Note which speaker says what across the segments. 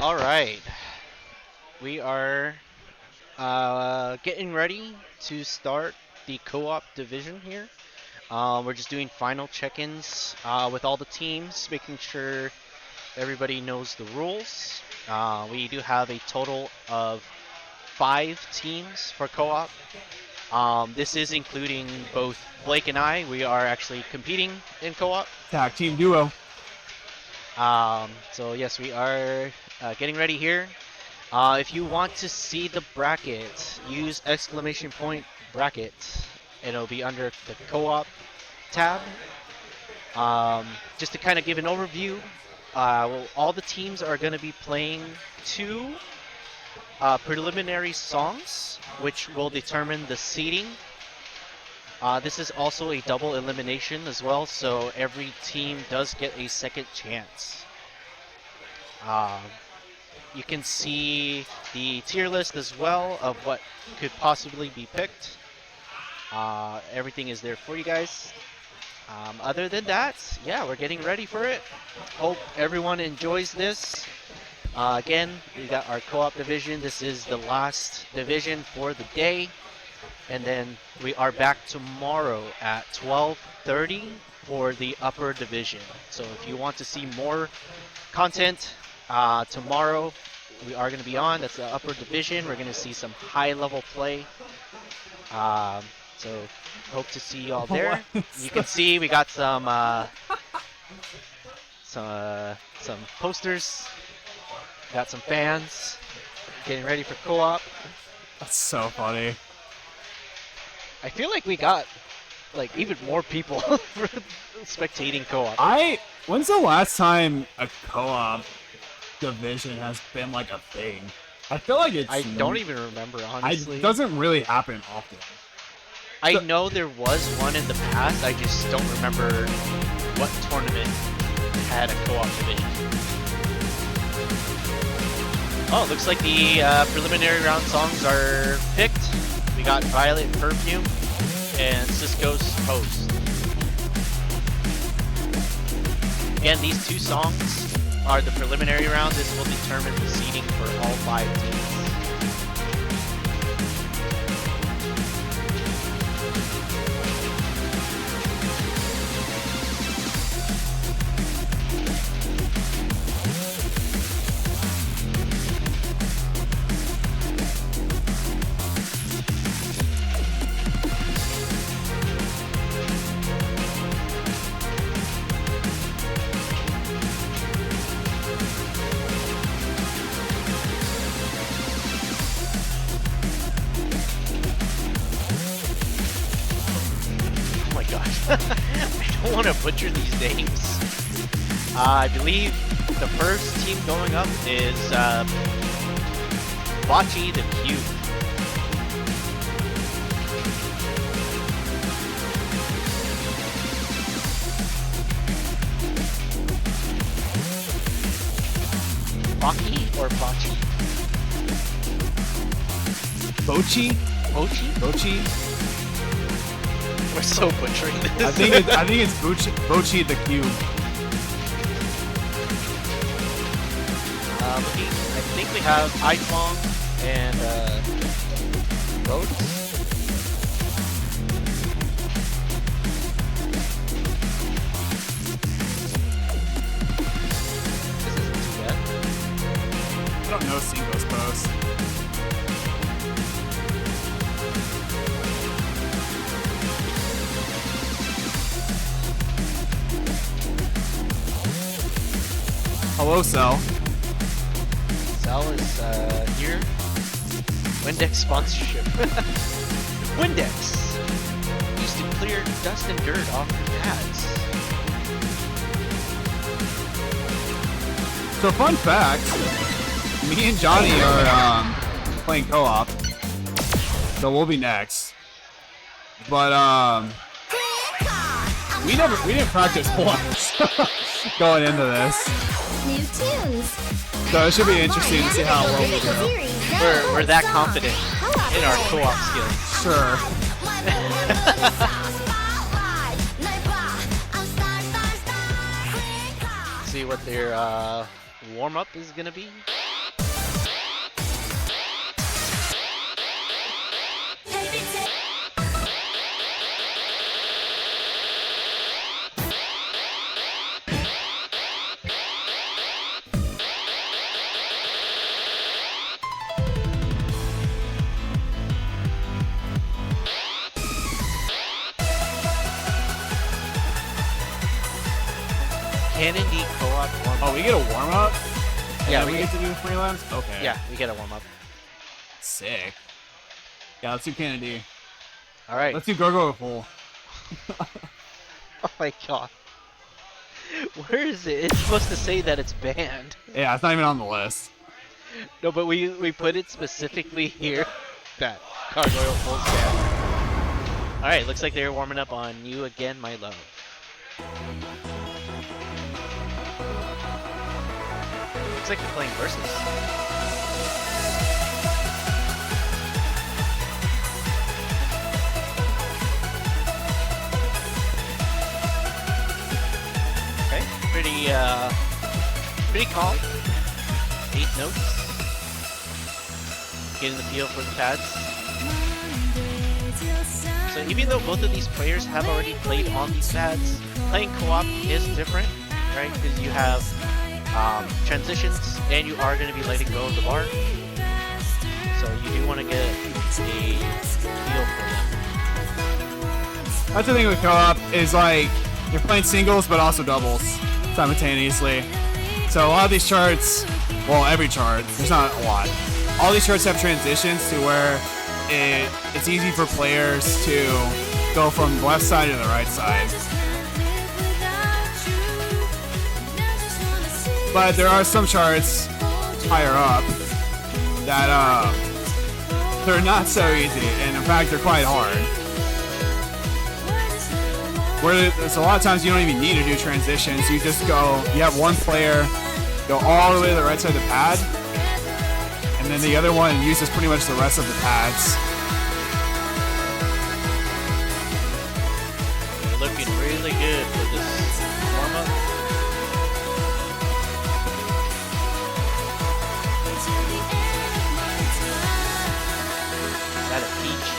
Speaker 1: All right, we are getting ready to start the co-op division here. We're just doing final check-ins with all the teams, making sure everybody knows the rules. We do have a total of 5 teams for co-op. This is including both Blake and I. We are actually competing in co-op.
Speaker 2: Tag team duo.
Speaker 1: So yes, we are getting ready here. If you want to see the bracket, use !bracket. It'll be under the co-op tab. Just to kind of give an overview, all the teams are going to be playing 2 preliminary songs, which will determine the seeding. This is also a double elimination as well, so every team does get a second chance. You can see the tier list as well of what could possibly be picked. Everything is there for you guys. Other than that, yeah, we're getting ready for it. Hope everyone enjoys this. Again, we got our co-op division. This is the last division for the day. And then we are back tomorrow at 12:30 for the upper division. So if you want to see more content, tomorrow we are going to be on. That's the upper division. We're going to see some high-level play. So hope to see you all there. You can see we got some posters. Got some fans getting ready for co-op.
Speaker 2: That's so funny.
Speaker 1: I feel like we got like even more people spectating co-op.
Speaker 2: When's the last time a co-op division has been like a thing? I feel like it's.
Speaker 1: I don't even remember, honestly.
Speaker 2: It doesn't really happen often.
Speaker 1: I know there was one in the past. I just don't remember what tournament had a co-op division. Oh, looks like the preliminary round songs are picked. We got Violet Perfume and Csikos Host. Again, these 2 songs are the preliminary round. This will determine the seeding for all 5 teams. I don't want to butcher these names. I believe the first team going up is BocchiTheCube. Bocchi or Bocchi?
Speaker 2: Bocchi?
Speaker 1: We're so butchering this.
Speaker 2: I think it's BocchiTheCube.
Speaker 1: I think we have iPhone and Rhodes. This isn't too bad.
Speaker 2: I don't know Csikos post. Hello, Cell.
Speaker 1: Cell is here. Windex sponsorship. Windex used to clear dust and dirt off your pads.
Speaker 2: So, fun fact: me and Johnny are playing co-op, so we'll be next. But we didn't practice once going into this.
Speaker 3: New tunes.
Speaker 2: So it should be interesting to see how well we go.
Speaker 1: We're that confident in our co-op skills.
Speaker 2: Sure.
Speaker 1: See what their warm-up is gonna be. Canon D co-op warm-up.
Speaker 2: Oh, we get a warm-up?
Speaker 1: Yeah,
Speaker 2: we get to do the freelance? Okay.
Speaker 1: Yeah, we get a warm-up.
Speaker 2: Sick. Yeah, let's do Kennedy.
Speaker 1: All right.
Speaker 2: Let's do Go-Go Full.
Speaker 1: Oh my god. Where is it? It's supposed to say that it's banned.
Speaker 2: Yeah, it's not even on the list.
Speaker 1: No, but we put it specifically here. That Gargoyle Full stand. All right, looks like they're warming up on You Again, My Love. Looks like they're playing Versus. Okay, pretty calm. 8 notes. Getting the feel for the pads. So even though both of these players have already played on these pads, playing co-op is different, right? Because you have transitions, and you are going to be letting go of the bar. So you do want to get a feel for them.
Speaker 2: That's the thing with co-op is like you're playing singles but also doubles simultaneously. So a lot of these charts, well, every chart, there's not a lot. All these charts have transitions to where it's easy for players to go from the left side to the right side. But there are some charts higher up that they're not so easy, and in fact they're quite hard. Where there's a lot of times you don't even need to do transitions. You just go, you have one player go all the way to the right side of the pad, and then the other one uses pretty much the rest of the pads.
Speaker 1: You're looking really good for this warm-up. Is that a PG?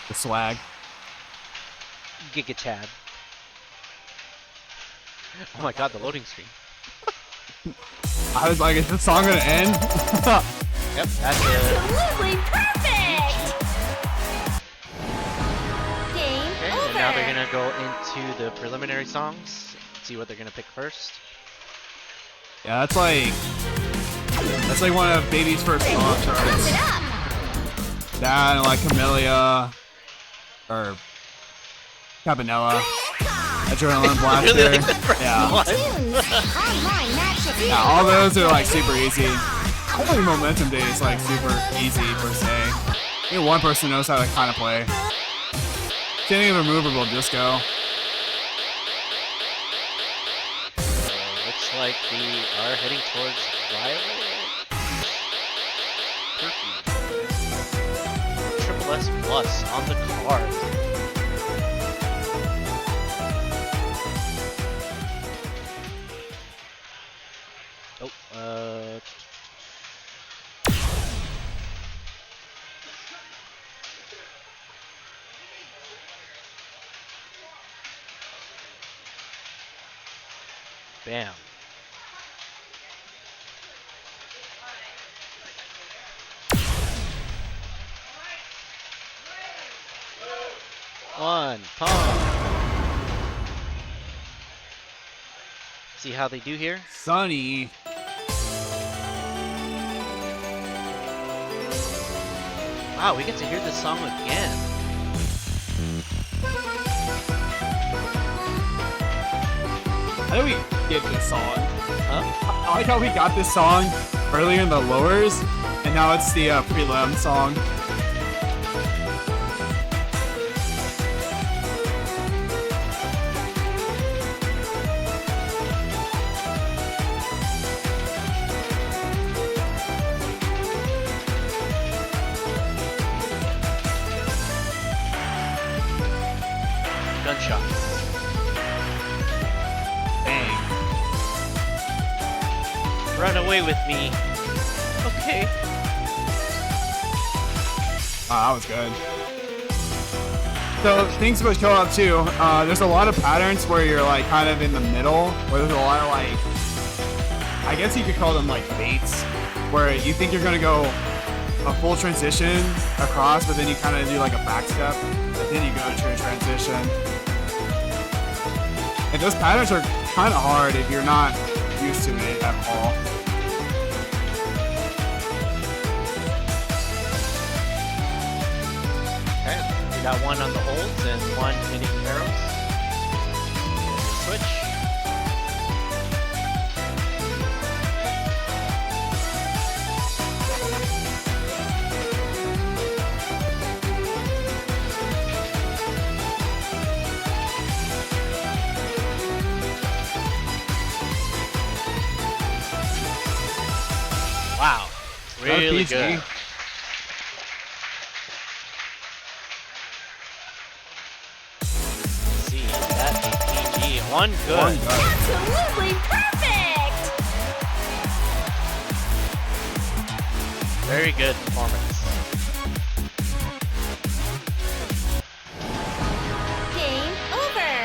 Speaker 2: The swag.
Speaker 1: Giga Chad. Oh my god, the loading screen.
Speaker 2: I was like, is the song gonna end?
Speaker 1: Yep, that's
Speaker 3: Absolutely perfect! Game
Speaker 1: okay,
Speaker 3: over!
Speaker 1: and now they're gonna go into the preliminary songs. See what they're gonna pick first.
Speaker 2: Yeah, that's like one of Baby's first song
Speaker 3: Pump
Speaker 2: charts.
Speaker 3: it up!
Speaker 2: That and like Camellia or Cabanella. Adrenaline Blaster.
Speaker 1: Really like the first
Speaker 2: Yeah.
Speaker 1: one.
Speaker 3: Tunes, online match of
Speaker 2: Yeah, all those are like super easy. I think Momentum Day is like super easy per se. I think one person knows how to kind of play. Same thing with Removable Disco.
Speaker 1: Looks like we are heading towards Violet. Perfume. Triple S Plus on the card. Oh, bam. One, pump. See how they do here?
Speaker 2: Sunny.
Speaker 1: Wow, we get to hear this song again.
Speaker 2: How do we get this song?
Speaker 1: Huh?
Speaker 2: I like how we got this song earlier in the lowers, and now it's the prelim song.
Speaker 1: Gunshots.
Speaker 2: Bang.
Speaker 1: Run away with me. Okay.
Speaker 2: Oh, that was good. So things about co-op too. There's a lot of patterns where you're like kind of in the middle, where there's a lot of like, I guess you could call them like baits, where you think you're gonna go a full transition across, but then you kind of do like a back step. Then you go to a transition. And those patterns are kind of hard if you're not used to it at all.
Speaker 1: Okay, we got one on the holds and one hitting arrows. Switch. Wow, really good. See, that PG, one good.
Speaker 3: Absolutely perfect!
Speaker 1: Very good performance.
Speaker 3: Game over!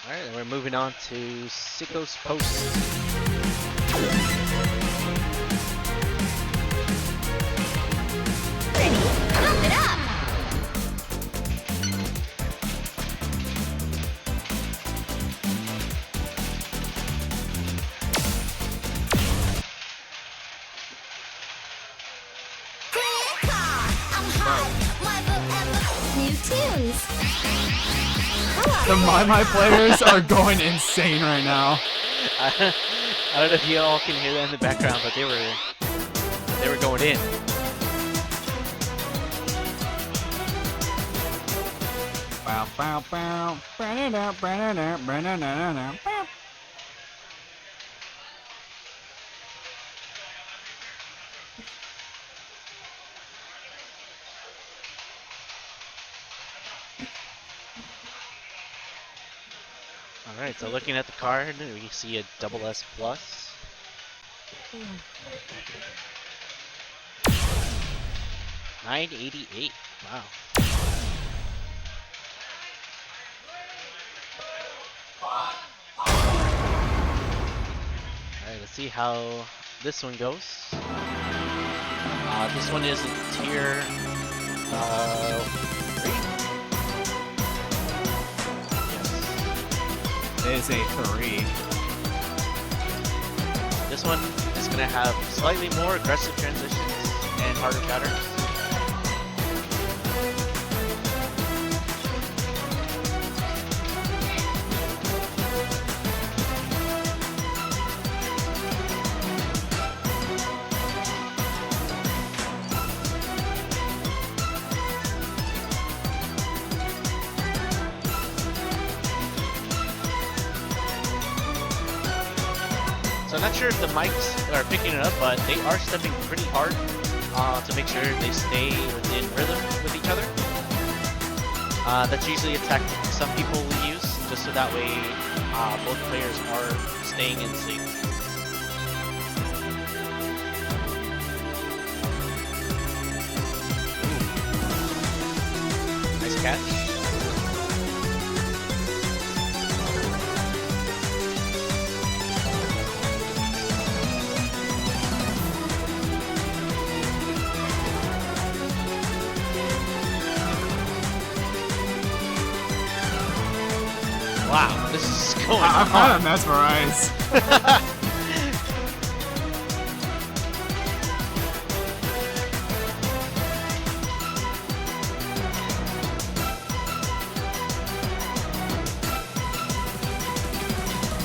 Speaker 1: Alright, and we're moving on to Csikos Post.
Speaker 3: Ready? Pump it up! New tunes.
Speaker 2: The My players are going insane right now.
Speaker 1: I don't know if you all can hear that in the background, but they were going in.
Speaker 2: Bow, bow, bow. Ba-da-da, ba-da-da, ba-da-da-da-da, bow.
Speaker 1: Alright, so looking at the card, we see a double S plus. $988. Wow. Alright, let's see how this one goes. This one is a tier 3.
Speaker 2: It is a 3.
Speaker 1: This one is going to have slightly more aggressive transitions and harder patterns. So I'm not sure if the mics are picking it up, but they are stepping pretty hard to make sure they stay within rhythm with each other. That's usually a tactic some people will use, just so that way both players are staying in sync. Ooh. Nice catch. Wow, this is going
Speaker 2: I'm
Speaker 1: on.
Speaker 2: kind of mesmerized.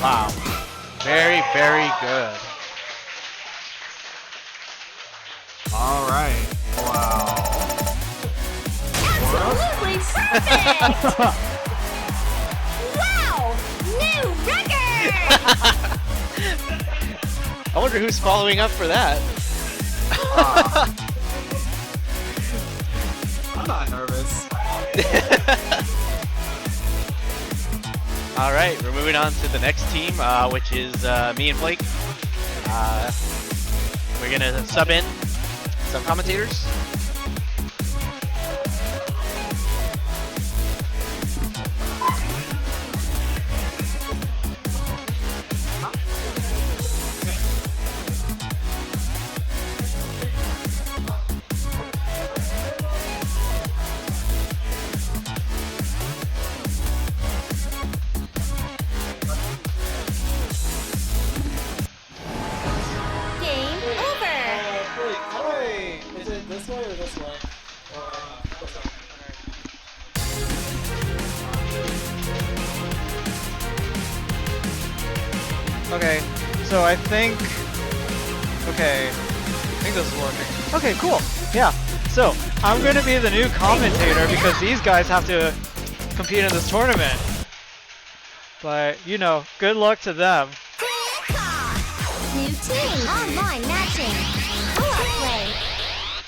Speaker 1: Wow, very, very good.
Speaker 2: All right. Wow.
Speaker 3: Absolutely perfect! Wow! New record!
Speaker 1: I wonder who's following up for that.
Speaker 2: I'm not nervous.
Speaker 1: All right, we're moving on to the next team, which is me and Blake. We're gonna sub in some commentators.
Speaker 4: Okay, so I think... Okay, I think this is working. Okay, cool. Yeah, so I'm going to be the new commentator because these guys have to compete in this tournament. But, you know, good luck to them.
Speaker 3: New team. Online matching. Co-op play.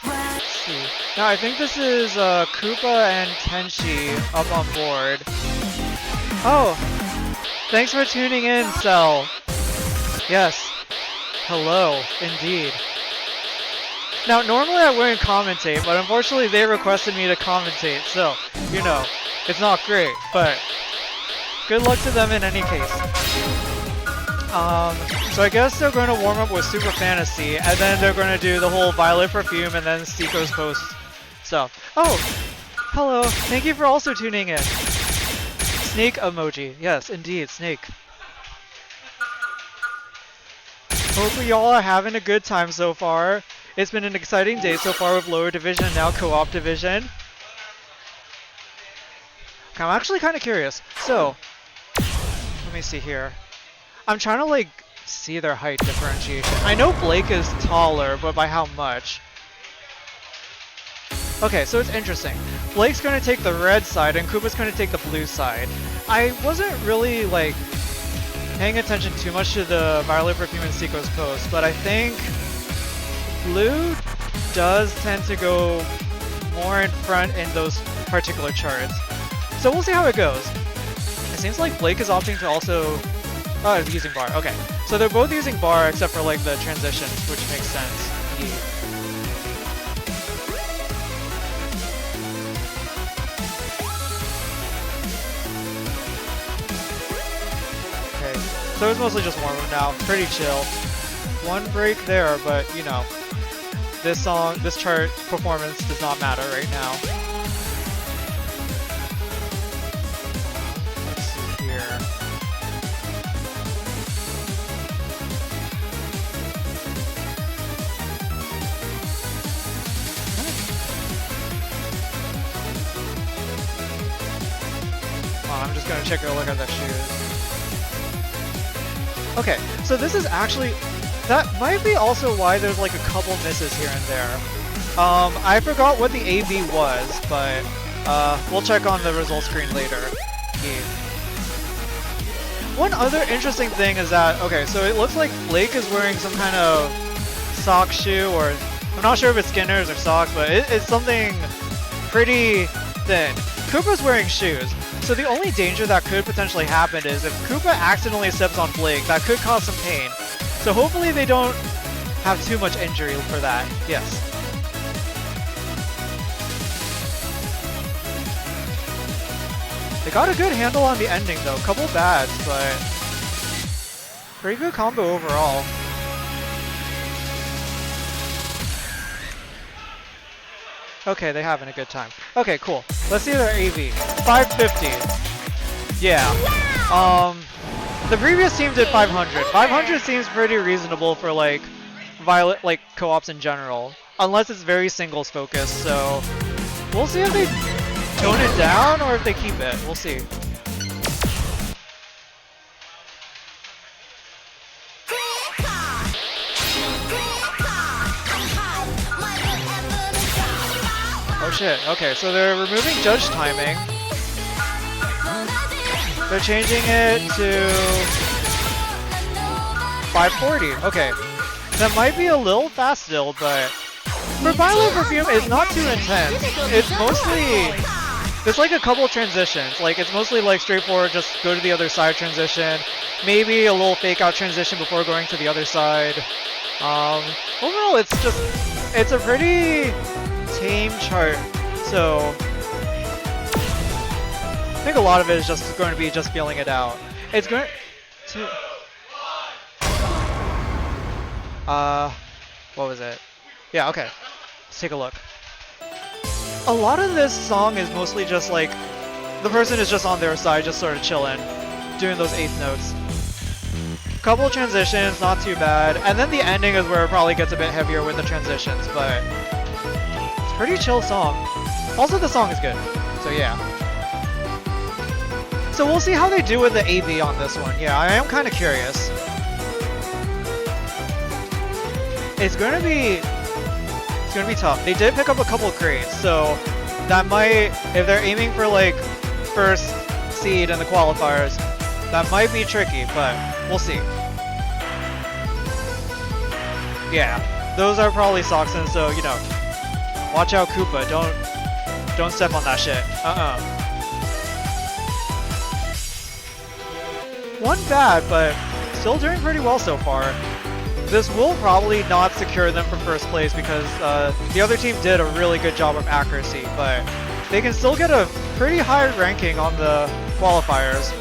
Speaker 4: Let's see. Now, I think this is Koopa and Tenshi up on board. Oh, thanks for tuning in, Cell. Yes. Hello, indeed. Now, normally I wouldn't commentate, but unfortunately they requested me to commentate, so, you know, it's not great, but good luck to them in any case. So I guess they're going to warm up with Super Fantasy, and then they're going to do the whole Violet Perfume and then Csikos post stuff. Oh, hello, thank you for also tuning in. Snake emoji, yes, indeed, snake. Hope y'all are having a good time so far. It's been an exciting day so far with lower division and now co-op division. Okay, I'm actually kind of curious. So, let me see here. I'm trying to like see their height differentiation. I know Blake is taller, but by how much? Okay, so it's interesting. Blake's going to take the red side and Koopa's going to take the blue side. I wasn't really like paying attention too much to the Violet Perfume and Csikos post, but I think blue does tend to go more in front in those particular charts. So we'll see how it goes. It seems like Blake is opting to also... Oh, he's using bar. Okay. So they're both using bar except for like the transitions, which makes sense. Okay. So it's mostly just warm up now. Pretty chill. One break there, but you know, this chart performance does not matter right now. Let's see here. I'm just gonna check a look at the shoes. Okay, so this is actually... That might be also why there's like a couple misses here and there. I forgot what the AV was, but we'll check on the result screen later. Yeah. One other interesting thing is that, okay, so it looks like Blake is wearing some kind of sock shoe, or I'm not sure if it's Skinners or socks, but it's something pretty thin. Koopa's wearing shoes. So the only danger that could potentially happen is if Koopa accidentally steps on Blake, that could cause some pain. So hopefully they don't have too much injury for that. Yes. They got a good handle on the ending though. Couple bads, but pretty good combo overall. Okay, they're having a good time. Okay, cool. Let's see their AV. 550. Yeah. The previous team did 500. 500 seems pretty reasonable for like Violet, like co-ops in general, unless it's very singles focused. So we'll see if they tone it down or if they keep it. We'll see. Oh shit. Okay, so they're removing judge timing. They're changing it to 540. Okay. That might be a little fast still, but for Violet Perfume, it's not too intense. It's mostly... There's like a couple transitions. Like, it's mostly like straightforward, just go to the other side transition. Maybe a little fake out transition before going to the other side. Overall, it's just... It's a pretty tame chart. So... I think a lot of it is just going to be just feeling it out. It's going to... what was it? Yeah, okay. Let's take a look. A lot of this song is mostly just like, the person is just on their side, just sort of chilling, doing those eighth notes. Couple transitions, not too bad. And then the ending is where it probably gets a bit heavier with the transitions, but it's a pretty chill song. Also, the song is good, so yeah. So we'll see how they do with the AV on this one. Yeah, I am kind of curious. it's gonna be tough. They did pick up a couple of crates, so that might, if they're aiming for like first seed in the qualifiers, that might be tricky, but we'll see. Yeah, those are probably Soxen, so you know, watch out, Koopa. Don't step on that shit. One bad, but still doing pretty well so far. This will probably not secure them for first place because the other team did a really good job of accuracy, but they can still get a pretty high ranking on the qualifiers.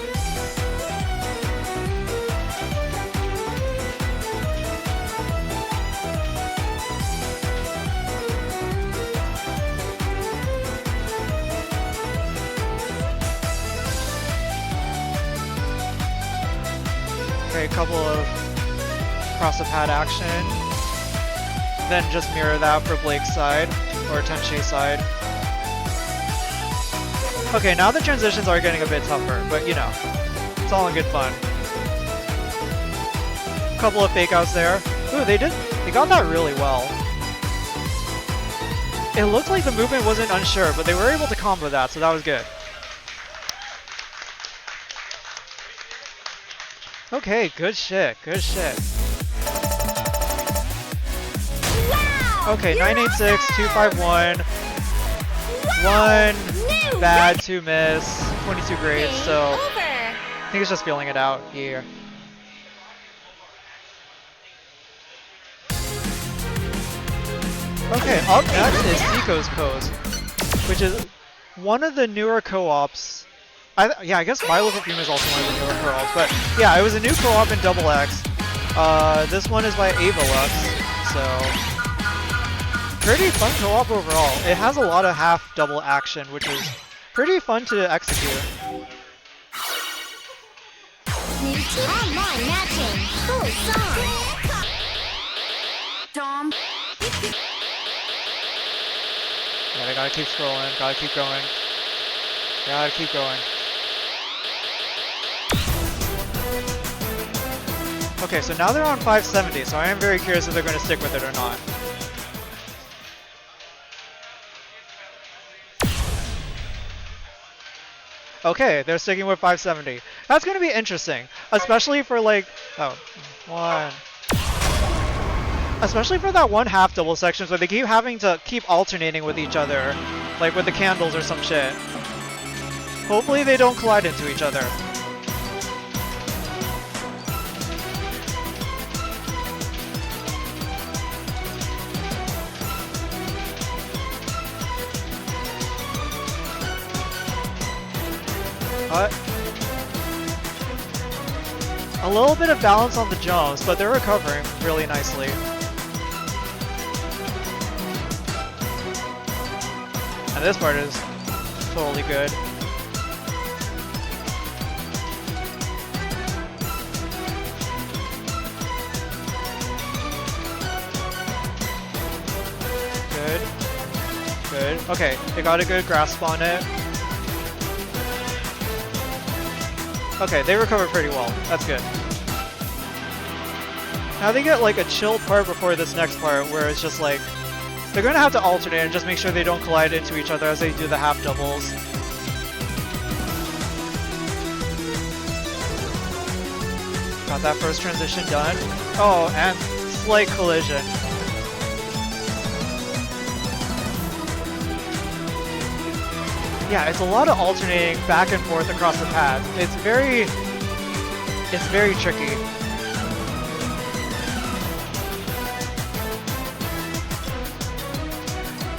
Speaker 4: Okay, a couple of cross the pad action, then just mirror that for Blake's side, or Tenchi's side. Okay, now the transitions are getting a bit tougher, but you know, it's all in good fun. Couple of fake outs there. Ooh, they got that really well. It looked like the movement wasn't unsure, but they were able to combo that, so that was good. Okay, good shit, good shit. Okay, 986, 251, 1 bad, 2 miss, 22 grades, so I think it's just feeling it out here. Okay, up next is Csikos pose, which is one of the newer co-ops. Yeah, I guess Milo Perfume is also one of the newer co-ops, but yeah, it was a new co-op in Double X. This one is by Avalux, so pretty fun co-op overall. It has a lot of half double action, which is pretty fun to execute.
Speaker 3: New team online matching. Full song. Dom.
Speaker 4: Yeah, I gotta keep scrolling, gotta keep going. Gotta keep going. Okay, so now they're on 570, so I am very curious if they're going to stick with it or not. Okay, they're sticking with 570. That's going to be interesting, especially for like, especially for that one half double sections where they keep having to keep alternating with each other, like with the candles or some shit. Hopefully they don't collide into each other. A little bit of balance on the jumps, but they're recovering really nicely. And this part is totally good. Good. Good. Okay, they got a good grasp on it. Okay, they recover pretty well. That's good. Now they get like a chill part before this next part where it's just like they're gonna have to alternate and just make sure they don't collide into each other as they do the half doubles. Got that first transition done. Oh, and slight collision. Yeah, it's a lot of alternating back and forth across the pads. It's very tricky.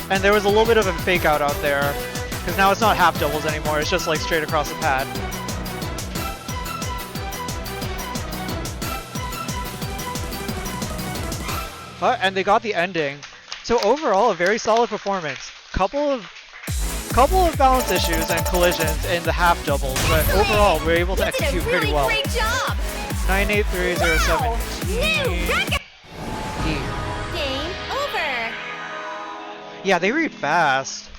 Speaker 4: And there was a little bit of a fake out there, because now it's not half doubles anymore, it's just like straight across the pad. And they got the ending. So overall, a very solid performance. Couple of balance issues and collisions in the half doubles, but overall we're able to execute pretty well.
Speaker 3: Great job.
Speaker 4: 98307.
Speaker 3: New record. Game over.
Speaker 4: Yeah, they read fast.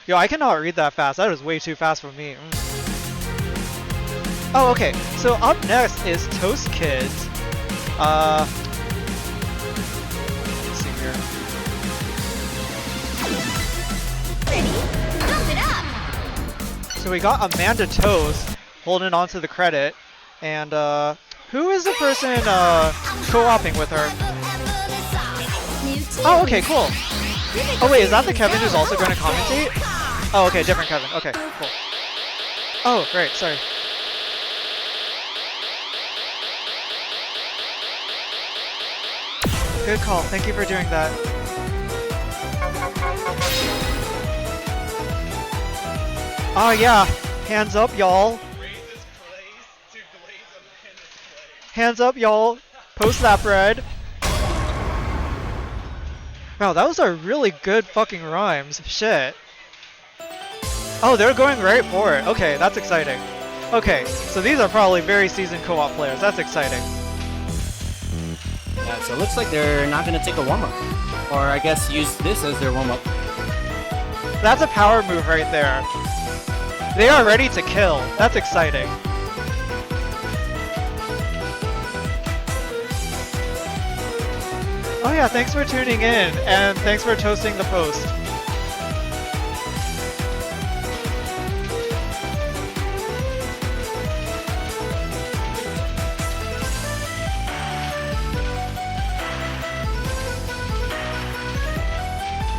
Speaker 4: Yo, I cannot read that fast. That is way too fast for me. Oh, okay. So up next is Toast Kids. here.
Speaker 3: Ready? Pump it up!
Speaker 4: So we got Amanda Toast holding on to the credit. And who is the person co-oping with her?
Speaker 3: New team.
Speaker 4: Oh, okay, cool. Oh wait, is that the Kevin who's also going to commentate? Oh, okay, different Kevin. Okay, cool. Oh, great, sorry. Good call. Thank you for doing that. Oh yeah, hands up, y'all. Hands up, y'all. Post that bread. Wow, those are really good fucking rhymes. Shit. Oh, they're going right for it. Okay, that's exciting. Okay, so these are probably very seasoned co-op players. That's exciting.
Speaker 5: Yeah, so it looks like they're not going to take a warm-up. Or I guess use this as their warm-up.
Speaker 4: That's a power move right there. They are ready to kill. That's exciting. Oh yeah, thanks for tuning in, and thanks for toasting the post.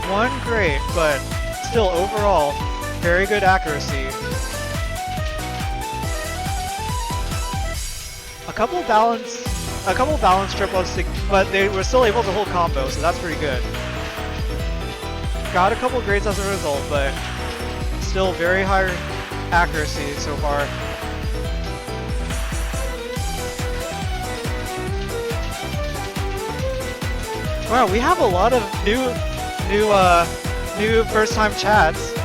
Speaker 4: One great, but still overall, very good accuracy. A couple balance triples, but they were still able to hold combo, so that's pretty good. Got a couple grades as a result, but still very high accuracy so far. Wow, we have a lot of new first-time chats.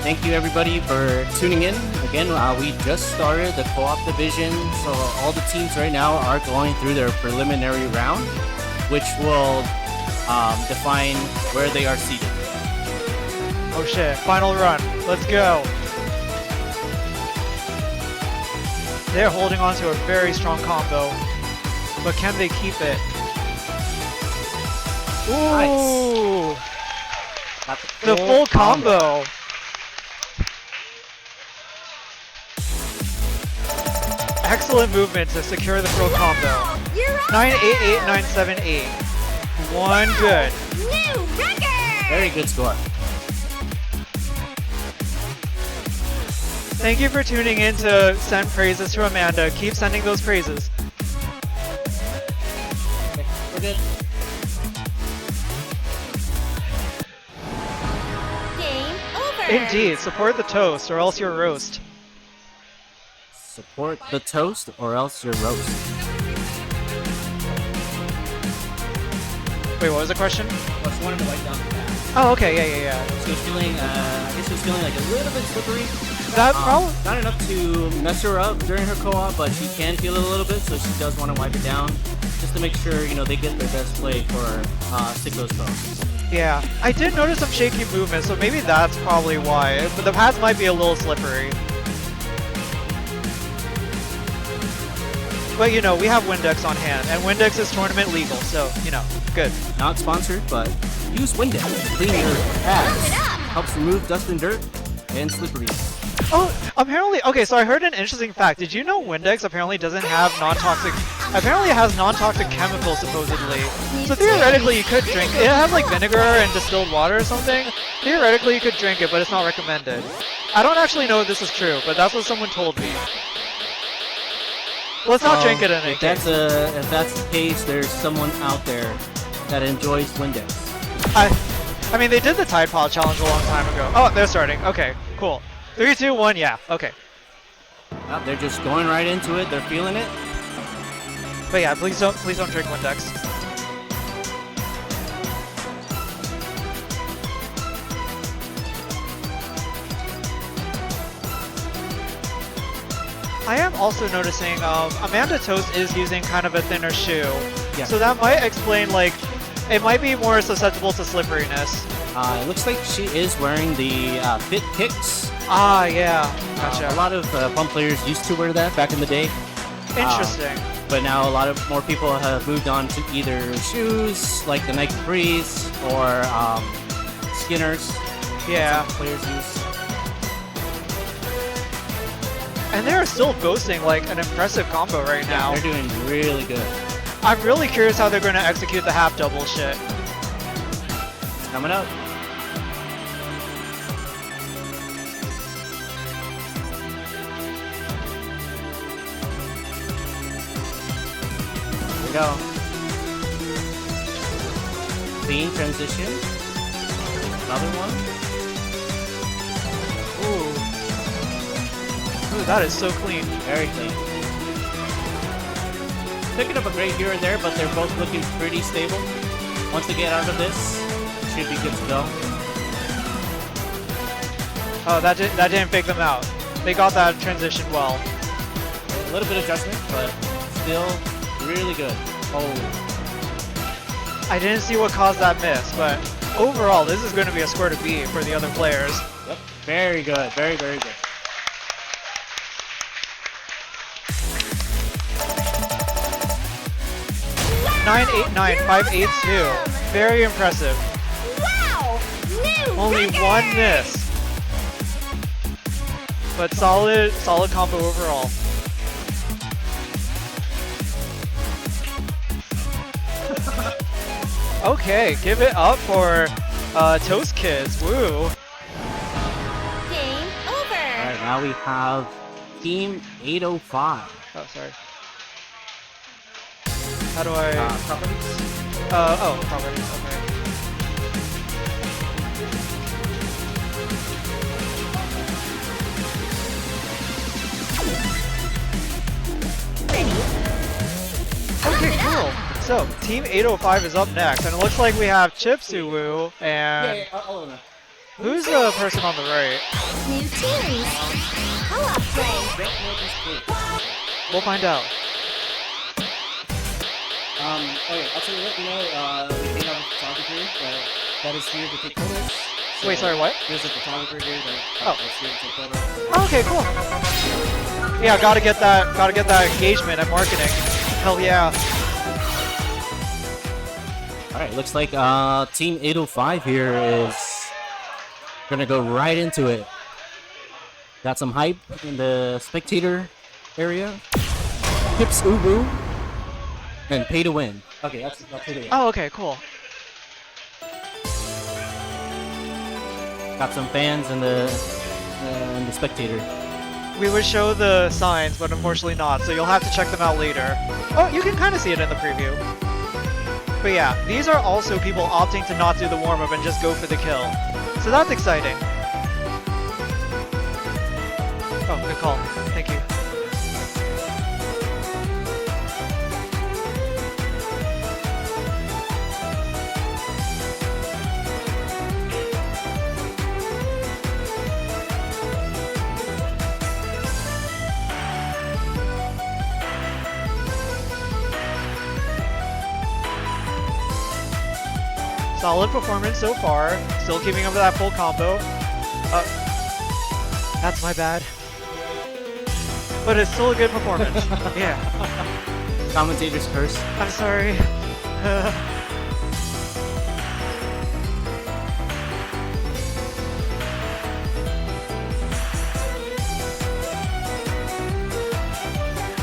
Speaker 5: Thank you everybody for tuning in. Again, we just started the co-op division, so all the teams right now are going through their preliminary round, which will define where they are seated.
Speaker 4: Oh shit, final run. Let's go. They're holding on to a very strong combo, but can they keep it? Ooh!
Speaker 5: Nice. Got
Speaker 4: The full combo. Excellent movement to secure the full combo.
Speaker 3: You're up!
Speaker 4: 988, 978. One good.
Speaker 3: New record!
Speaker 5: Very good score.
Speaker 4: Thank you for tuning in to send praises to Amanda. Keep sending those praises.
Speaker 5: Okay, we're good.
Speaker 3: Game over!
Speaker 4: Indeed, support the toast or else you're roast.
Speaker 5: Support the toast or else you're roast.
Speaker 4: Wait, what was the question?
Speaker 5: Just wanted to write down the pass.
Speaker 4: Oh, okay, yeah.
Speaker 5: She was feeling, I guess she was feeling like a little bit slippery.
Speaker 4: That probably.
Speaker 5: Not enough to mess her up during her co-op, but she can feel it a little bit, so she does want to wipe it down, just to make sure, you know, they get their best play for Csikos phone.
Speaker 4: Yeah, I did notice some shaky movement, so maybe that's probably why. But the pads might be a little slippery. But you know, we have Windex on hand, and Windex is tournament legal, so you know, good.
Speaker 5: Not sponsored, but use Windex to clean your pads. Helps remove dust and dirt and slippery.
Speaker 4: Oh, apparently, okay, so I heard an interesting fact. Did you know Windex apparently doesn't have non-toxic, apparently it has non-toxic chemicals supposedly. So theoretically you could drink it. It has like vinegar and distilled water or something. Theoretically you could drink it, but it's not recommended. I don't actually know if this is true, but that's what someone told me. Let's not drink it in any
Speaker 5: If
Speaker 4: case.
Speaker 5: if that's the case, there's someone out there that enjoys Windex.
Speaker 4: I mean, they did the Tide Pod challenge a long time ago. Oh, they're starting. Okay, cool. 3, 2, 1, yeah, okay.
Speaker 5: They're just going right into it. They're feeling it.
Speaker 4: But yeah, please don't drink Windex. I am also noticing Amanda Toast is using kind of a thinner shoe.
Speaker 5: Yeah.
Speaker 4: So that might explain, like, it might be more susceptible to slipperiness.
Speaker 5: It looks like she is wearing the Fit Kicks.
Speaker 4: Ah, yeah. Gotcha.
Speaker 5: A lot of pump players used to wear that back in the day.
Speaker 4: Interesting.
Speaker 5: But now a lot of more people have moved on to either shoes, like the Nike Breeze, or Skinners.
Speaker 4: Yeah.
Speaker 5: Some players use.
Speaker 4: And they're still boasting like an impressive combo right now.
Speaker 5: They're doing really good.
Speaker 4: I'm really curious how they're going to execute the half double shit.
Speaker 5: It's coming up. Here we go. Clean transition. Another one.
Speaker 4: Ooh. Ooh, that is so clean.
Speaker 5: Very clean. Picking up a grade here and there, but they're both looking pretty stable. Once they get out of this, should be good to go.
Speaker 4: Oh, that didn't fake them out. They got that transition well.
Speaker 5: A little bit of adjustment, but still really good. Oh,
Speaker 4: I didn't see what caused that miss, but overall, this is going to be a square to beat for the other players.
Speaker 5: yep. Very good. Very, very good.
Speaker 3: Wow.
Speaker 4: 989-582. Very impressive.
Speaker 3: Wow. New
Speaker 4: Only
Speaker 3: record.
Speaker 4: one miss. But solid combo overall. Okay, give it up for Toast Kids. Woo.
Speaker 3: Game over.
Speaker 5: Alright, now we have Team 805.
Speaker 4: Oh, sorry. How do I?
Speaker 5: Properties?
Speaker 4: Oh, properties. Okay. Okay, cool. So, Team 805 is up next, and it looks like we have Chipsuwu and who's the person on the right?
Speaker 3: New series. Co-op play.
Speaker 4: We'll find out.
Speaker 5: Okay, also let you know, we have a photographer that is here to take photos. So
Speaker 4: Wait, sorry, what?
Speaker 5: There's a photographer here
Speaker 4: Oh.
Speaker 5: that's here to take photos.
Speaker 4: Okay, cool. Yeah, gotta get that engagement and marketing. Hell yeah.
Speaker 5: Alright, looks like Team 805 here is gonna go right into it. Got some hype in the spectator area. Hips Ubu. And pay to win. Okay, that's pay to win.
Speaker 4: Oh, okay, cool.
Speaker 5: Got some fans in the spectator.
Speaker 4: We would show the signs, but unfortunately not, so you'll have to check them out later. Oh, you can kind of see it in the preview. But yeah, these are also people opting to not do the warm-up and just go for the kill. So that's exciting. Oh, good call. Thank you. Solid performance so far. Still keeping up with that full combo. That's my bad. But it's still a good performance. Yeah.
Speaker 5: Commentator's curse.
Speaker 4: I'm sorry.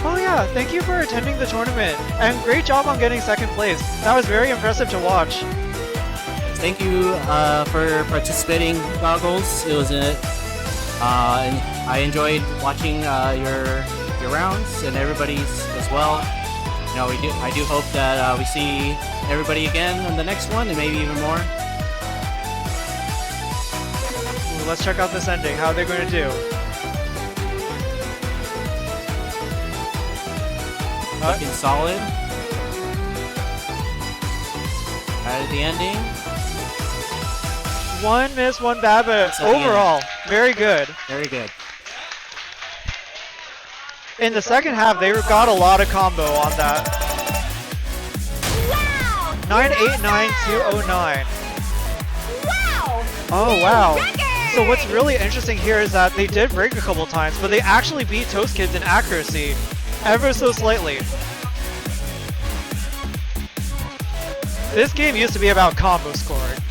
Speaker 4: Oh yeah, thank you for attending the tournament. And great job on getting second place. That was very impressive to watch.
Speaker 5: Thank you for participating, Goggles. It was and I enjoyed watching your rounds and everybody's as well. You know, I do hope that we see everybody again in the next one and maybe even more.
Speaker 4: Ooh, let's check out this ending. How are they going to do?
Speaker 5: Looking solid. Right at the ending.
Speaker 4: One miss, one bad, but
Speaker 5: That's at the end.
Speaker 4: overall, very good.
Speaker 5: Very good.
Speaker 4: In the second half, they got a lot of combo on that.
Speaker 3: Wow.
Speaker 4: 989209.
Speaker 3: Wow.
Speaker 4: Oh,
Speaker 3: New
Speaker 4: wow.
Speaker 3: record.
Speaker 4: So what's really interesting here is that they did break a couple times, but they actually beat Toast Kids in accuracy. ever so slightly. This game used to be about combo scoring.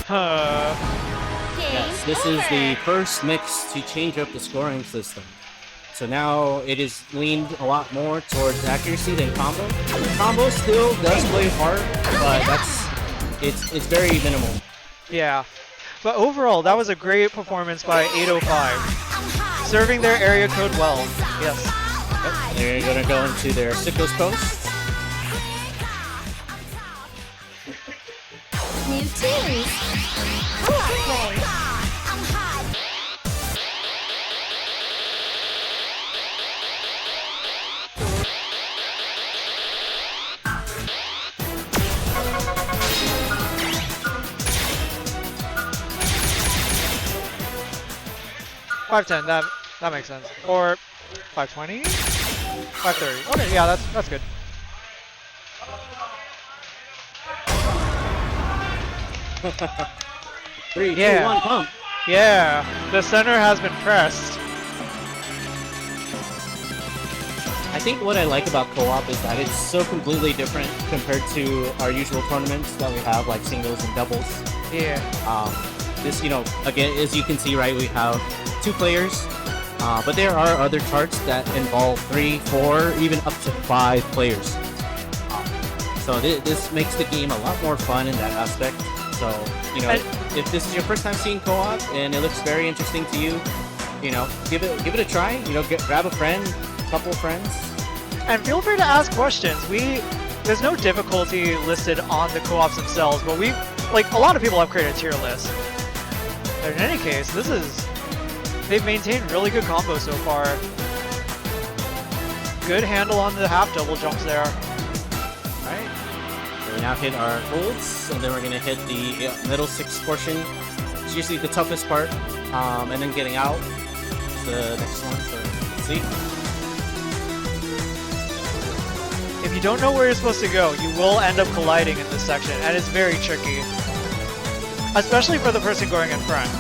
Speaker 3: Game
Speaker 5: Yes, this
Speaker 3: over.
Speaker 5: is the first mix to change up the scoring system. So now it is leaned a lot more towards accuracy than combo. Combo still does play hard, but it's very minimal.
Speaker 4: Yeah. But overall, that was a great performance by 805. Serving their area code well. Yes.
Speaker 5: Yep, they're gonna go into their Csikos post.
Speaker 3: New teams. Co-op play.
Speaker 4: 510, that makes sense. Or 520? 530. Okay, yeah, that's good.
Speaker 5: Three,
Speaker 4: Yeah.
Speaker 5: two, one, pump.
Speaker 4: Yeah, the center has been pressed.
Speaker 5: I think what I like about co-op is that it's so completely different compared to our usual tournaments that we have, like singles and doubles.
Speaker 4: Yeah.
Speaker 5: This, again, as you can see, right, we have 2 players, but there are other charts that involve 3, 4, even up to 5 players. So this makes the game a lot more fun in that aspect. So, if this is your first time seeing co-op and it looks very interesting to you, give it a try. Grab a friend, couple friends.
Speaker 4: And feel free to ask questions. There's no difficulty listed on the co-ops themselves, but a lot of people have created a tier list. But in any case, they've maintained really good combos so far. Good handle on the half double jumps there.
Speaker 5: Alright. So we now hit our holds, and then we're gonna hit the middle 6 portion. It's usually the toughest part, and then getting out is the next one. So let's see.
Speaker 4: If you don't know where you're supposed to go, you will end up colliding in this section, and it's very tricky. Especially for the person going in front.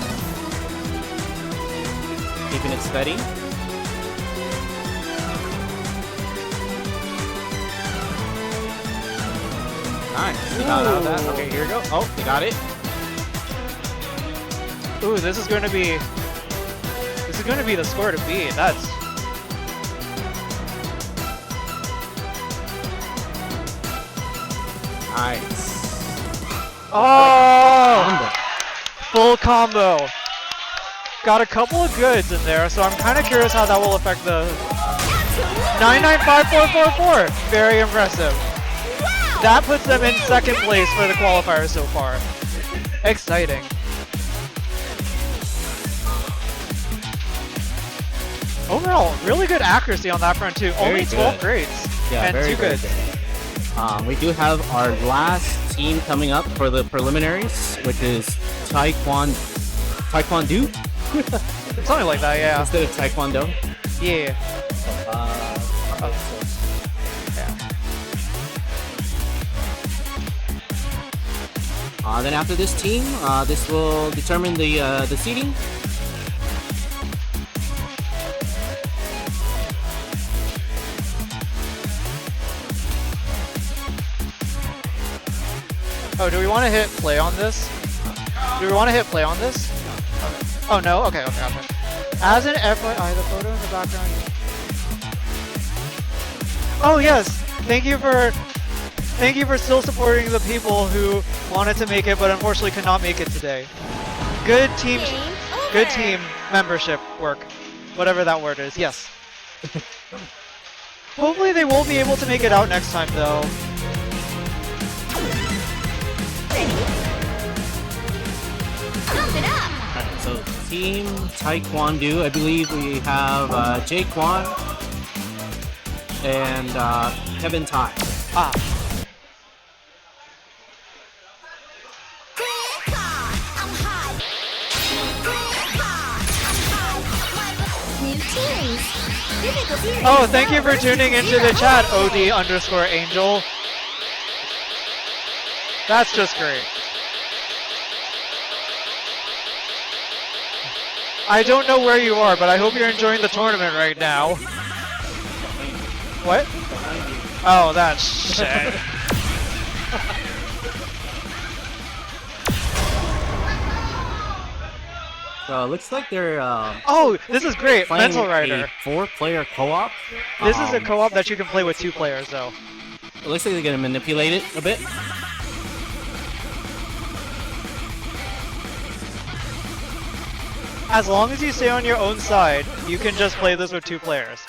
Speaker 5: Keeping it steady. Nice. They got out of that. Okay, here we go. Oh, they got it.
Speaker 4: Ooh, this is going to be the score to beat. That's
Speaker 5: Nice.
Speaker 4: oh, full combo. Got a couple of goods in there, so I'm kind of curious how that will affect the 995444. Very impressive. That puts them in second place for the qualifiers so far. Exciting. Overall, really good accuracy on that front too. Only 12
Speaker 5: good.
Speaker 4: grades
Speaker 5: Yeah,
Speaker 4: and
Speaker 5: very
Speaker 4: 2
Speaker 5: very
Speaker 4: goods.
Speaker 5: good. We do have our last team coming up for the preliminaries, which is Taekwondo
Speaker 4: Something like that, yeah.
Speaker 5: instead of Taekwondo.
Speaker 4: Yeah.
Speaker 5: Then after this team, this will determine the seeding.
Speaker 4: Oh, do we want to hit play on this? Do we want to hit play on this? Okay. Oh no? Okay, okay. As an FYI, the photo in the background. Oh yes! Thank you for still supporting the people who wanted to make it but unfortunately could not make it today. Good team membership work. Whatever that word is. Yes. Hopefully they will be able to make it out next time though.
Speaker 3: Pump it up.
Speaker 5: Alright, so Team Taekwondo, I believe we have Kwon and Kevin Tai.
Speaker 4: Ah.
Speaker 3: New teams. Difficulty
Speaker 4: Oh,
Speaker 3: rating
Speaker 4: thank you for
Speaker 3: now
Speaker 4: tuning
Speaker 3: versus
Speaker 4: into the
Speaker 3: 0.
Speaker 4: chat, OD_Angel. That's just great. I don't know where you are, but I hope you're enjoying the tournament right now. What? Oh, that shit.
Speaker 5: So it looks like they're
Speaker 4: Oh, this is great.
Speaker 5: playing
Speaker 4: Mental
Speaker 5: a
Speaker 4: Rider.
Speaker 5: 4-player co-op.
Speaker 4: This is a co-op that you can play with 2 players, though.
Speaker 5: It looks like they're gonna manipulate it a bit.
Speaker 4: As long as you stay on your own side, you can just play this with 2 players.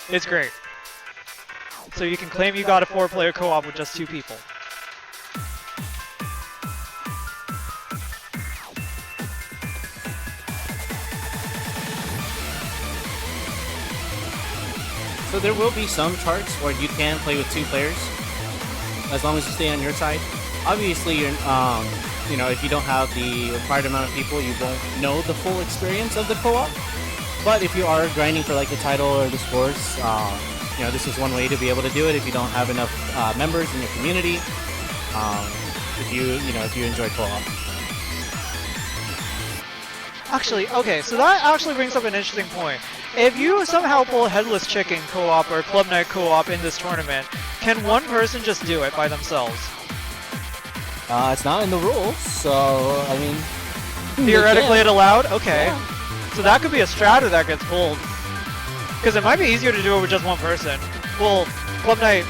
Speaker 4: It's great. So you can claim you got a 4-player co-op with just 2 people.
Speaker 5: So there will be some charts where you can play with 2 players, as long as you stay on your side. Obviously, you're, you know, if you don't have the required amount of people, you won't know the full experience of the co-op. But if you are grinding for like the title or the scores, you know, this is one way to be able to do it. If you don't have enough members in your community, if you enjoy co-op.
Speaker 4: Actually, okay, so that actually brings up an interesting point. If you somehow pull Headless Chicken co-op or Club Night co-op in this tournament, can one person just do it by themselves?
Speaker 5: It's not in the rules, so I mean,
Speaker 4: Theoretically it allowed? Okay.
Speaker 5: Yeah.
Speaker 4: So that could be a strata that gets pulled. Because it might be easier to do it with just one person. Well, Club Night,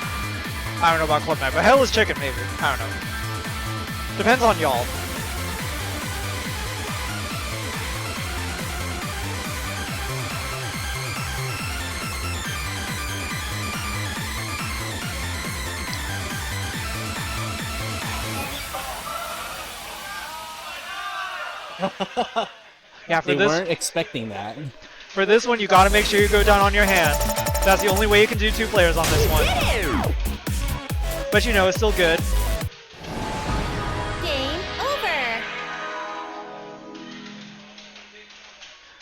Speaker 4: I don't know about Club Night, but Headless Chicken maybe. I don't know. Depends on y'all. Yeah,
Speaker 5: they weren't expecting that.
Speaker 4: For this one, you gotta make sure you go down on your hand. That's the only way you can do 2 players on this one. But you know, it's still good.
Speaker 3: Game over.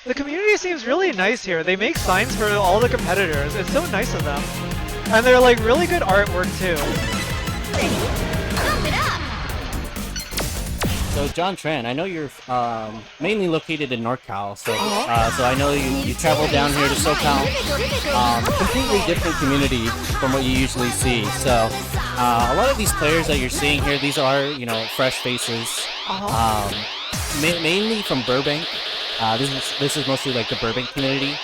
Speaker 4: The community seems really nice here. They make signs for all the competitors. It's so nice of them. And they're like really good artwork too.
Speaker 3: Ready? Pump it up.
Speaker 5: So John Tran, I know you're mainly located in NorCal, so so I know you travel down here to SoCal. Completely different community from what you usually see. So a lot of these players that you're seeing here, these are fresh faces, mainly from Burbank. This is mostly like the Burbank community.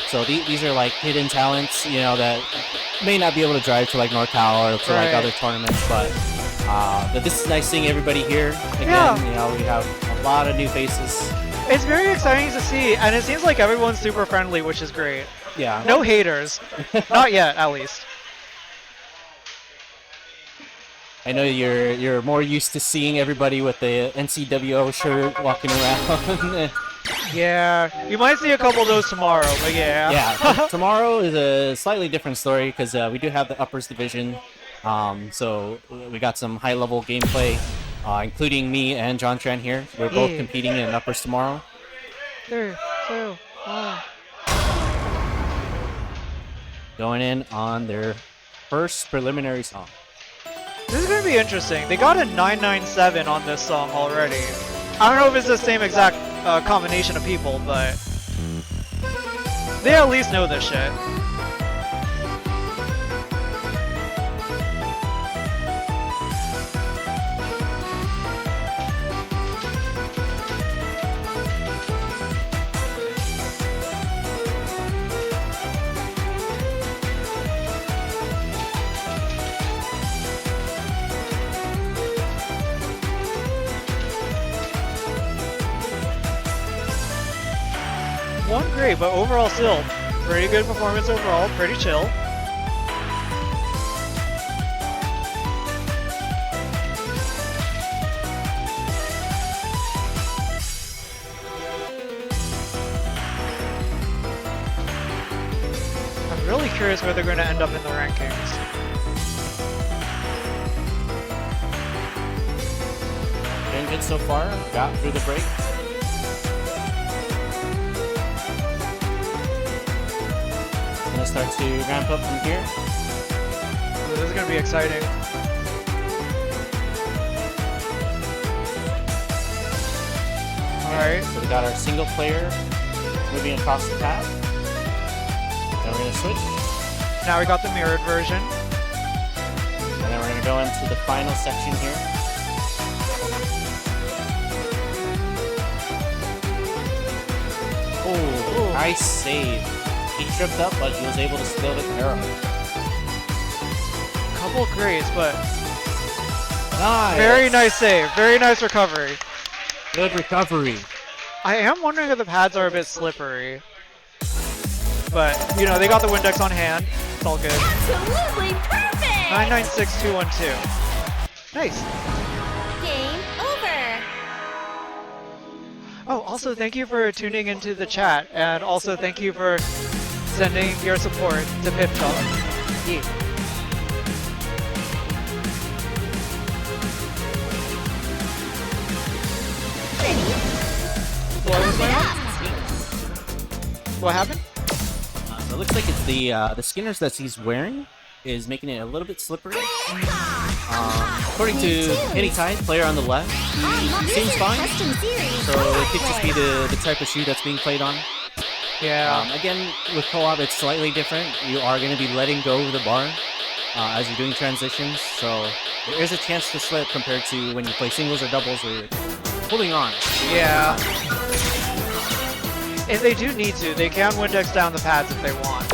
Speaker 5: So these are like hidden talents, that may not be able to drive to like NorCal or to like other tournaments, but this is nice seeing everybody here again.
Speaker 4: Yeah.
Speaker 5: We have a lot of new faces.
Speaker 4: It's very exciting to see, and it seems like everyone's super friendly, which is great.
Speaker 5: Yeah.
Speaker 4: No haters. Not yet, at least.
Speaker 5: I know you're more used to seeing everybody with the NCWO shirt walking around.
Speaker 4: Yeah, you might see a couple of those tomorrow, but yeah.
Speaker 5: Yeah, tomorrow is a slightly different story because we do have the uppers division. So we got some high-level gameplay, including me and John Tran here. We're both competing in uppers tomorrow.
Speaker 4: 3, 2, 1.
Speaker 5: Going in on their first preliminary song.
Speaker 4: This is going to be interesting. They got a 997 on this song already. I don't know if it's the same exact combination of people, but they at least know this shit. One great, but overall still pretty good performance overall, pretty chill. I'm really curious where they're going to end up in the rankings.
Speaker 5: Doing good so far. Got through the break. Gonna start to ramp up from here.
Speaker 4: So this is going to be exciting. Alright.
Speaker 5: So we got our single player moving across the path. Then we're gonna switch.
Speaker 4: now we got the mirrored version.
Speaker 5: And then we're gonna go into the final section here. Oh, nice save. He tripped up, but he was able to still hit the arrow.
Speaker 4: Couple grades, but
Speaker 5: Nice.
Speaker 4: very nice save. Very nice recovery.
Speaker 5: Good recovery.
Speaker 4: I am wondering if the pads are a bit slippery. But, you know, they got the Windex on hand. It's all good.
Speaker 3: Absolutely perfect!
Speaker 4: 996212. Nice.
Speaker 3: Game over.
Speaker 4: Oh, also thank you for tuning into the chat, and also thank you for sending your support to Pipchop. Yeah. What was my on? What happened?
Speaker 5: So it looks like it's the skinners that he's wearing is making it a little bit slippery. According to Kenny Tide, player on the left, he seems fine. So it could just be the type of shoe that's being played on.
Speaker 4: Yeah.
Speaker 5: Again, with co-op, it's slightly different. You are going to be letting go of the bar as you're doing transitions, so there is a chance to slip compared to when you play singles or doubles where you're holding on.
Speaker 4: Yeah. If they do need to, they can Windex down the pads if they want.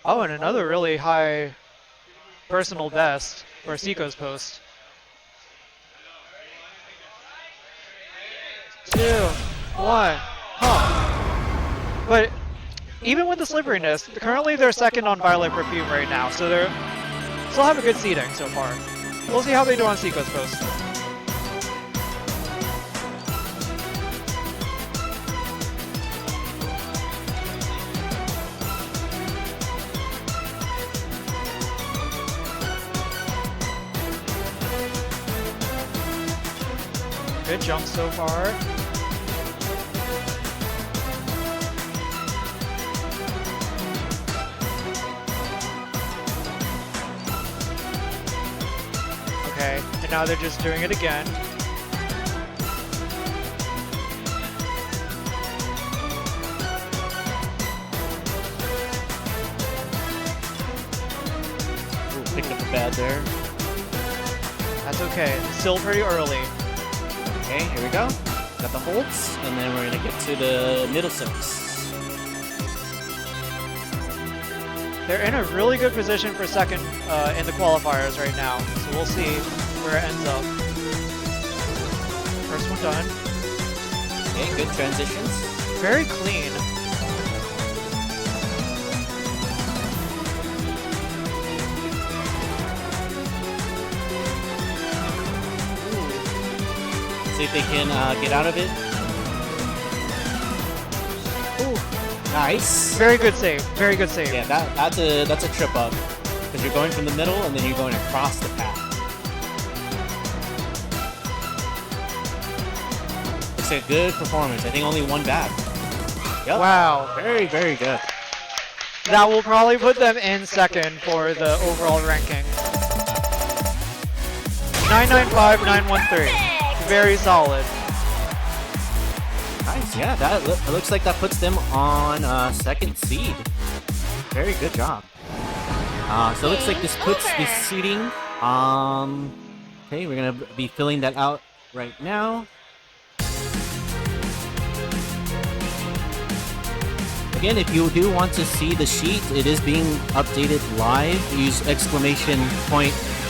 Speaker 4: Oh, and another really high personal best for Csikos post. 2, 1, huh. But even with the slipperiness, currently they're second on Violet Perfume right now, so they're still have a good seeding so far. We'll see how they do on Csikos post. Good jump so far. Okay, and now they're just doing it again.
Speaker 5: Ooh, picked up a bad there.
Speaker 4: That's okay, still pretty early.
Speaker 5: Okay, here we go. Got the holds, and then we're gonna get to the middle six.
Speaker 4: They're in a really good position for second in the qualifiers right now, so we'll see where it ends up. First one done.
Speaker 5: Okay, good transitions.
Speaker 4: Very clean.
Speaker 5: See if they can get out of it.
Speaker 4: Ooh,
Speaker 5: Nice.
Speaker 4: very good save. Very good save.
Speaker 5: Yeah, that's a trip up because you're going from the middle and then you're going across the path. It's a good performance. I think only one bad. Yep.
Speaker 4: Wow.
Speaker 5: Very, very good.
Speaker 4: That will probably put them in second for the overall ranking. 995913. Very solid.
Speaker 5: Nice. Yeah, it looks like that puts them on second seed. Very good job. So it looks like this puts the seeding. Okay, we're gonna be filling that out right now. Again, if you do want to see the sheet, it is being updated live. Use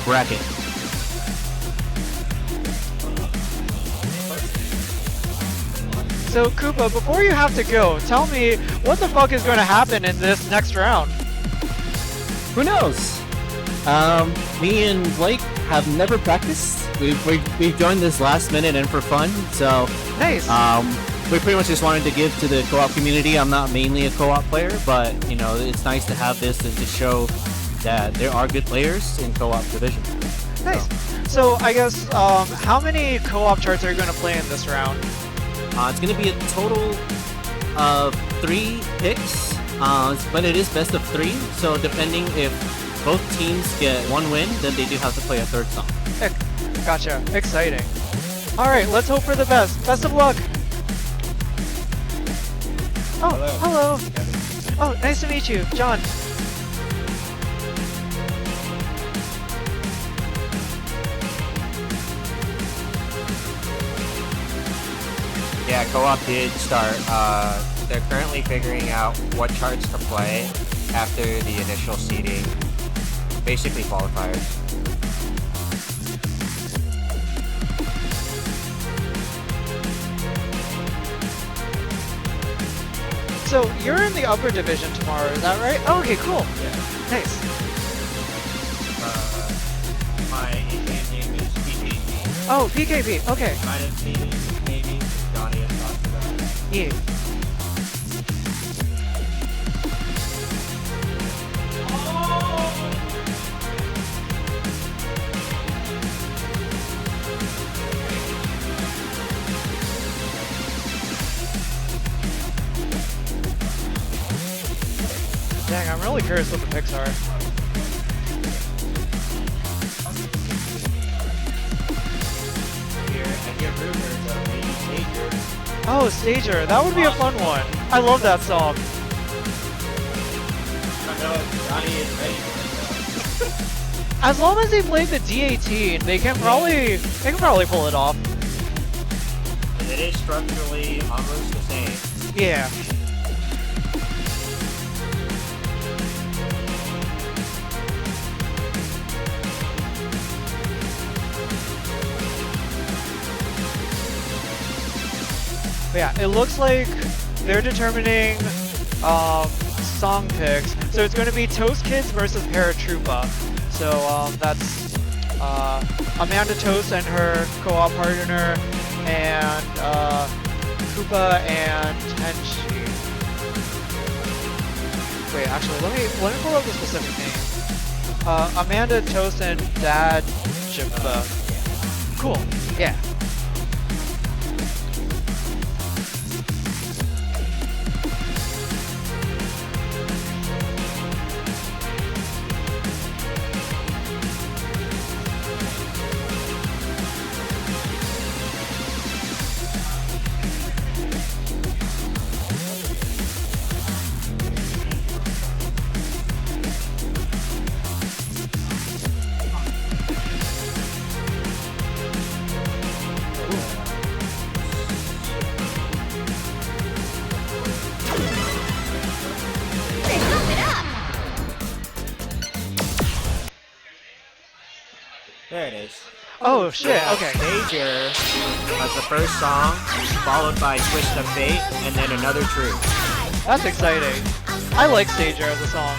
Speaker 5: !bracket.
Speaker 4: So Koopa, before you have to go, tell me what the fuck is going to happen in this next round?
Speaker 5: Who knows? Me and Blake have never practiced. We've joined this last minute and for fun. So
Speaker 4: Nice.
Speaker 5: we pretty much just wanted to give to the co-op community. I'm not mainly a co-op player, but you know it's nice to have this and to show that there are good players in co-op division.
Speaker 4: Nice. So I guess how many co-op charts are you going to play in this round?
Speaker 5: It's going to be a total of 3 picks, but it is best of 3. So depending if both teams get 1 win, then they do have to play a 3rd song.
Speaker 4: Gotcha. Exciting. All right, let's hope for the best. Best of luck. Oh, hello. Oh, nice to meet you, John.
Speaker 6: Yeah, co-op did start. They're currently figuring out what charts to play after the initial seeding. Basically qualifiers.
Speaker 4: So you're in the upper division tomorrow, is that right? Oh, okay, cool.
Speaker 6: Yeah.
Speaker 4: Nice.
Speaker 6: My in-game name is PKP.
Speaker 4: Oh, PKP. Okay.
Speaker 6: Might have seen it, maybe. Johnny has talked about it.
Speaker 4: Yeah. Dang, I'm really curious what the picks are.
Speaker 6: Here, I get rumors of maybe Savior.
Speaker 4: Oh, Stager. That would be a fun one. I love that song.
Speaker 6: I know Johnny is ready for it.
Speaker 4: As long as they play the D18, they can probably pull it off.
Speaker 6: And it is structurally almost the same.
Speaker 4: Yeah. But yeah, it looks like they're determining song picks. So it's going to be Toast Kids versus Paratroopa. So that's Amanda Toast and her co-op partner, and Koopa and Tenchi. Wait, actually, let me pull up the specific name. Amanda Toast and Dad Jipa. Cool. Yeah.
Speaker 6: There it is.
Speaker 4: Oh shit. Okay.
Speaker 6: Major has the first song, followed by Twist of Fate, and then Another Truth.
Speaker 4: That's exciting. I like Stager as a song.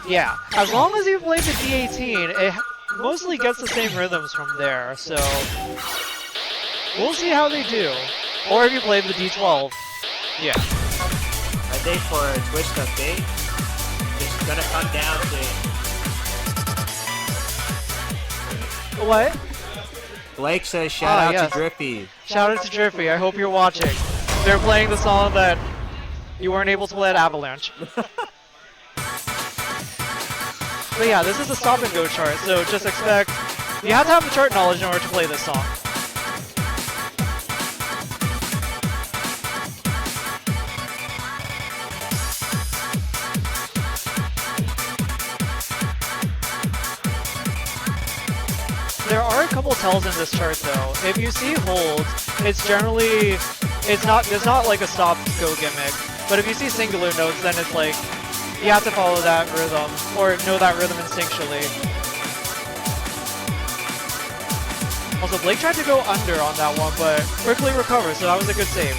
Speaker 4: Yeah. As long as you play the D18, it mostly gets the same rhythms from there. So we'll see how they do. Or if you play the D12. Yeah.
Speaker 6: I think for Twist of Fate, it's gonna come down to
Speaker 4: What?
Speaker 6: Blake says shout out
Speaker 4: yes.
Speaker 6: to Drippy.
Speaker 4: Shout out to Drippy. I hope you're watching. They're playing the song that you weren't able to play at Avalanche. But yeah, this is a stop and go chart, so just expect you have to have the chart knowledge in order to play this song. There are a couple tells in this chart though. If you see holds, it's generally it's not like a stop go gimmick. But if you see singular notes, then it's like you have to follow that rhythm or know that rhythm instinctually. Also, Blake tried to go under on that one, but quickly recovered, so that was a good save.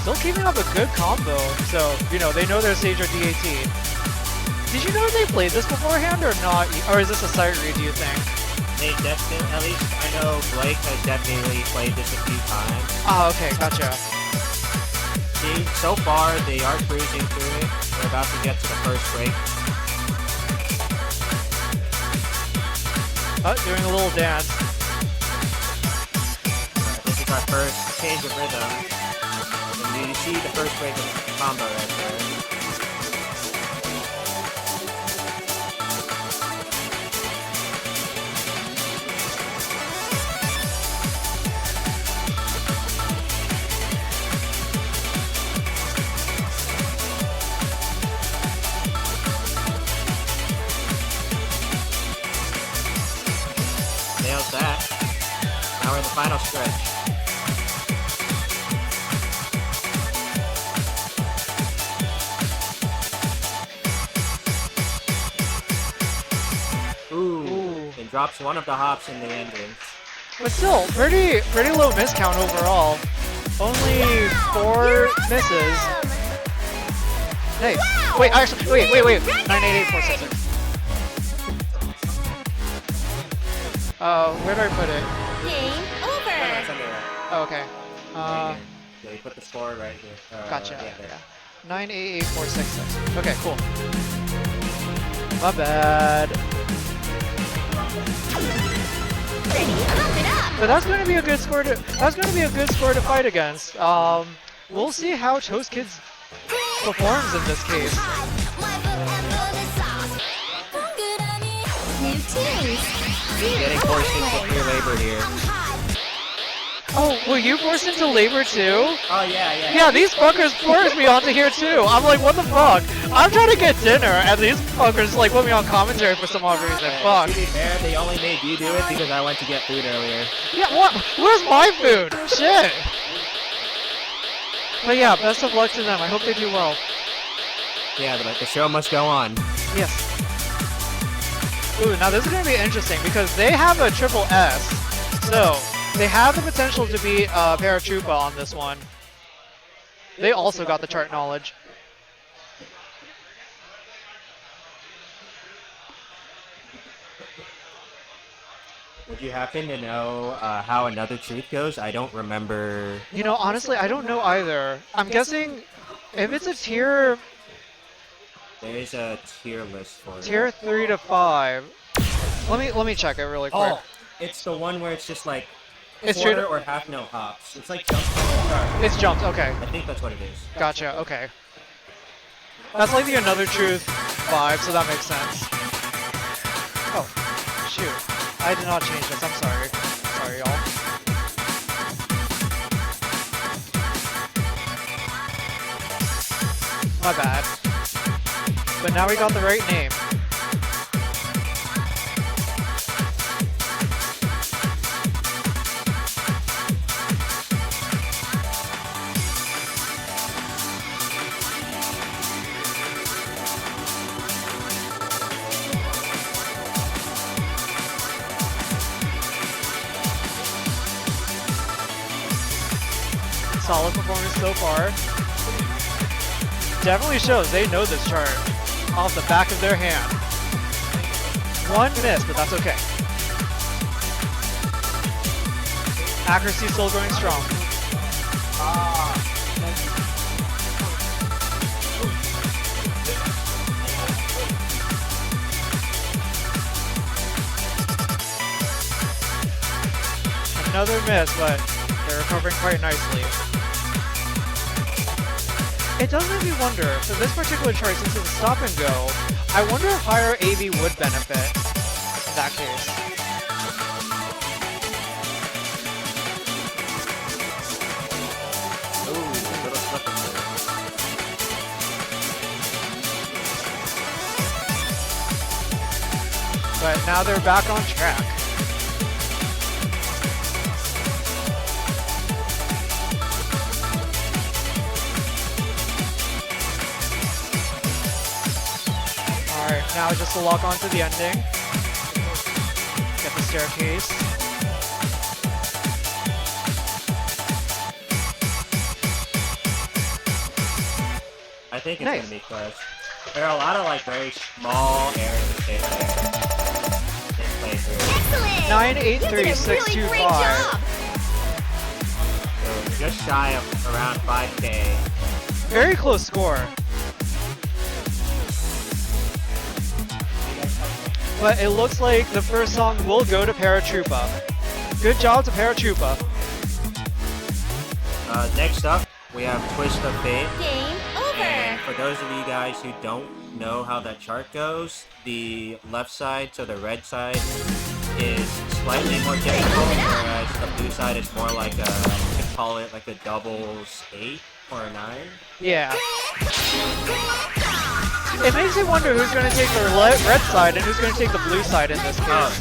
Speaker 4: Still keeping up a good combo, so, you know, they know their Sage or D18. Did you know they played this beforehand or not? Or is this a sight read, do you think?
Speaker 6: They definitely, at least I know Blake has definitely played this a few times.
Speaker 4: Ah, okay, gotcha.
Speaker 6: See, so far they are cruising through it. They're about to get to the first break.
Speaker 4: Oh, doing a little dance.
Speaker 6: This is our first change of rhythm. And you see the first break of the combo right there. final stretch. Ooh. And drops one of the hops in the entrance.
Speaker 4: But still, pretty low miss count overall. Only 4 misses. Nice. Wait, actually, wait. 988466. Where do I put it?
Speaker 3: Game over.
Speaker 6: It's under that.
Speaker 4: Oh, okay.
Speaker 6: Yeah, you put the score right here.
Speaker 4: Gotcha.
Speaker 6: Yeah, there.
Speaker 4: Yeah. 988466. Okay, cool. My bad.
Speaker 3: Pump it up.
Speaker 4: But that's going to be a good score to fight against. We'll see how Toast Kids performs in this case.
Speaker 3: New teams.
Speaker 6: Getting forced into pure labor here.
Speaker 4: Oh, were you forced into labor too?
Speaker 6: Oh yeah.
Speaker 4: Yeah, these fuckers forced me onto here too. I'm like, what the fuck? I'm trying to get dinner, and these fuckers like put me on commentary for some odd reason. Fuck.
Speaker 6: To be fair, they only made you do it because I went to get food earlier.
Speaker 4: Yeah, what? Where's my food? Shit. But yeah, best of luck to them. I hope they do well.
Speaker 6: Yeah, but the show must go on.
Speaker 4: Yes. Ooh, now this is gonna be interesting because they have a triple S, so they have the potential to be Paratroopa on this one. They also got the chart knowledge.
Speaker 6: Would you happen to know how Another Truth goes? I don't remember.
Speaker 4: You know, honestly, I don't know either. I'm guessing if it's a tier
Speaker 6: There is a tier list for it.
Speaker 4: tier 3 to 5. Let me check it really quick.
Speaker 6: Oh, it's the one where it's just like
Speaker 4: It's
Speaker 6: quarter
Speaker 4: true.
Speaker 6: or half no hops. It's like jump start.
Speaker 4: It's jumped. Okay,
Speaker 6: I think that's what it is.
Speaker 4: gotcha. Okay, that's like the Another Truth vibe, so that makes sense. Oh, shoot! I did not change this. I'm sorry. Sorry, y'all. My bad. But now we got the right name. Solid performance so far. Definitely shows they know this chart off the back of their hand. One miss, but that's okay. Accuracy still going strong. Another miss, but they're recovering quite nicely. It does make me wonder, for this particular chart, since it's a stop and go, I wonder if higher AV would benefit in that case.
Speaker 6: Ooh, little slip of it.
Speaker 4: But now they're back on track. Alright, now just to lock onto the ending. Get the staircase.
Speaker 6: I think it's
Speaker 4: Nice.
Speaker 6: gonna be close. There are a lot of like very small errors that they play through.
Speaker 3: Excellent.
Speaker 4: 983625.
Speaker 6: So just shy of around 5K.
Speaker 4: Very close score. But it looks like the first song will go to Paratroopa. Good job to Paratroopa.
Speaker 6: Next up, we have Twist of Fate.
Speaker 3: Game
Speaker 6: And
Speaker 3: over.
Speaker 6: for those of you guys who don't know how that chart goes, the left side, so the red side, is slightly more difficult, whereas the blue side is more like a, you could call it like a doubles 8 or a 9.
Speaker 4: Yeah. It makes me wonder who's going to take the red side and who's going to take the blue side in this case.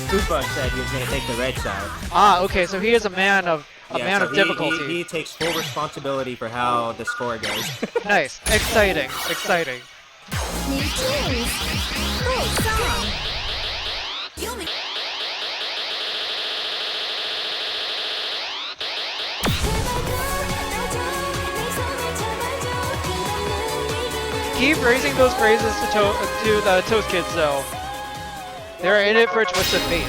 Speaker 6: Koopa said he was going to take the red side.
Speaker 4: Ah, okay, so he is a man of
Speaker 6: So
Speaker 4: difficulty.
Speaker 6: He takes full responsibility for how the score goes.
Speaker 4: Nice, exciting, exciting.
Speaker 3: New tunes. Great song.
Speaker 4: Keep raising those praises to the Toast Kids, though. They're in it for a twist of fate.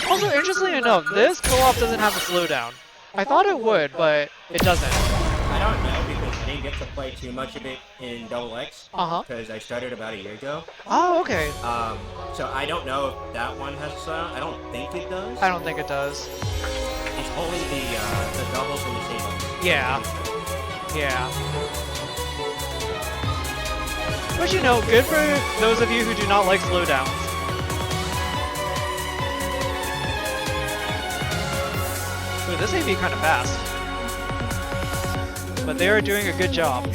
Speaker 4: Also, interestingly enough, this co-op doesn't have a slowdown. I thought it would, but it doesn't.
Speaker 6: I don't know because I didn't get to play too much of it in Double X because I started about a year ago.
Speaker 4: Oh, okay.
Speaker 6: So I don't know if that one has a slowdown. I don't think it does.
Speaker 4: I don't think it does.
Speaker 6: It's only the doubles and the singles.
Speaker 4: Yeah. Yeah. But you know, good for those of you who do not like slowdowns. Ooh, this may be kind of fast. But they are doing a good job.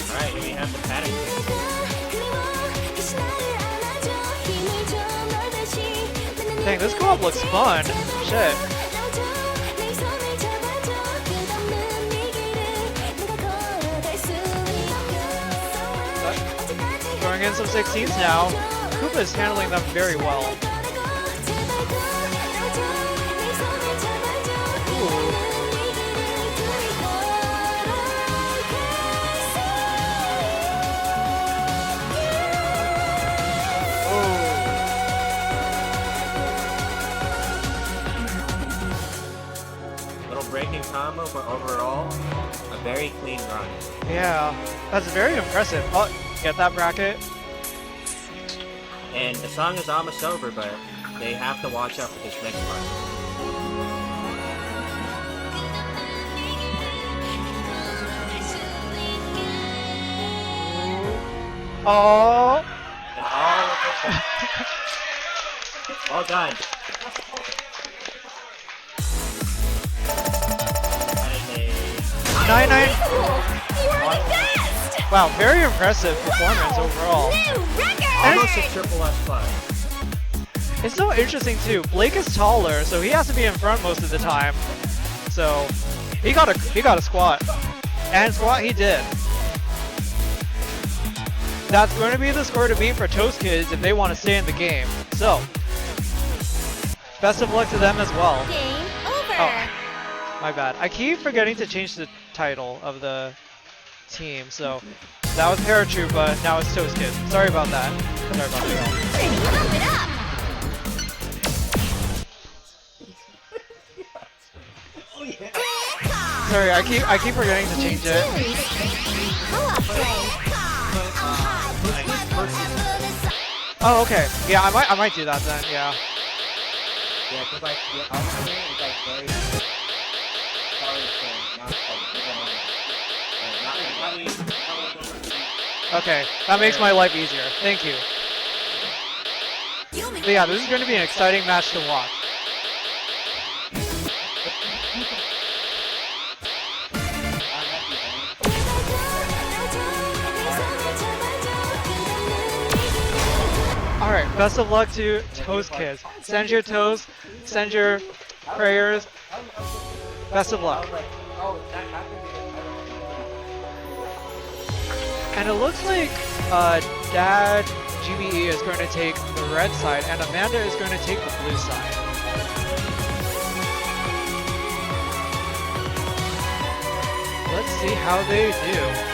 Speaker 6: Alright, here we have the pattern.
Speaker 4: Dang, this co-op looks fun. Shit. Going in some 16s now. Koopa is handling them very well. Ooh.
Speaker 6: Breaking combo, but overall, a very clean run.
Speaker 4: Yeah, that's very impressive. Oh, get that bracket.
Speaker 6: And the song is almost over, but they have to watch out for this next part.
Speaker 4: Oh.
Speaker 6: All done.
Speaker 4: 9-9.
Speaker 3: You are the best!
Speaker 4: Wow, very impressive performance overall.
Speaker 3: New record!
Speaker 6: Almost a triple S plus.
Speaker 4: It's so interesting too. Blake is taller, so he has to be in front most of the time. So he got a squat, and squat he did. That's going to be the score to beat for Toast Kids if they want to stay in the game. So best of luck to them as well.
Speaker 3: Game over.
Speaker 4: Oh, my bad. I keep forgetting to change the title of the team. So that was Paratroopa, now it's Toast Kids. Sorry about that. Sorry about that.
Speaker 3: Pretty, pump it up.
Speaker 4: Sorry, I keep forgetting to change it.
Speaker 3: Co-op play.
Speaker 4: Oh, okay. Yeah, I might do that then. Yeah.
Speaker 6: Yeah, because like the outcome is like very hard to not
Speaker 4: Okay, that makes my life easier. Thank you. But yeah, this is going to be an exciting match to watch. Alright, best of luck to Toast Kids. Send your toes, send your prayers. Best of luck. And it looks like Dad GBE is going to take the red side and Amanda is going to take the blue side. Let's see how they do.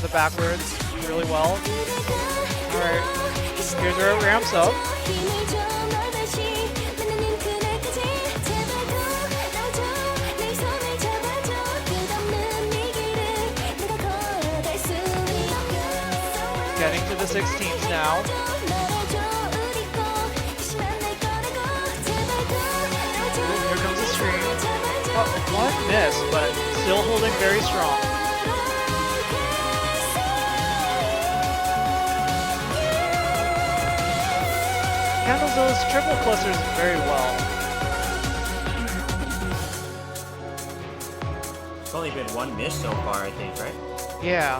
Speaker 4: the backwards really well. Alright, here's where it ramps up. Getting to the 16s now. Ooh, here comes the stream. Oh, one miss, but still holding very strong. Handles those triple clusters very well.
Speaker 6: It's only been one miss so far, I think, right?
Speaker 4: Yeah.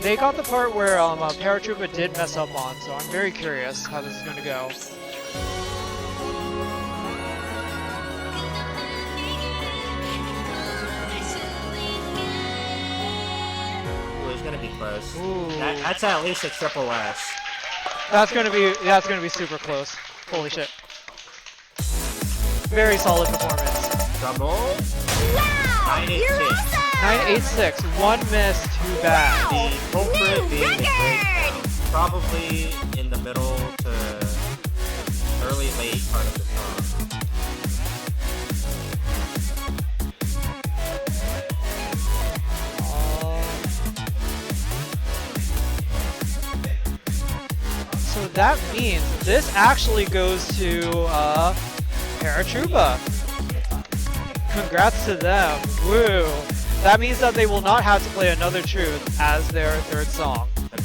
Speaker 4: They got the part where Paratroopa did mess up on, so I'm very curious how this is going to go.
Speaker 6: Ooh, it's gonna be close.
Speaker 4: Ooh.
Speaker 6: That's at least a triple S.
Speaker 4: That's gonna be super close. Holy shit. Very solid performance.
Speaker 6: Double.
Speaker 3: Wow! You're
Speaker 6: 986.
Speaker 3: awesome!
Speaker 4: 986, one miss, too bad.
Speaker 6: The culprit being the great,
Speaker 3: Record!
Speaker 6: probably in the middle to early late part of the song.
Speaker 4: So that means this actually goes to Paratroopa. Congrats to them. Woo. That means that they will not have to play Another Truth as their third song.
Speaker 6: Okay.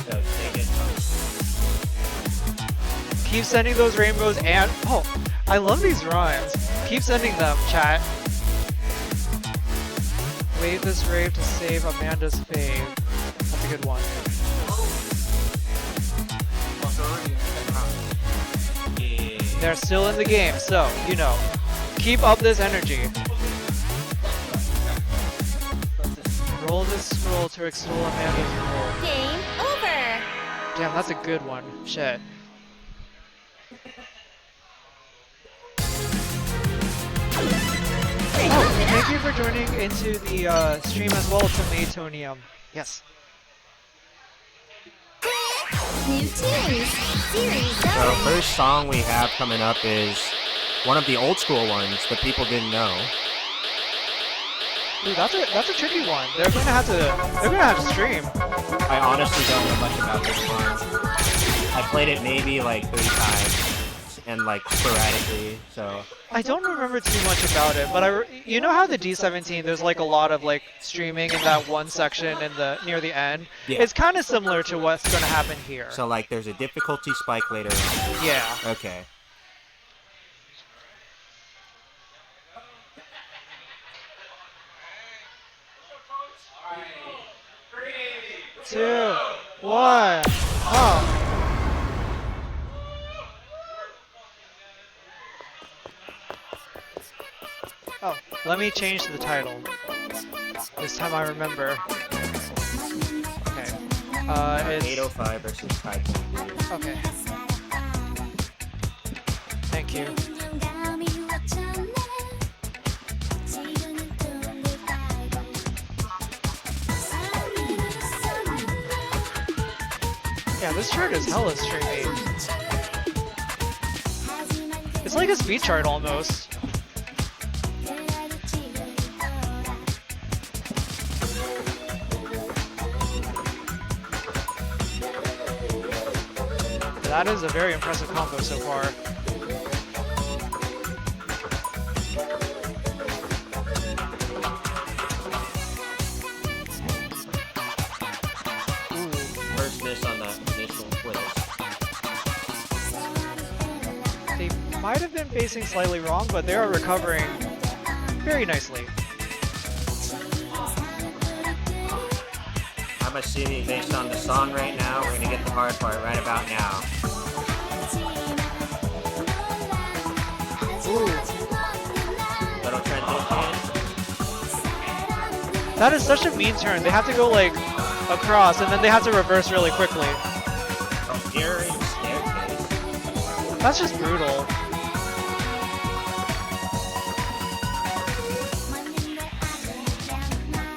Speaker 6: So take it.
Speaker 4: Keep sending those rainbows and... Oh, I love these rhymes. Keep sending them, chat. Wave this rave to save Amanda's fave. That's a good one.
Speaker 6: Yeah.
Speaker 4: They're still in the game, so, you know. Keep up this energy. Roll this scroll to extol Amanda's role.
Speaker 3: Game over!
Speaker 4: Damn, that's a good one. Shit. Oh, thank you for joining into the stream as well to me, Tonium. Yes.
Speaker 3: New tunes! Series
Speaker 6: So
Speaker 3: starting!
Speaker 6: first song we have coming up is one of the old school ones that people didn't know.
Speaker 4: Ooh, that's a tricky one. They're gonna have to stream.
Speaker 6: I honestly don't know much about this one. I played it maybe like 3 times and like sporadically, so
Speaker 4: I don't remember too much about it, but you know how the D17 there's like a lot of like streaming in that one section in the near the end.
Speaker 6: Yeah.
Speaker 4: It's kind of similar to what's gonna happen here.
Speaker 6: so like there's a difficulty spike later on.
Speaker 4: Yeah.
Speaker 6: Okay.
Speaker 4: Two, one. Oh. Oh, let me change the title. This time I remember. Okay. It's
Speaker 6: 805 versus 5.3.
Speaker 4: okay. Thank you. Yeah, this chart is hella streamy. It's like a speed chart almost. That is a very impressive combo so far.
Speaker 6: First miss on that initial twist.
Speaker 4: They might have been facing slightly wrong, but they are recovering very nicely.
Speaker 6: I'm assuming based on the song right now, we're gonna get the hard part right about now. Little transition.
Speaker 4: That is such a mean turn. They have to go like across and then they have to reverse really quickly.
Speaker 6: Oh, here is staircase.
Speaker 4: That's just brutal.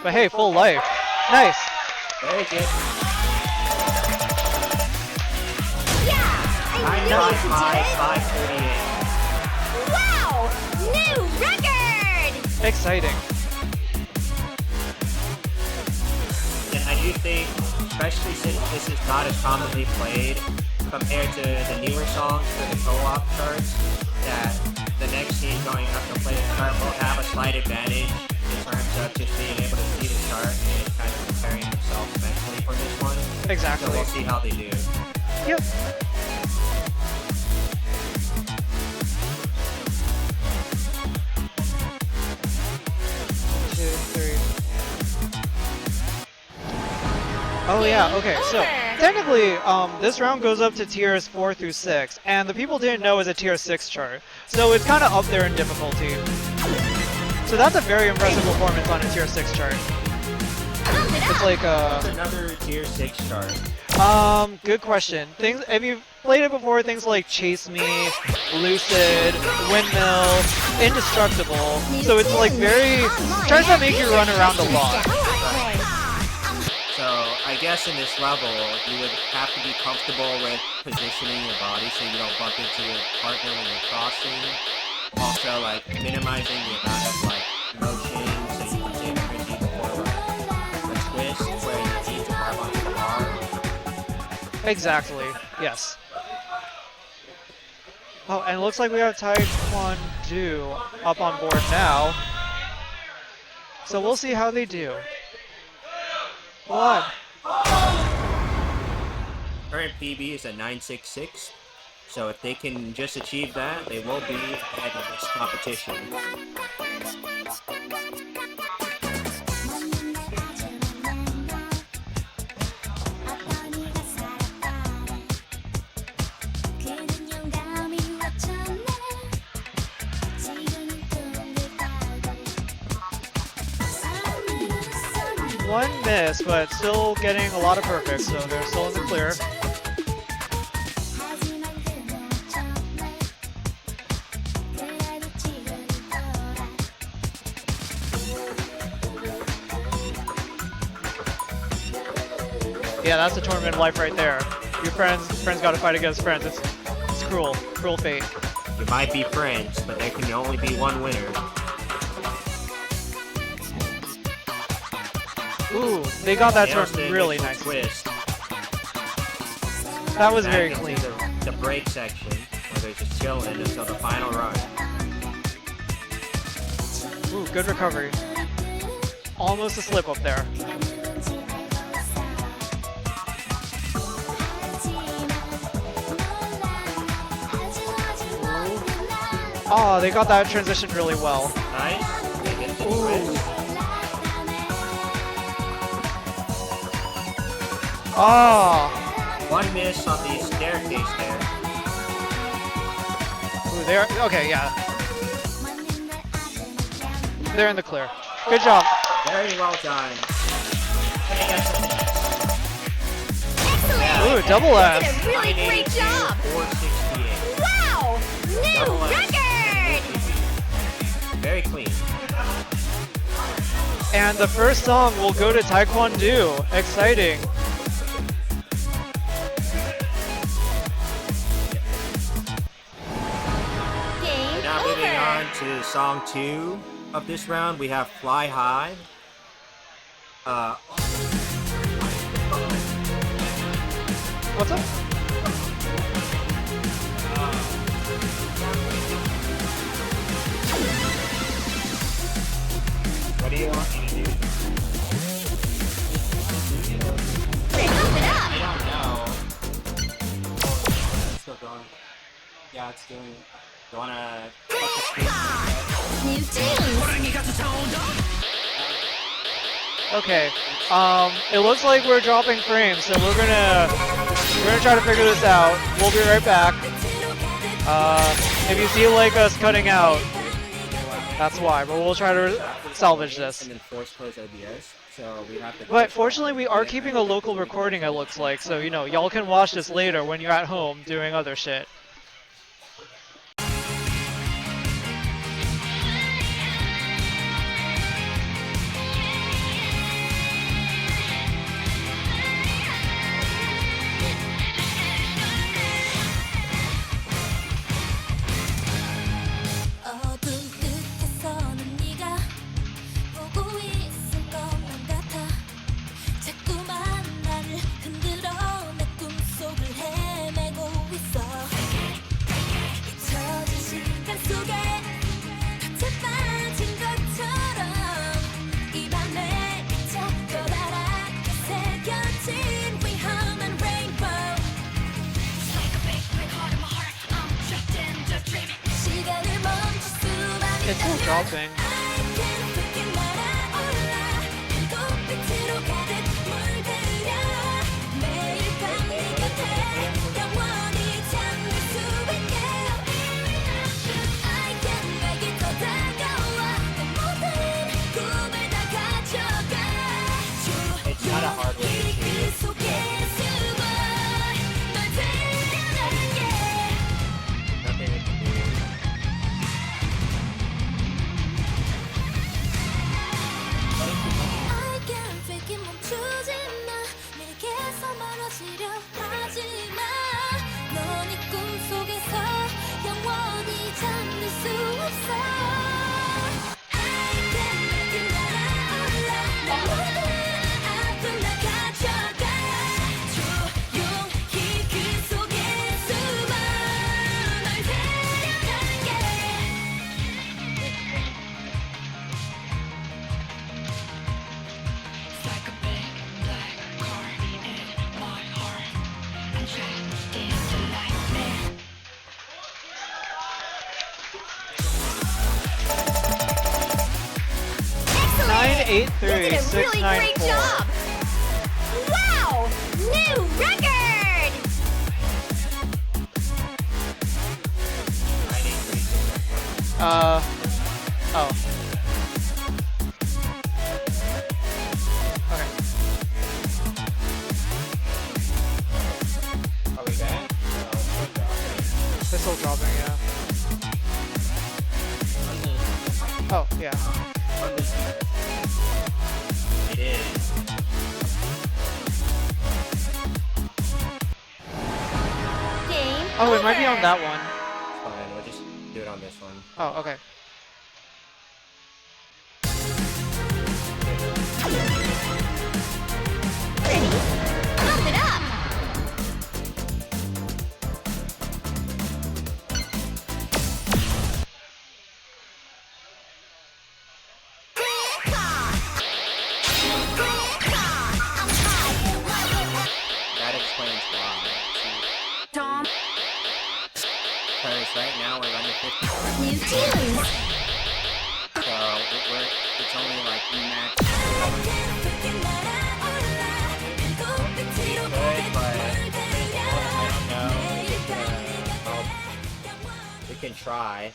Speaker 4: But hey, full life. Nice.
Speaker 6: Very good.
Speaker 3: Yeah! I knew you could do it!
Speaker 6: 548.
Speaker 3: Wow! New record!
Speaker 4: Exciting.
Speaker 6: And I do think, especially since this is not as commonly played compared to the newer songs for the co-op charts, that the next team going up to play the chart will have a slight advantage in terms of just being able to see the chart and kind of preparing themselves mentally for this one.
Speaker 4: Exactly.
Speaker 6: So we'll see how they do.
Speaker 4: Yep. Two, three. Oh yeah, okay, so technically, this round goes up to tiers 4 through 6, and the people didn't know it was a tier 6 chart, so it's kind of up there in difficulty. So that's a very impressive performance on a tier 6 chart. It's like,
Speaker 6: What's another tier 6 chart?
Speaker 4: good question. Things, if you've played it before, things like Chase Me, Lucid, Windmill, Indestructible, so it's like very, charts that make you run around a lot.
Speaker 6: So I guess in this level, you would have to be comfortable with positioning your body so you don't bump into your partner when you're crossing. Also, like, minimizing the amount of, like, motion so you can take cringy before, like, the twist where you need to grab onto the bar.
Speaker 4: Exactly, yes. Oh, and it looks like we have Taekwondo up on board now. So we'll see how they do. What?
Speaker 6: Current PB is at 966, so if they can just achieve that, they will be ahead of this competition.
Speaker 4: One miss, but still getting a lot of perfects, so they're still in the clear. Yeah, that's the tournament of life right there. Your friends gotta fight against friends. It's cruel fate.
Speaker 6: You might be friends, but there can only be one winner.
Speaker 4: Ooh, they got that
Speaker 6: Nails
Speaker 4: turn
Speaker 6: the
Speaker 4: really
Speaker 6: initial
Speaker 4: nice.
Speaker 6: twist.
Speaker 4: That was
Speaker 6: Back
Speaker 4: very
Speaker 6: into
Speaker 4: clean.
Speaker 6: The break section, where they're just chilling until the final run.
Speaker 4: Ooh, good recovery. Almost a slip up there. Oh, they got that transition really well.
Speaker 6: Nice. They get the twist.
Speaker 4: Oh,
Speaker 6: One miss on the staircase there.
Speaker 4: ooh, they're okay. Yeah, they're in the clear. Good job.
Speaker 6: Very well done. Hey, guys.
Speaker 3: Excellent!
Speaker 4: Ooh, double
Speaker 3: You
Speaker 4: S.
Speaker 3: did a really great
Speaker 6: 982,
Speaker 3: job!
Speaker 6: 468.
Speaker 3: Wow!
Speaker 6: Double
Speaker 3: New
Speaker 6: S.
Speaker 3: record!
Speaker 6: Very clean.
Speaker 4: And the first song will go to Taekwondo. Exciting.
Speaker 3: Game
Speaker 6: Now moving
Speaker 3: over!
Speaker 6: on to song 2 of this round, we have Fly High.
Speaker 4: What's up?
Speaker 6: What do you want me to do?
Speaker 3: Pump it up!
Speaker 5: I don't know. It's still going. Yeah, it's doing it. You wanna cut the screen?
Speaker 3: New tunes!
Speaker 4: Okay. It looks like we're dropping frames, so we're gonna try to figure this out. We'll be right back. If you feel like us cutting out, that's why. But we'll try to salvage this.
Speaker 6: And then force close OBS, so we have to.
Speaker 4: But fortunately, we are keeping a local recording. It looks like, so you know, y'all can watch this later when you're at home doing other shit. It's still dropping.
Speaker 6: It's not a hard way to do it. Nothing we can do.
Speaker 3: Excellent!
Speaker 4: 983
Speaker 3: You did a really great
Speaker 4: 694.
Speaker 3: job! Wow! New record!
Speaker 6: 983.
Speaker 4: Oh. Okay.
Speaker 6: Are we back?
Speaker 4: It's still dropping, yeah. Oh, yeah.
Speaker 6: It is.
Speaker 3: Game
Speaker 4: Oh, it might be on
Speaker 3: over.
Speaker 4: that one.
Speaker 6: It's fine. We'll just do it on this one.
Speaker 4: Oh, okay.
Speaker 3: Ready? Pump it up!
Speaker 6: That explains why.
Speaker 3: Tom.
Speaker 6: Because right now we're running 50,
Speaker 3: New tunes.
Speaker 6: so it's only like max. Good, but I don't know. We can try.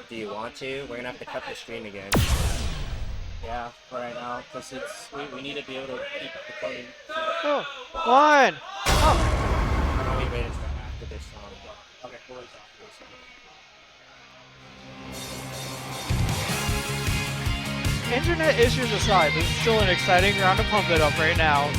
Speaker 6: Do you want to? We're gonna have to cut the stream again. Yeah, for right now, because we need to be able to keep recording.
Speaker 4: Oh, one! Oh,
Speaker 6: Why don't we wait until after this song? Okay, we'll wait after this song.
Speaker 4: internet issues aside, this is still an exciting round to pump it up right now.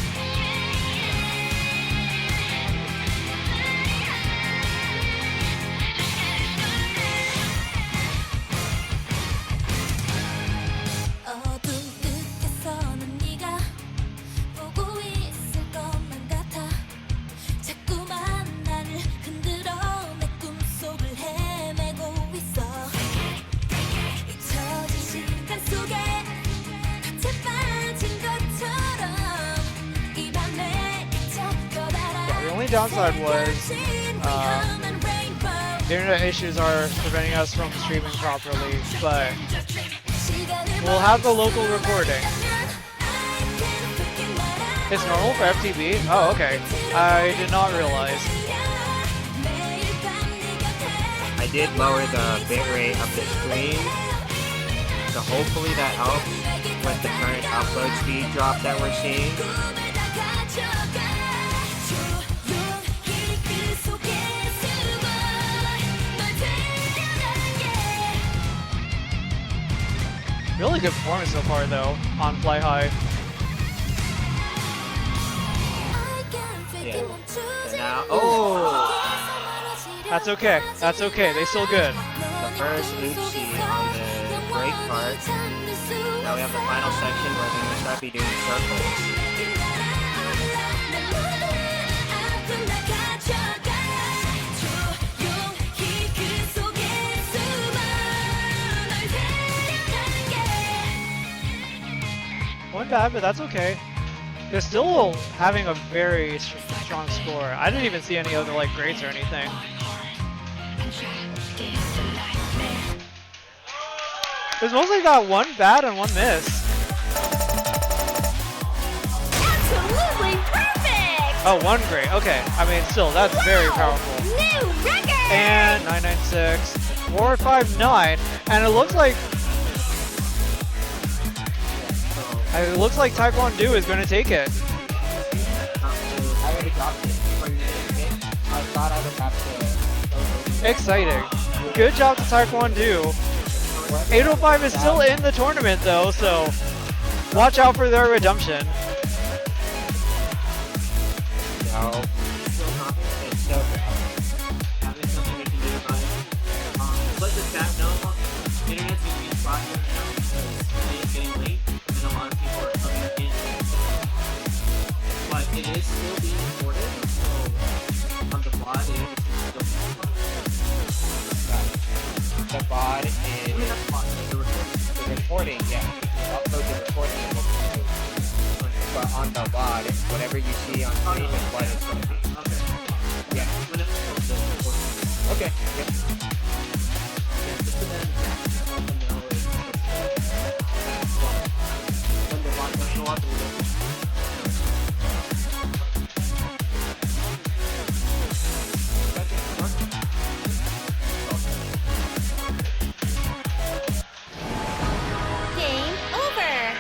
Speaker 4: The only downside was the internet issues are preventing us from streaming properly, but we'll have the local recording. It's normal for FTB? Oh, okay. I did not realize.
Speaker 6: I did lower the bitrate of the stream, so hopefully that helps with the current upload speed drop that we're seeing.
Speaker 4: Really good performance so far, though, on Fly High.
Speaker 6: Yeah. So now, oh!
Speaker 4: That's okay. That's okay. They still good.
Speaker 6: The first oopsie on the break part. Now we have the final section where we're going to start be doing circles.
Speaker 4: One bad, but that's okay. They're still having a very strong score. I didn't even see any other like grades or anything. There's mostly that one bad and one miss.
Speaker 3: Absolutely perfect!
Speaker 4: Oh, one great. Okay. I mean, still, that's very powerful.
Speaker 3: New record!
Speaker 4: And 996, 459, and it looks like Taekwondo is going to take it.
Speaker 5: I already dropped it before you did it. I thought I would have to.
Speaker 4: Exciting. Good job to Taekwondo. 805 is still in the tournament though, so watch out for their redemption.
Speaker 5: No.
Speaker 6: Still confident. It's so good. There's nothing we can do about it. Let the chat know. Internet's going to be spotty right now because it is getting late and a lot of people are coming in. But it is still being recorded, so on the VOD, it is still being recorded.
Speaker 5: The VOD is
Speaker 6: I mean, that's fine. The recording.
Speaker 5: the recording, yeah. You upload the recording and we'll post it. But on the VOD, whatever you see on screen is what it's going to be.
Speaker 6: Okay.
Speaker 5: Yeah.
Speaker 6: When it's posted, the recording.
Speaker 5: Okay. Yep.
Speaker 6: Yeah, just so that let them know it's when the VOD will show up, it will.
Speaker 3: Game over!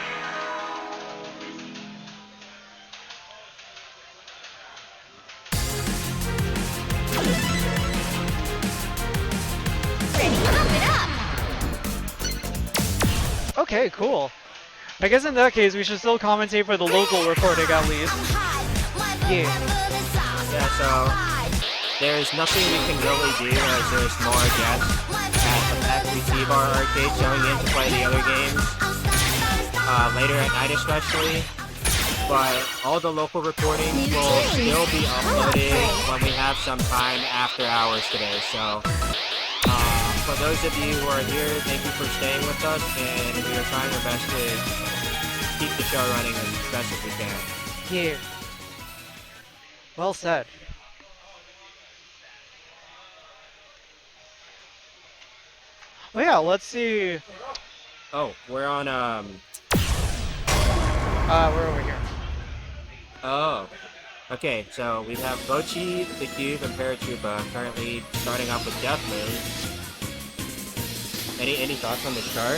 Speaker 3: Ready, pump it up!
Speaker 4: Okay, cool. I guess in that case we should still commentate for the local recording at least. Yeah.
Speaker 6: Yeah, so there's nothing we can really do as there's more guests at the Factory T-Bar arcade showing in to play the other games later at night especially. But all the local recordings will still be uploaded when we have some time after hours today. So for those of you who are here, thank you for staying with us, and we are trying our best to keep the show running as best as we can.
Speaker 4: Yeah. Well said. Well, yeah, let's see.
Speaker 6: Oh, we're on
Speaker 4: We're over here.
Speaker 6: Oh. Okay, so we have BocchiTheCube and Paratroopa currently starting off with Death Moves. Any thoughts on this chart?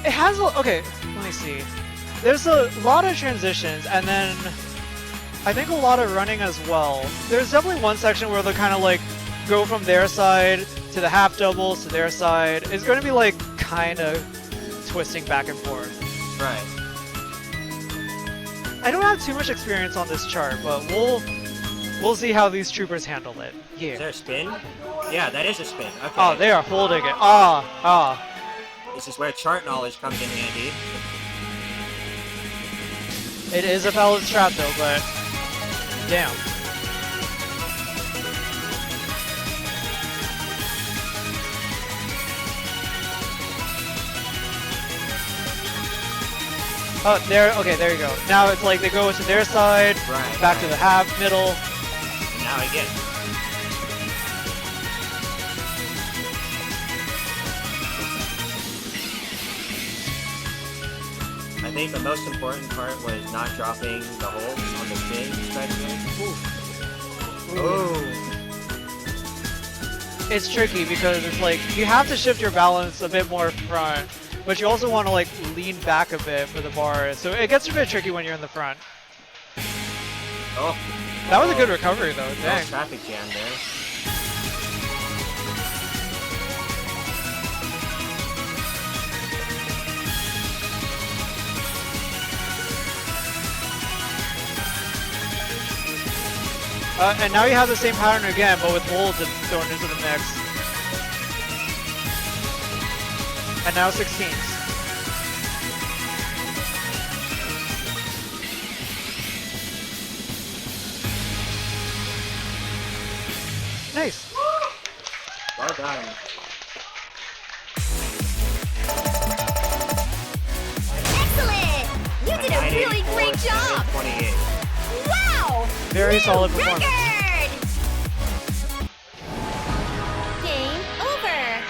Speaker 4: It has okay, let me see. There's a lot of transitions, and then I think a lot of running as well. There's definitely one section where they'll kind of like go from their side to the half doubles to their side. It's going to be like kind of twisting back and forth.
Speaker 6: Right.
Speaker 4: I don't have too much experience on this chart, but we'll see how these troopers handle it.
Speaker 6: Is
Speaker 4: Yeah.
Speaker 6: there a spin? Yeah, that is a spin. Okay.
Speaker 4: Oh, they are holding it.
Speaker 6: This is where chart knowledge comes in handy.
Speaker 4: It is a valid strat though, but damn. Oh, there. Okay, there you go. Now it's like they go to their side,
Speaker 6: Right.
Speaker 4: back to the half, middle.
Speaker 6: And now again. I think the most important part was not dropping the hold on the spin, especially. Oh.
Speaker 4: It's tricky because it's like you have to shift your balance a bit more front, but you also want to like lean back a bit for the bar. So it gets a bit tricky when you're in the front.
Speaker 6: Oh.
Speaker 4: That was a good recovery though.
Speaker 6: Little
Speaker 4: Dang.
Speaker 6: traffic jam there.
Speaker 4: And now you have the same pattern again, but with holds thrown into the mix. And now 16s. Nice.
Speaker 6: Well done.
Speaker 3: Excellent! You did a really great job!
Speaker 6: 28.
Speaker 3: Wow!
Speaker 4: Very
Speaker 3: New
Speaker 4: solid performance.
Speaker 3: record! Game over!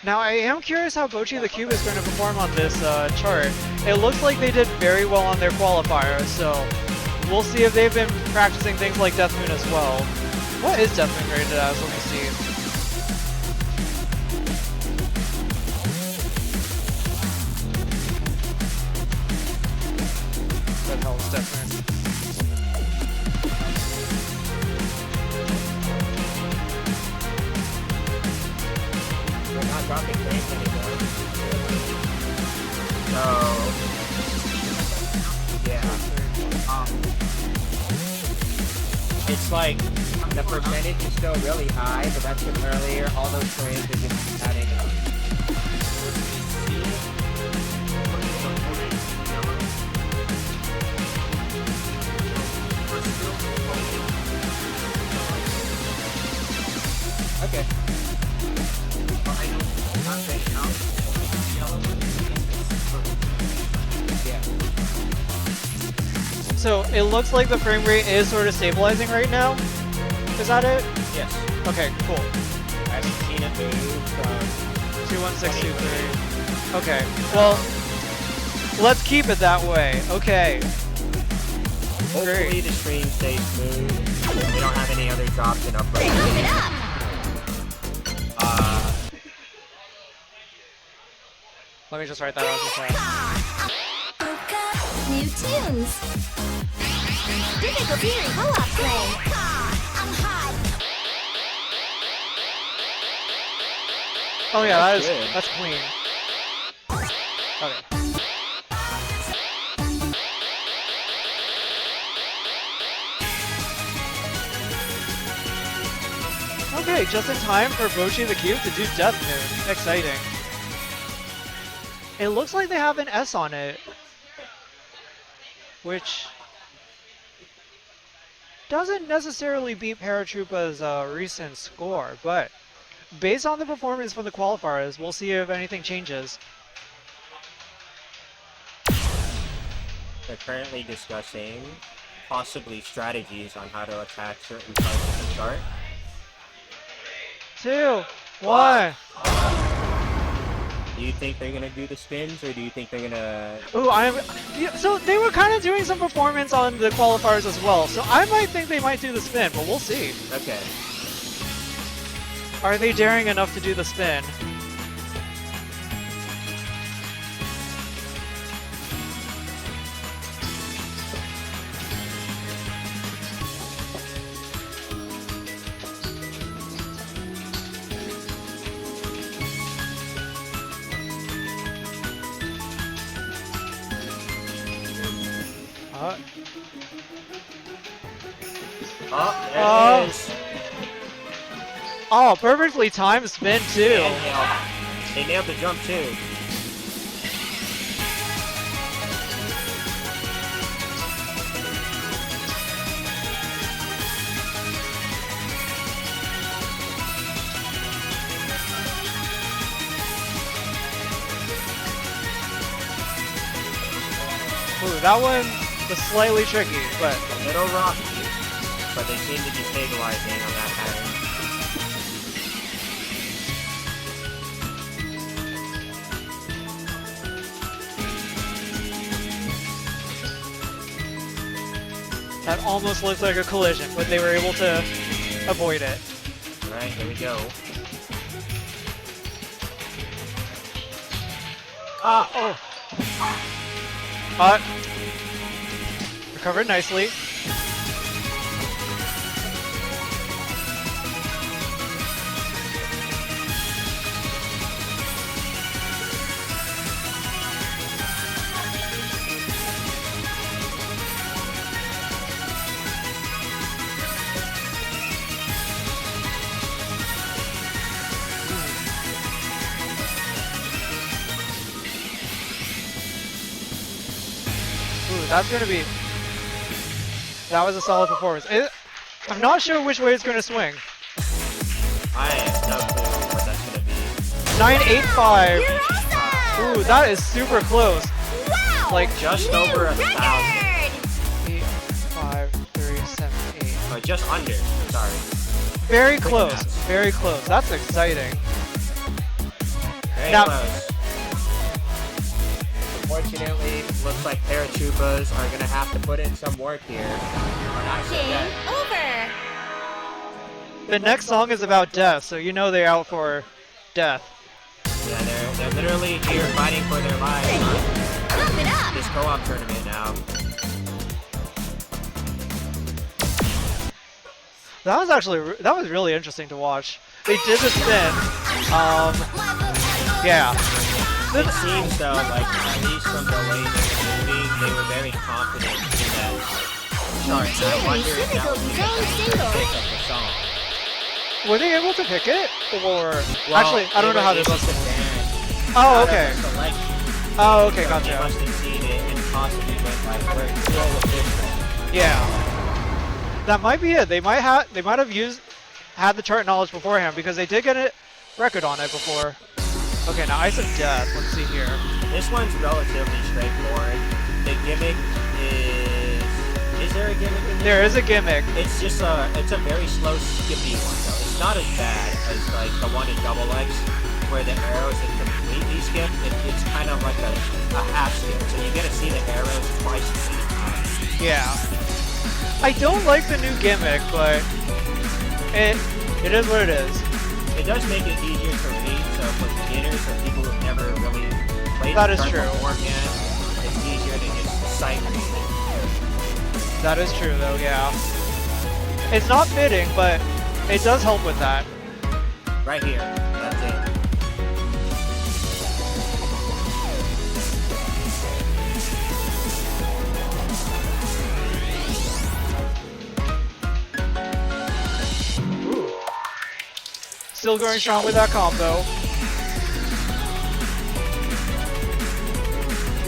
Speaker 4: Now I am curious how BocchiTheCube is going to perform on this chart. It looks like they did very well on their qualifiers, so we'll see if they've been practicing things like Death Moon as well. What is Death Moon rated as? Let me see. What the hell is Death Moon?
Speaker 6: We're not dropping frames anymore. So, yeah. It's like the percentage is still really high, but that's from earlier. All those frames are just adding up. Okay. Yeah.
Speaker 4: So it looks like the frame rate is sort of stabilizing right now. Is that it?
Speaker 6: Yes.
Speaker 4: Okay, cool.
Speaker 6: I've seen it move from
Speaker 4: 21623. Okay, well, let's keep it that way. Okay.
Speaker 6: hopefully
Speaker 4: Great.
Speaker 6: the stream stays smooth. And we don't have any other drops and
Speaker 3: Move
Speaker 6: uploads.
Speaker 3: it up!
Speaker 4: Let me just write that out as a chat.
Speaker 3: New tunes. Difficulty and co-op play. I'm hot.
Speaker 4: Oh yeah,
Speaker 6: That's good.
Speaker 4: that's clean. Okay. Okay, just in time for BocchiTheCube to do Death Moon. Exciting. It looks like they have an S on it, which doesn't necessarily beat Paratroopa's recent score, but based on the performance from the qualifiers, we'll see if anything changes.
Speaker 6: They're currently discussing possibly strategies on how to attack certain parts of the chart.
Speaker 4: 2, 1.
Speaker 6: Do you think they're gonna do the spins, or do you think they're gonna?
Speaker 4: Ooh, so they were kind of doing some performance on the qualifiers as well, so I might think they might do the spin, but we'll see.
Speaker 6: Okay.
Speaker 4: Are they daring enough to do the spin?
Speaker 6: Oh, there
Speaker 4: Oh.
Speaker 6: it is.
Speaker 4: Oh, perfectly timed spin too.
Speaker 6: They nailed the jump too.
Speaker 4: Ooh, that one was slightly tricky, but
Speaker 6: A little rocky, but they seem to be stabilizing on that pattern.
Speaker 4: that almost looks like a collision, but they were able to avoid it.
Speaker 6: Alright, here we go.
Speaker 4: Oh. Recovered nicely. Ooh, that's gonna be. That was a solid performance. I'm not sure which way it's gonna swing.
Speaker 6: I have no clue what that's gonna be.
Speaker 4: 985.
Speaker 3: You're awesome!
Speaker 4: Ooh, that is super close.
Speaker 3: Wow!
Speaker 4: Like
Speaker 6: Just
Speaker 3: New
Speaker 6: over 1,000.
Speaker 3: record!
Speaker 4: 8, 5, 3, 7, 8.
Speaker 6: Or just under, sorry.
Speaker 4: Very close.
Speaker 6: maths.
Speaker 4: Very close. That's exciting.
Speaker 6: Very
Speaker 4: Now-
Speaker 6: close. Unfortunately, looks like Paratroopas are gonna have to put in some work here. Or not so
Speaker 3: Game
Speaker 6: yet.
Speaker 3: over.
Speaker 4: The next song is about death, so you know they're out for death.
Speaker 6: Yeah, they're literally here fighting for their lives on
Speaker 3: Pump it up.
Speaker 6: this co-op tournament now.
Speaker 4: That was really interesting to watch. They did the spin. Yeah.
Speaker 6: It seems though, like at least from the way they're moving, they were very confident in that chart. And I wonder if that was because of the pick of the song.
Speaker 4: Were they able to pick it? Or
Speaker 6: Well,
Speaker 4: actually, I don't know how
Speaker 6: they
Speaker 4: this
Speaker 6: were
Speaker 4: was.
Speaker 6: able to ban
Speaker 4: Oh,
Speaker 6: out of
Speaker 4: okay.
Speaker 6: the selection.
Speaker 4: Oh, okay,
Speaker 6: So they
Speaker 4: gotcha.
Speaker 6: must have seen it and possibly went like, we're still official.
Speaker 4: Yeah. That might be it. They might have had the chart knowledge beforehand because they did get a record on it before. Okay, now Ice of Death. Let's see here.
Speaker 6: This one's relatively straightforward. The gimmick is there a gimmick in this?
Speaker 4: There is a gimmick.
Speaker 6: It's just it's a very slow skippy one though. It's not as bad as like the one in Double X where the arrows are completely skipped. It's kind of like a half skip. So you get to see the arrows twice as many times.
Speaker 4: Yeah. I don't like the new gimmick, but it is what it is.
Speaker 6: It does make it easier to read, so for beginners or people who've never really played
Speaker 4: That
Speaker 6: the
Speaker 4: is
Speaker 6: card
Speaker 4: true.
Speaker 6: beforehand, it's easier to just sight read it.
Speaker 4: That is true, though. Yeah. It's not fitting, but it does help with that.
Speaker 6: Right here. That's it.
Speaker 4: Ooh. Still going strong with that combo.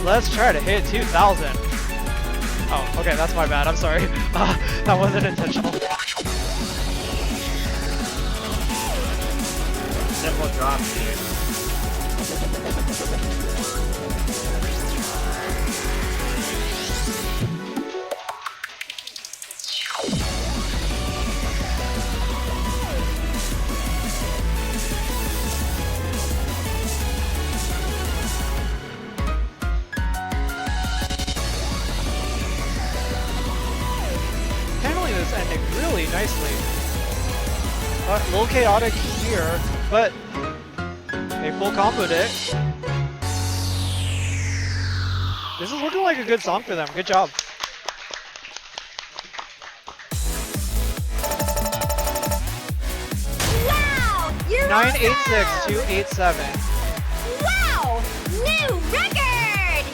Speaker 4: Let's try to hit 2,000. Oh, okay, that's my bad. I'm sorry. That wasn't intentional.
Speaker 6: Simple drops here.
Speaker 4: Handling this ending really nicely. A little chaotic here, but they full comboed it. This is looking like a good song for them. Good job.
Speaker 3: Wow. You're
Speaker 4: 986
Speaker 3: awesome.
Speaker 4: 287.
Speaker 3: Wow. New record.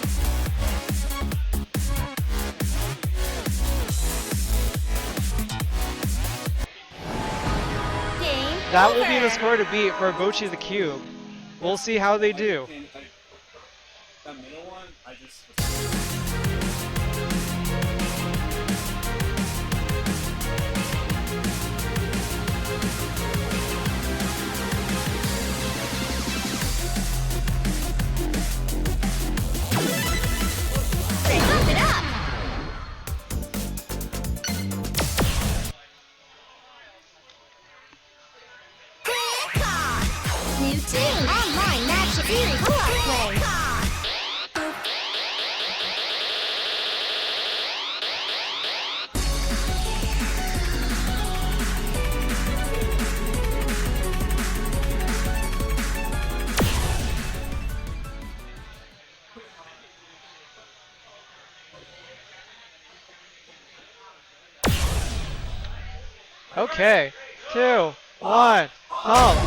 Speaker 3: Game
Speaker 4: That will be
Speaker 3: over.
Speaker 4: the score to beat for BocchiTheCube. We'll see how they do.
Speaker 2: That middle one, I just.
Speaker 3: They pump it up. New tune. Online match series co-op play.
Speaker 4: Okay, 2, 1, pump.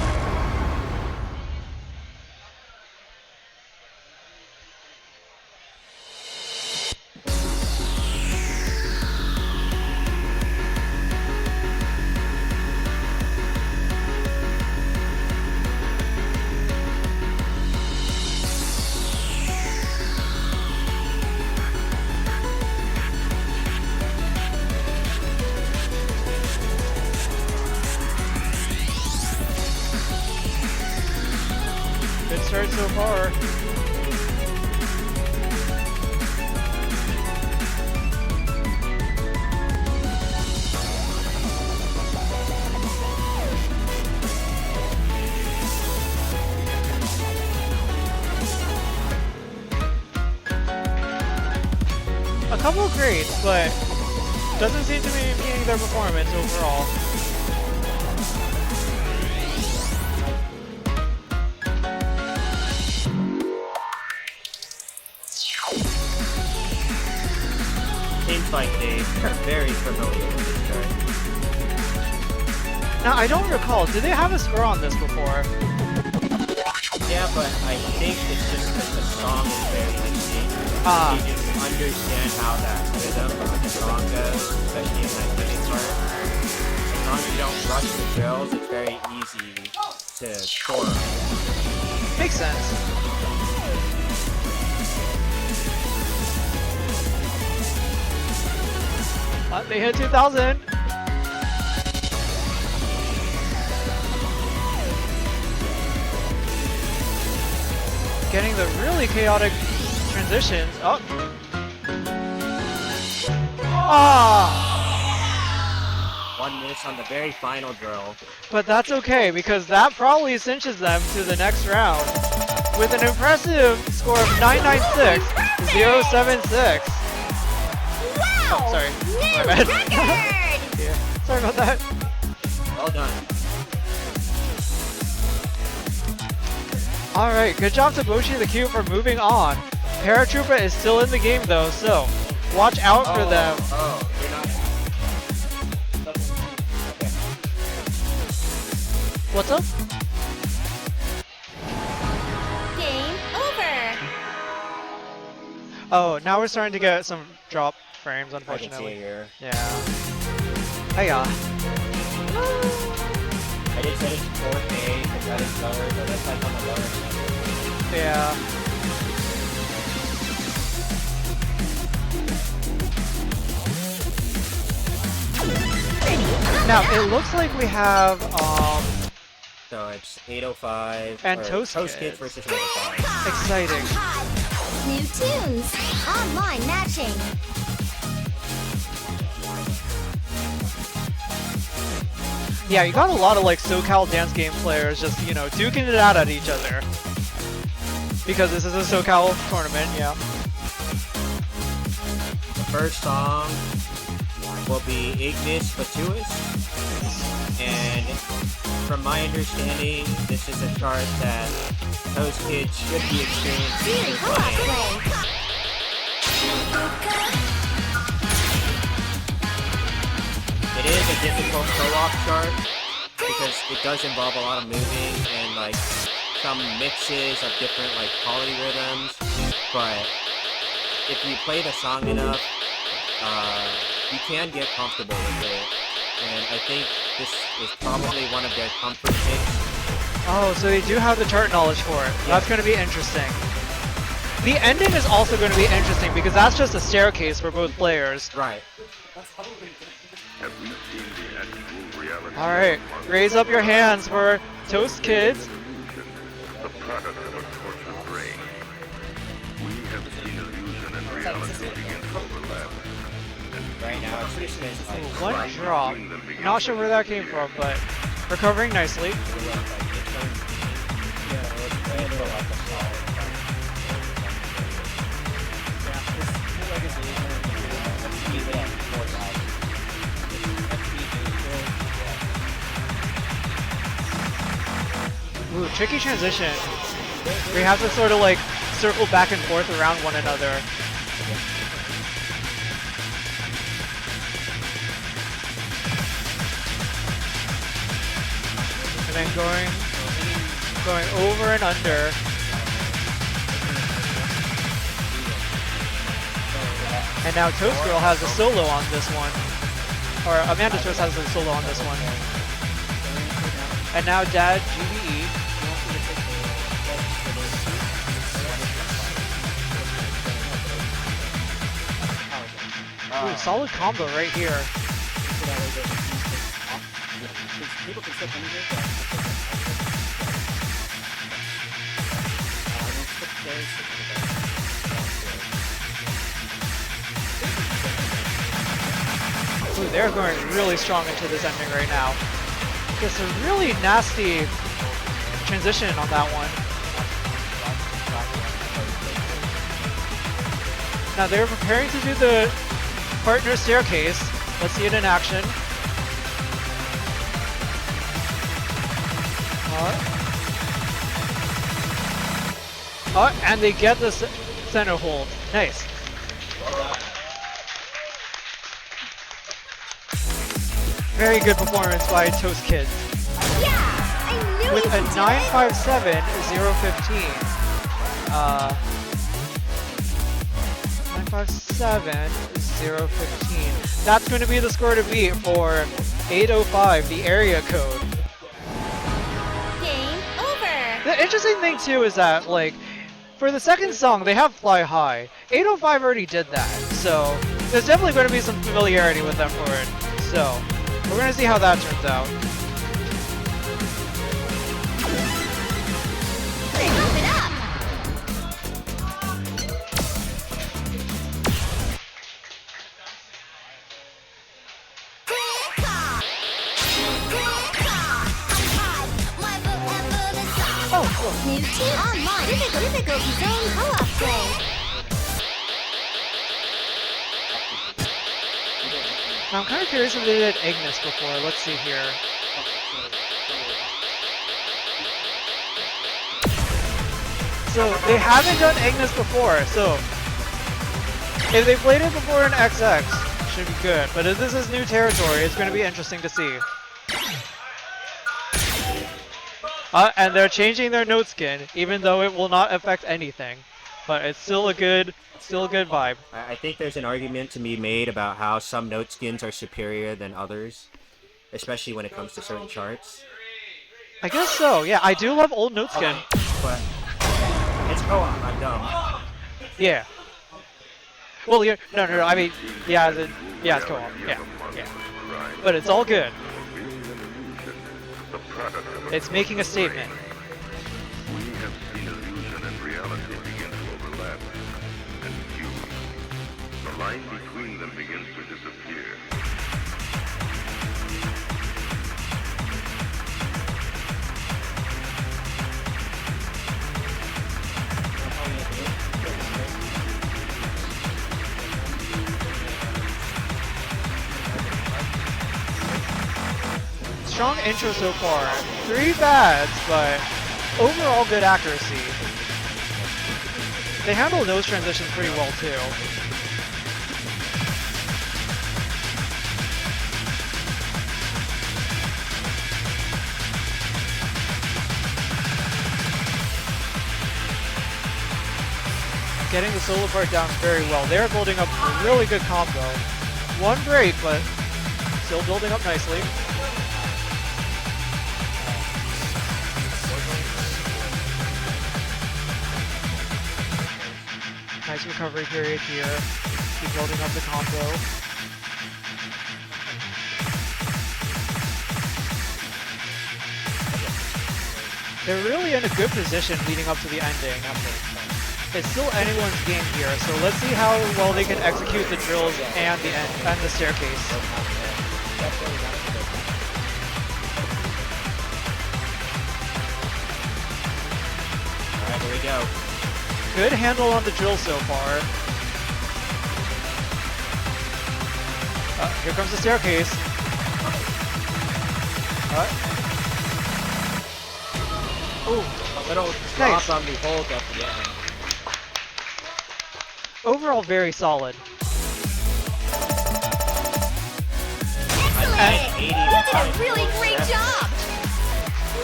Speaker 4: A couple of grades, but doesn't seem to be impeding their performance overall.
Speaker 6: Seems like they are very familiar with this chart.
Speaker 4: Now, I don't recall, did they have a score on this before?
Speaker 6: Yeah, but I think it's just that the song is very easy.
Speaker 4: Ah.
Speaker 6: You just understand how that rhythm of the song goes, especially in that beginning part. As long as you don't rush the drills, it's very easy to score.
Speaker 4: Makes sense. They hit 2,000. Getting the really chaotic transitions. Oh. Ah!
Speaker 6: One miss on the very final drill.
Speaker 4: But that's okay, because that probably cinches them to the next round. With an impressive score of 996, 076.
Speaker 3: Wow!
Speaker 4: Oh, sorry.
Speaker 3: New
Speaker 4: My bad.
Speaker 3: record!
Speaker 4: Yeah. Sorry about that.
Speaker 6: Well done.
Speaker 4: Alright, good job to BocchiTheCube for moving on. Paratroopa is still in the game though, so watch out for them.
Speaker 6: Oh, you're not. Okay.
Speaker 4: What's up?
Speaker 3: Game over!
Speaker 4: Oh, now we're starting to get some drop frames,
Speaker 6: I can see it
Speaker 4: unfortunately.
Speaker 6: here.
Speaker 4: Yeah. Hiya.
Speaker 6: I did set it to 4K, because that is lower, but that's like on the lower end.
Speaker 4: Yeah. Now, it looks like we have,
Speaker 6: So it's 805.
Speaker 4: And
Speaker 6: or
Speaker 4: Toast
Speaker 6: Kids
Speaker 4: Kids.
Speaker 6: versus 805.
Speaker 4: exciting.
Speaker 3: New tunes. Online matching.
Speaker 4: Yeah, you got a lot of like SoCal dance game players just, you know, duking it out at each other. Because this is a SoCal tournament, yeah.
Speaker 6: The first song will be Ignis Fatuus. And from my understanding, this is a chart that those kids should be experienced
Speaker 3: Really
Speaker 6: in
Speaker 3: co-op
Speaker 6: playing.
Speaker 3: play.
Speaker 6: It is a difficult co-op chart because it does involve a lot of moving and like some mixes of different like polyrhythms. But if you play the song enough, you can get comfortable with it. And I think this is probably one of their comfort picks.
Speaker 4: Oh, so they do have the chart knowledge for it. That's going to be interesting. The ending is also going to be interesting because that's just a staircase for both players.
Speaker 6: Right.
Speaker 4: Alright, raise up your hands for Toast Kids.
Speaker 7: The product of a tortured brain. We have seen illusion and reality begin to overlap.
Speaker 6: Right now, it's just like
Speaker 4: One drop. Not sure where that came from, but recovering nicely. Ooh, tricky transition. We have to sort of like circle back and forth around one another. And then going over and under. And now Toast Girl has a solo on this one. Or Amanda Toast has a solo on this one. And now Dad GBE. Ooh, solid combo right here. Ooh, they're going really strong into this ending right now. Just a really nasty transition on that one. Now they're preparing to do the partner staircase. Let's see it in action. And they get the center hold. Nice. Very good performance by Toast Kids.
Speaker 3: Yeah, I knew
Speaker 4: With
Speaker 3: you
Speaker 4: a
Speaker 3: could do it.
Speaker 4: 957, 015. 957, 015. That's going to be the score to beat for 805, the area code.
Speaker 3: Game over.
Speaker 4: The interesting thing too is that, like, for the second song, they have Fly High. 805 already did that, so there's definitely going to be some familiarity with them for it. So, we're going to see how that turns out.
Speaker 3: Pump it up.
Speaker 4: Oh, cool.
Speaker 3: New team online. Difficult zone co-op play.
Speaker 4: Now, I'm kind of curious if they did Ignis before. Let's see here. So, they haven't done Ignis before, so if they played it before in XX, should be good. But if this is new territory, it's going to be interesting to see. And they're changing their note skin, even though it will not affect anything. But it's still a good vibe.
Speaker 6: I think there's an argument to be made about how some note skins are superior than others, especially when it comes to certain charts.
Speaker 4: I guess so. Yeah, I do love old note skin.
Speaker 6: But it's co-op. I'm dumb.
Speaker 4: Yeah. Well, yeah, no. I mean, yeah, it's co-op. Yeah. But it's all good. It's making a statement.
Speaker 7: We have seen illusion and reality begin to overlap and fuse. The line between them begins to disappear.
Speaker 4: Strong intro so far. 3 bads, but overall good accuracy. They handle those transitions pretty well too. Getting the solo part down very well. They're building up a really good combo. One break, but still building up nicely. Nice recovery period here. Keep building up the combo. They're really in a good position leading up to the ending. It's still anyone's game here, so let's see how well they can execute the drills and the staircase.
Speaker 6: Alright, here we go.
Speaker 4: Good handle on the drill so far. Here comes the staircase.
Speaker 6: A little
Speaker 4: Nice.
Speaker 6: drop on the hold up again.
Speaker 4: Overall, very solid.
Speaker 3: Excellent! You did a really great job!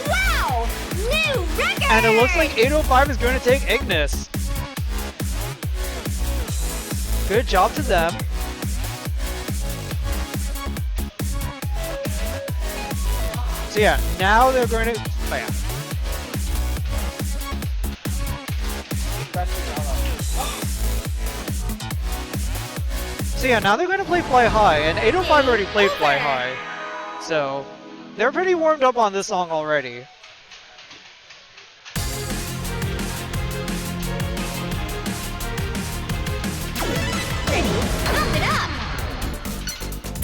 Speaker 3: Wow! New record!
Speaker 4: And it looks like 805 is going to take Ignis. Good job to them. So yeah, now they're going to... Oh yeah. So yeah, now they're going to play Fly High, and 805 already played Fly High. So, they're pretty warmed up on this song already.
Speaker 3: Pump it up!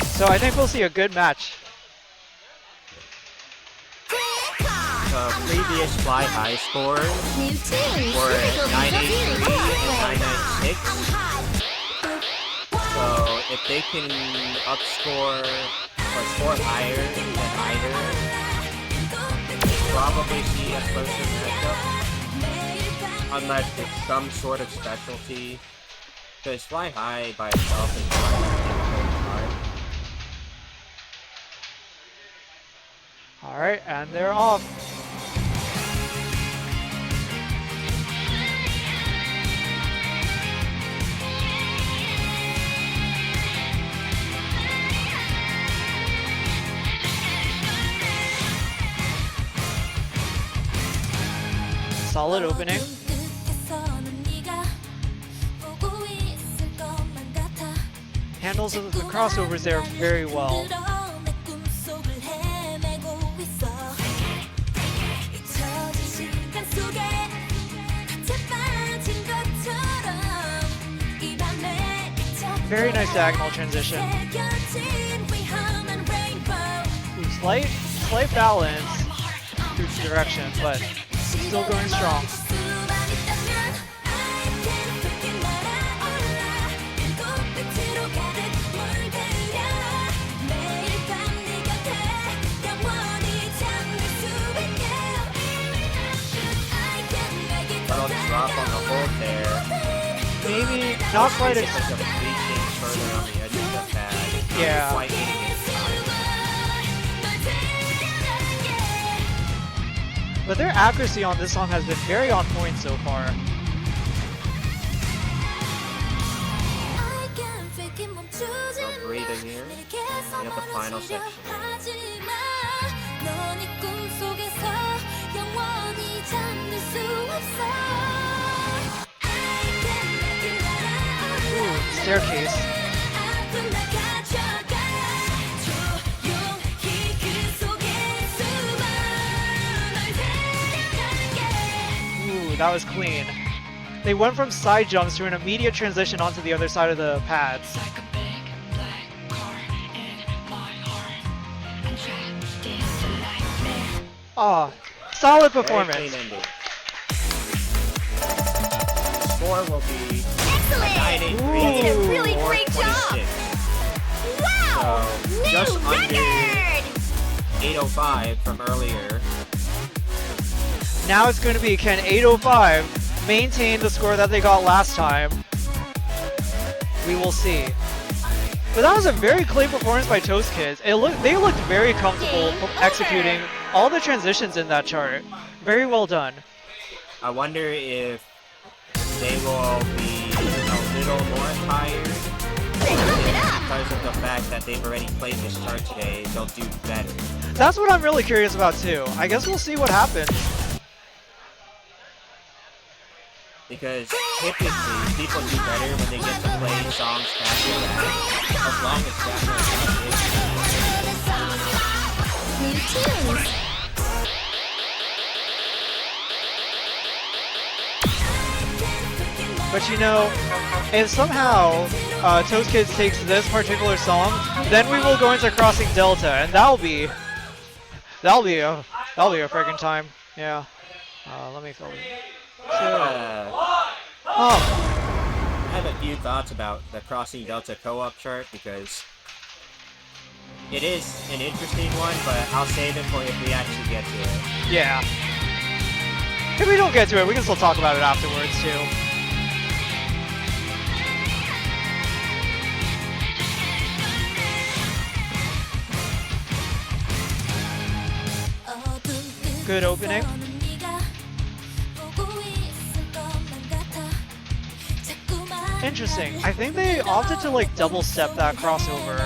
Speaker 4: So I think we'll see a good match.
Speaker 6: Previous Fly High scores
Speaker 3: New team!
Speaker 6: were
Speaker 3: Difficult
Speaker 6: 983
Speaker 3: zone
Speaker 6: and
Speaker 3: co-op play.
Speaker 6: 996. they can upscore or score higher than either, probably see a closer matchup. Unless it's some sort of specialty. Because Fly High by itself is quite hard.
Speaker 4: Alright, and they're off. Solid opening. Handles the crossovers there very well. Very nice diagonal transition. Ooh, slight balance through the direction, but still going strong.
Speaker 6: Little drop on the hold there.
Speaker 4: Maybe not quite
Speaker 6: It's like a reaching further on the edge of the pad.
Speaker 4: Yeah.
Speaker 6: Quite hitting it.
Speaker 4: But their accuracy on this song has been very on point so far.
Speaker 6: No breathing here. We have the final section.
Speaker 4: Ooh, staircase. Ooh, that was clean. They went from side jumps to an immediate transition onto the other side of the pads. Ah, solid
Speaker 6: Very
Speaker 4: performance.
Speaker 6: clean ending. Score will be
Speaker 3: Excellent!
Speaker 6: 983
Speaker 3: You did a really
Speaker 6: or
Speaker 3: great job!
Speaker 6: 26.
Speaker 3: Wow!
Speaker 6: So,
Speaker 3: New
Speaker 6: just under
Speaker 3: record!
Speaker 6: 805 from earlier.
Speaker 4: Now it's going to be, can 805 maintain the score that they got last time? We will see. But that was a very clean performance by Toast Kids. They looked very comfortable executing all the transitions in that chart. Very well done.
Speaker 6: I wonder if they will be a little more tired. Because of the fact that they've already played this chart today, they'll do better.
Speaker 4: That's what I'm really curious about too. I guess we'll see what happens.
Speaker 6: Because typically, people do better when they get to play songs after that, as long as that
Speaker 3: New tunes!
Speaker 4: But you know, if somehow Toast Kids takes this particular song, then we will go into Crossing Delta, and that'll be a friggin' time. Yeah. Let me fill it. Oh.
Speaker 6: I have a few thoughts about the Crossing Delta co-op chart because it is an interesting one, but I'll save it for if we actually get to it.
Speaker 4: Yeah. If we don't get to it, we can still talk about it afterwards too. Good opening. Interesting. I think they opted to like double step that crossover.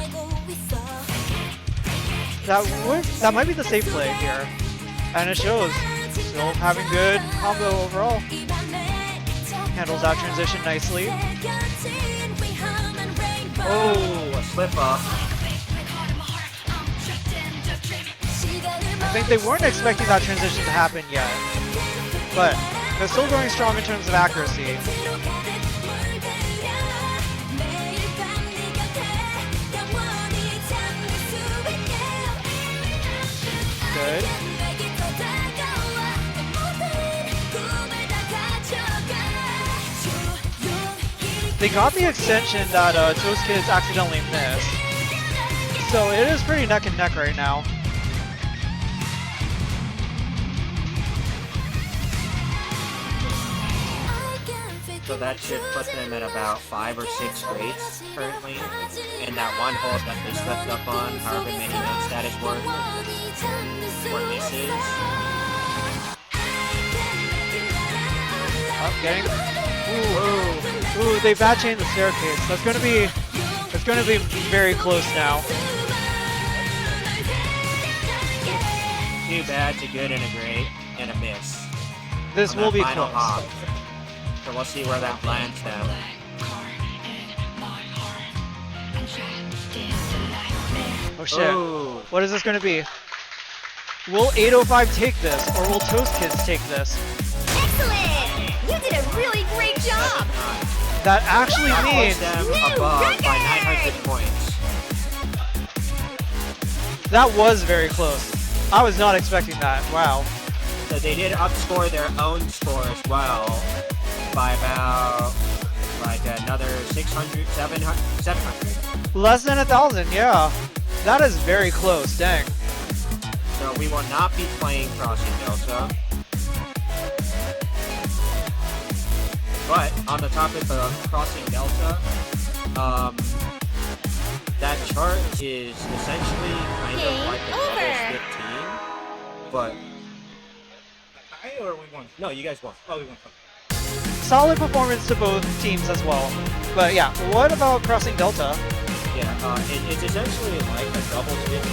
Speaker 4: That might be the safe play here. And it shows. Still having good combo overall. Handles that transition nicely.
Speaker 6: Oh, a slip up.
Speaker 4: I think they weren't expecting that transition to happen yet. But they're still going strong in terms of accuracy. Good. they got the extension that Toast Kids accidentally missed. So it is pretty neck and neck right now.
Speaker 6: So that should put them at about 5 or 6 grades currently. And that one hold that they slipped up on, however many notes that is worth, or misses.
Speaker 4: Up, getting. Ooh, they bad chained the staircase. That's gonna be very close now.
Speaker 6: Too bad, too good, and a great, and a miss.
Speaker 4: This
Speaker 6: On
Speaker 4: will
Speaker 6: that
Speaker 4: be
Speaker 6: final
Speaker 4: close.
Speaker 6: hop. So we'll see where that lands them.
Speaker 4: Oh shit.
Speaker 6: Oh,
Speaker 4: What is this gonna be? Will 805 take this, or will Toast Kids take this?
Speaker 3: Excellent! You did a really great job!
Speaker 4: That actually
Speaker 6: that
Speaker 4: means
Speaker 6: puts them
Speaker 3: New
Speaker 6: above by
Speaker 3: record!
Speaker 6: 900 points.
Speaker 4: that was very close. I was not expecting that. Wow.
Speaker 6: So they did outscore their own score as well by about like another 600, 700.
Speaker 4: Less than 1,000, yeah. That is very close, dang.
Speaker 6: So we will not be playing Crossing Delta. But on the topic of Crossing Delta, that chart is essentially kind of like a
Speaker 3: Game
Speaker 6: double
Speaker 3: over.
Speaker 6: 15, but or we won. No, you guys won. Oh, we won.
Speaker 4: Solid performance to both teams as well. But yeah, what about Crossing Delta?
Speaker 6: Yeah, it's essentially like a doubles 15.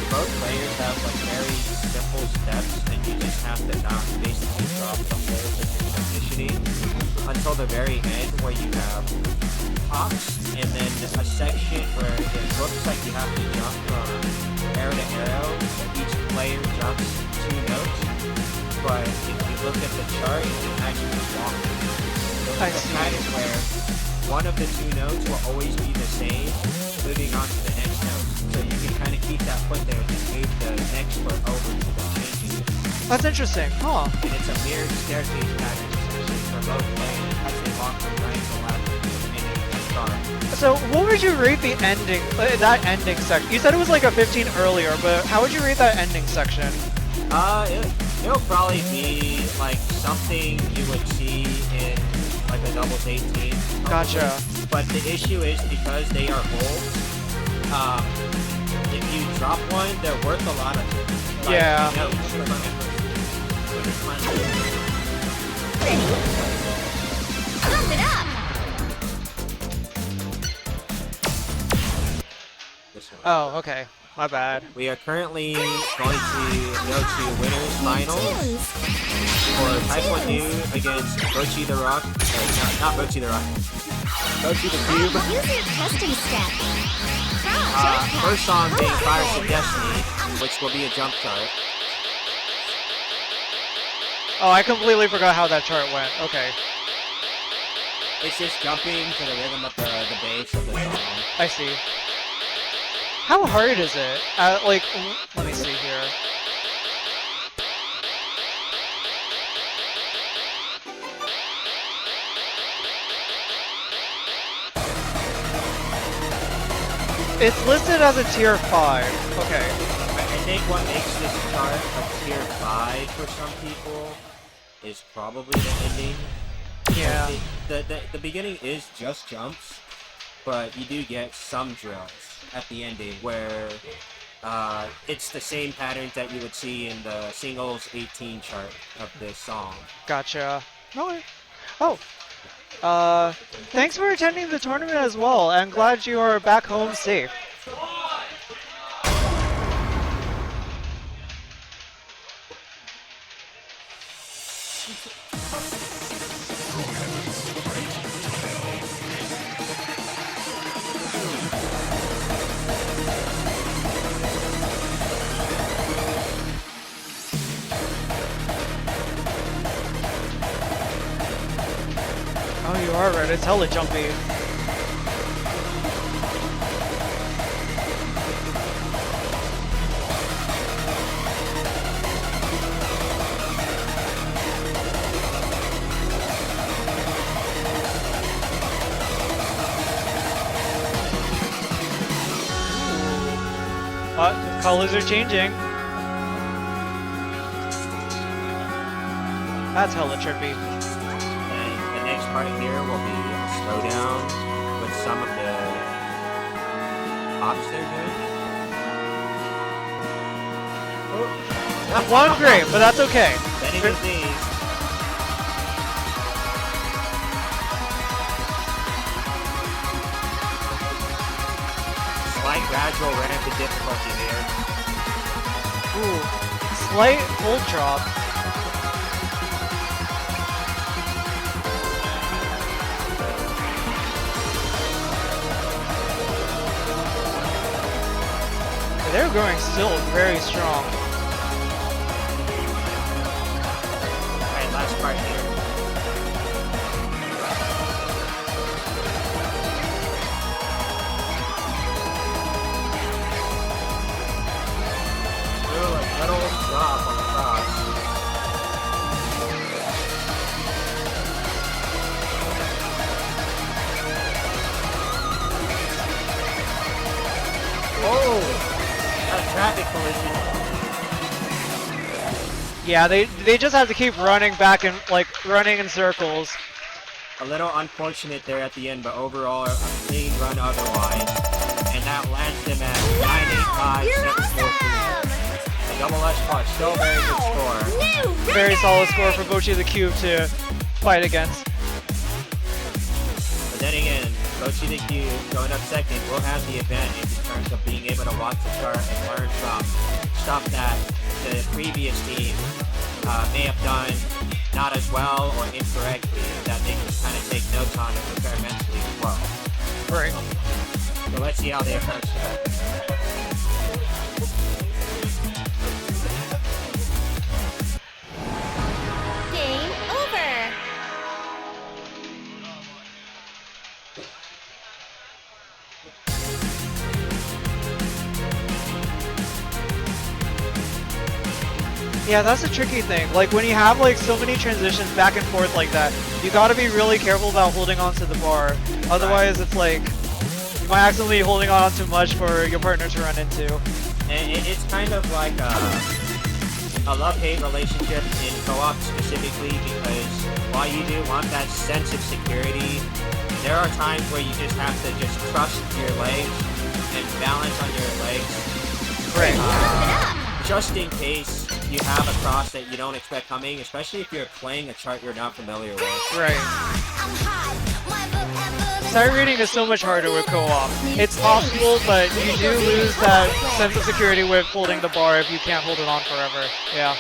Speaker 6: Both players have like very simple steps, and you just have to not basically drop the whole positioning until the very end, where you have hops, and then a section where it looks like you have to jump from arrow to arrow. Each player jumps 2 notes, but if you look at the chart, you can actually walk. So
Speaker 4: I
Speaker 6: it's a
Speaker 4: see.
Speaker 6: pattern where one of the 2 notes will always be the same, moving on to the next note. So you can kind of keep that foot there and move the next foot over to the changing.
Speaker 4: That's interesting, huh?
Speaker 6: And it's a mirrored staircase pattern essentially for both players as they walk from right to left in a start.
Speaker 4: So what would you rate the ending, that ending section? You said it was like a 15 earlier, but how would you rate that ending section?
Speaker 6: It'll probably be like something you would see in like a doubles 18. Probably.
Speaker 4: Gotcha.
Speaker 6: But the issue is because they are holds, if you drop one, they're worth a lot of
Speaker 4: Yeah.
Speaker 6: notes.
Speaker 3: Pump it up!
Speaker 6: This one.
Speaker 4: Oh, okay. My bad.
Speaker 6: We are currently going to go to winners finals
Speaker 3: Tunes!
Speaker 6: for Taekwondo against Bochi the Rock. Not Bochi the Rock. BocchiTheCube.
Speaker 3: Use your testing step. Cross,
Speaker 6: First song being Fires of Destiny, which will be a jump chart.
Speaker 4: Oh, I completely forgot how that chart went. Okay.
Speaker 6: It's just jumping to the rhythm of the bass of the song.
Speaker 4: I see. How hard is it? Like, let me see here. It's listed as a tier 5. Okay.
Speaker 6: I think what makes this chart a tier 5 for some people is probably the ending.
Speaker 4: Yeah.
Speaker 6: The beginning is just jumps, but you do get some drills at the ending where it's the same patterns that you would see in the singles 18 chart of this song.
Speaker 4: Gotcha. Okay. Oh. Thanks for attending the tournament as well. I'm glad you are back home safe. Oh, you are right. It's hella jumpy. Colors are changing. That's hella trippy.
Speaker 6: And the next part here will be a slowdown with some of the pops they're doing.
Speaker 4: One great, but that's okay.
Speaker 6: Benny with these. Slight gradual ramp in difficulty here.
Speaker 4: Ooh, slight hold drop. They're going still very strong.
Speaker 6: Alright, last part here. Ooh, a little drop on the cross. Oh! A traffic collision.
Speaker 4: Yeah, they just have to keep running back and like running in circles.
Speaker 6: A little unfortunate there at the end, but overall a clean run otherwise. And that lands them at 985.743. A double S spot, still very good score.
Speaker 4: Very solid score for BocchiTheCube to fight against.
Speaker 6: But then again, BocchiTheCube going up second will have the advantage in terms of being able to watch the chart and learn from stuff that the previous team may have done not as well or incorrectly, that they can kind of take notes on and prepare mentally as well.
Speaker 4: Right.
Speaker 6: So let's see how they approach that.
Speaker 3: Game over.
Speaker 4: Yeah, that's a tricky thing. Like when you have like so many transitions back and forth like that, you gotta be really careful about holding on to the bar. Otherwise it's like, you might accidentally be holding on too much for your partner to run into.
Speaker 6: And it's kind of like a love-hate relationship in co-op specifically, because while you do want that sense of security, there are times where you just have to just trust your legs and balance on your legs.
Speaker 4: Right.
Speaker 6: Just in case you have a cross that you don't expect coming, especially if you're playing a chart you're not familiar with.
Speaker 4: Right. Sight reading is so much harder with co-op. It's possible, but you do lose that sense of security with holding the bar if you can't hold it on forever. Yeah.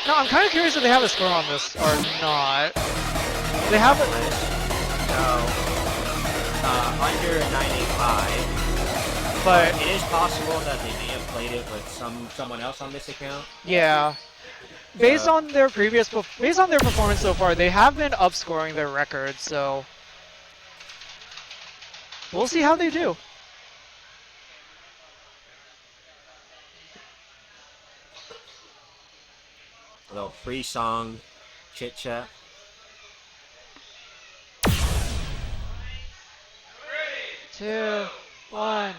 Speaker 4: No, I'm kind of curious if they have a score on this or not. They have it.
Speaker 6: So, under 985.
Speaker 4: But
Speaker 6: it is possible that they may have played it with someone else on this account.
Speaker 4: yeah. Based on their performance so far, they have been upscoring their record, so we'll see how they do.
Speaker 6: A little free song chit chat.
Speaker 4: 2, 1.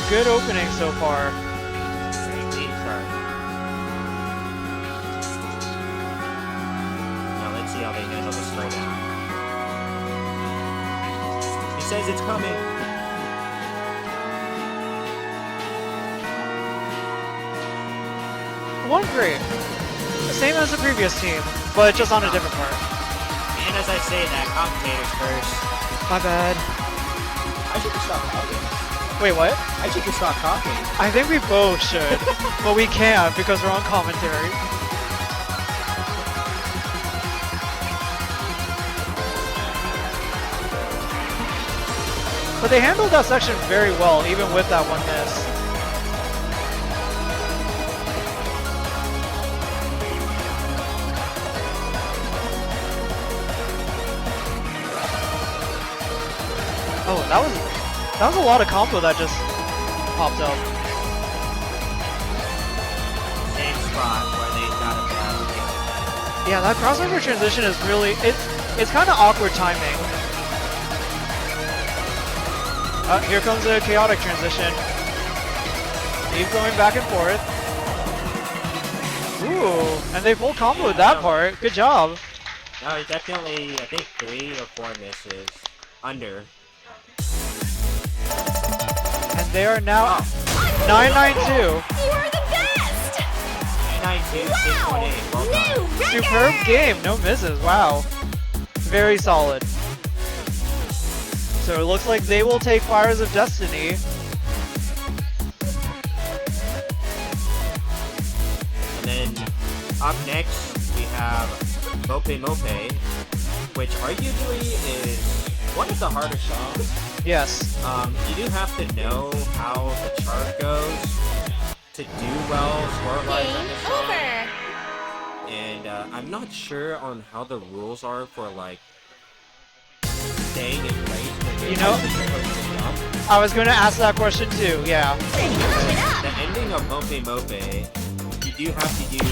Speaker 4: Good opening so far.
Speaker 6: Very clean start. Now let's see how they handle the slowdown. He says it's coming.
Speaker 4: One grade. Same as the previous team, but just on a different part.
Speaker 6: And as I say that, commentator's curse.
Speaker 4: My bad.
Speaker 6: I should have stopped talking.
Speaker 4: Wait, what?
Speaker 5: I should just stop talking.
Speaker 4: I think we both should, but we can't because we're on commentary. But they handled that section very well, even with that one miss. Oh, that was a lot of combo that just popped up.
Speaker 6: Same spot where they got it down.
Speaker 4: Yeah, that crossover transition is really it's kind of awkward timing. Here comes a chaotic transition. Keep going back and forth. Ooh, and they full comboed that part. Good job.
Speaker 6: No, definitely, I think 3 or 4 misses. Under.
Speaker 4: And they are now 992.
Speaker 3: You are the best!
Speaker 6: 992,
Speaker 3: Wow!
Speaker 6: 6.8. Well done.
Speaker 3: New record!
Speaker 4: Superb game, no misses. Wow. Very solid. So it looks like they will take Fires of Destiny.
Speaker 6: And then up next we have Mopemope, which arguably is one of the harder songs.
Speaker 4: Yes.
Speaker 6: You do have to know how the chart goes to do well score-wise on this
Speaker 3: Game
Speaker 6: song.
Speaker 3: over!
Speaker 6: And I'm not sure on how the rules are for like staying in place when you're
Speaker 4: You know-
Speaker 6: supposed to jump.
Speaker 4: I was going to ask that question too, yeah.
Speaker 3: Ready to lift it up!
Speaker 6: The ending of Mope, you do have to do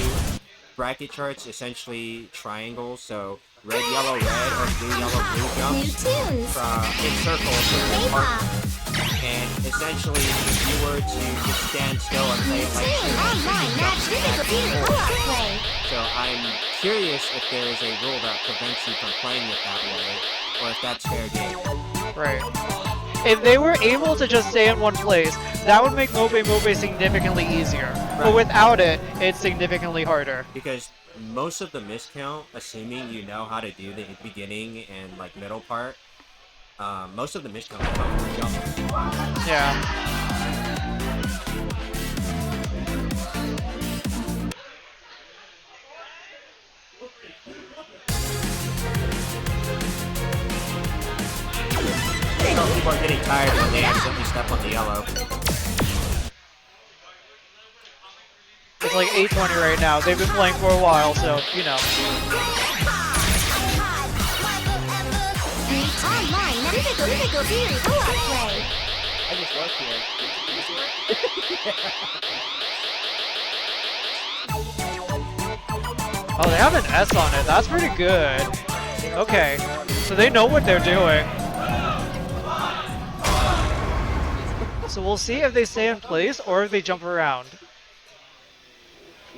Speaker 6: bracket charts, essentially triangles, so red, yellow, red, or blue, yellow, blue jump
Speaker 3: New tunes!
Speaker 6: in circles for your
Speaker 3: K-pop!
Speaker 6: partner. And essentially, if you were to just stand still and play
Speaker 3: New
Speaker 6: like
Speaker 3: tune! Online match physical theory co-op play!
Speaker 6: so I'm curious if there is a rule that prevents you from playing it that way, or if that's fair game.
Speaker 4: Right. If they were able to just stay in one place, that would make Mope significantly easier. But
Speaker 6: Right.
Speaker 4: without it, it's significantly harder.
Speaker 6: Because most of the miscount, assuming you know how to do the beginning and like middle part, most of the miscount comes from jumps.
Speaker 4: Yeah.
Speaker 6: Some people are getting tired when they accidentally step on the yellow.
Speaker 4: It's like 8:20 right now. They've been playing for a while, so, you know.
Speaker 3: Online match physical theory co-op play!
Speaker 5: I just work here.
Speaker 4: Oh, they have an S on it. That's pretty good. Okay. So they know what they're doing. So we'll see if they stay in place or if they jump around.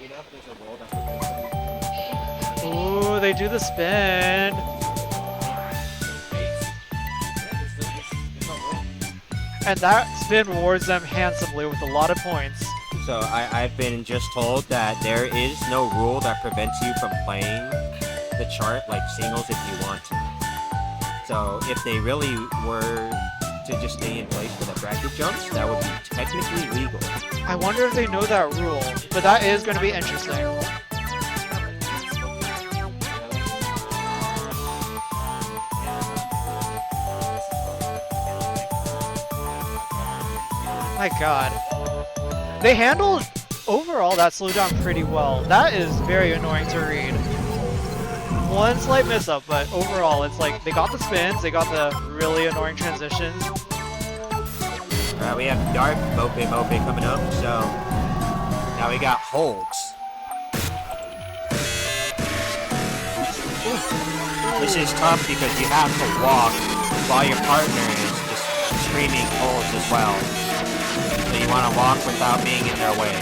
Speaker 5: You know if there's a role that's
Speaker 4: Ooh, they do the spin. And that spin rewards them handsomely with a lot of points.
Speaker 6: So I've been just told that there is no rule that prevents you from playing the chart like singles if you want to. So if they really were to just stay in place for the bracket jumps, that would be technically legal.
Speaker 4: I wonder if they know that rule, but that is going to be interesting. My god. They handled overall that slowdown pretty well. That is very annoying to read. One slight miss up, but overall it's like they got the spins, they got the really annoying transitions.
Speaker 6: We have Dark Mopemope coming up, so now we got holds. This is tough because you have to walk while your partner is just screaming holds as well. So you want to walk without being in their way.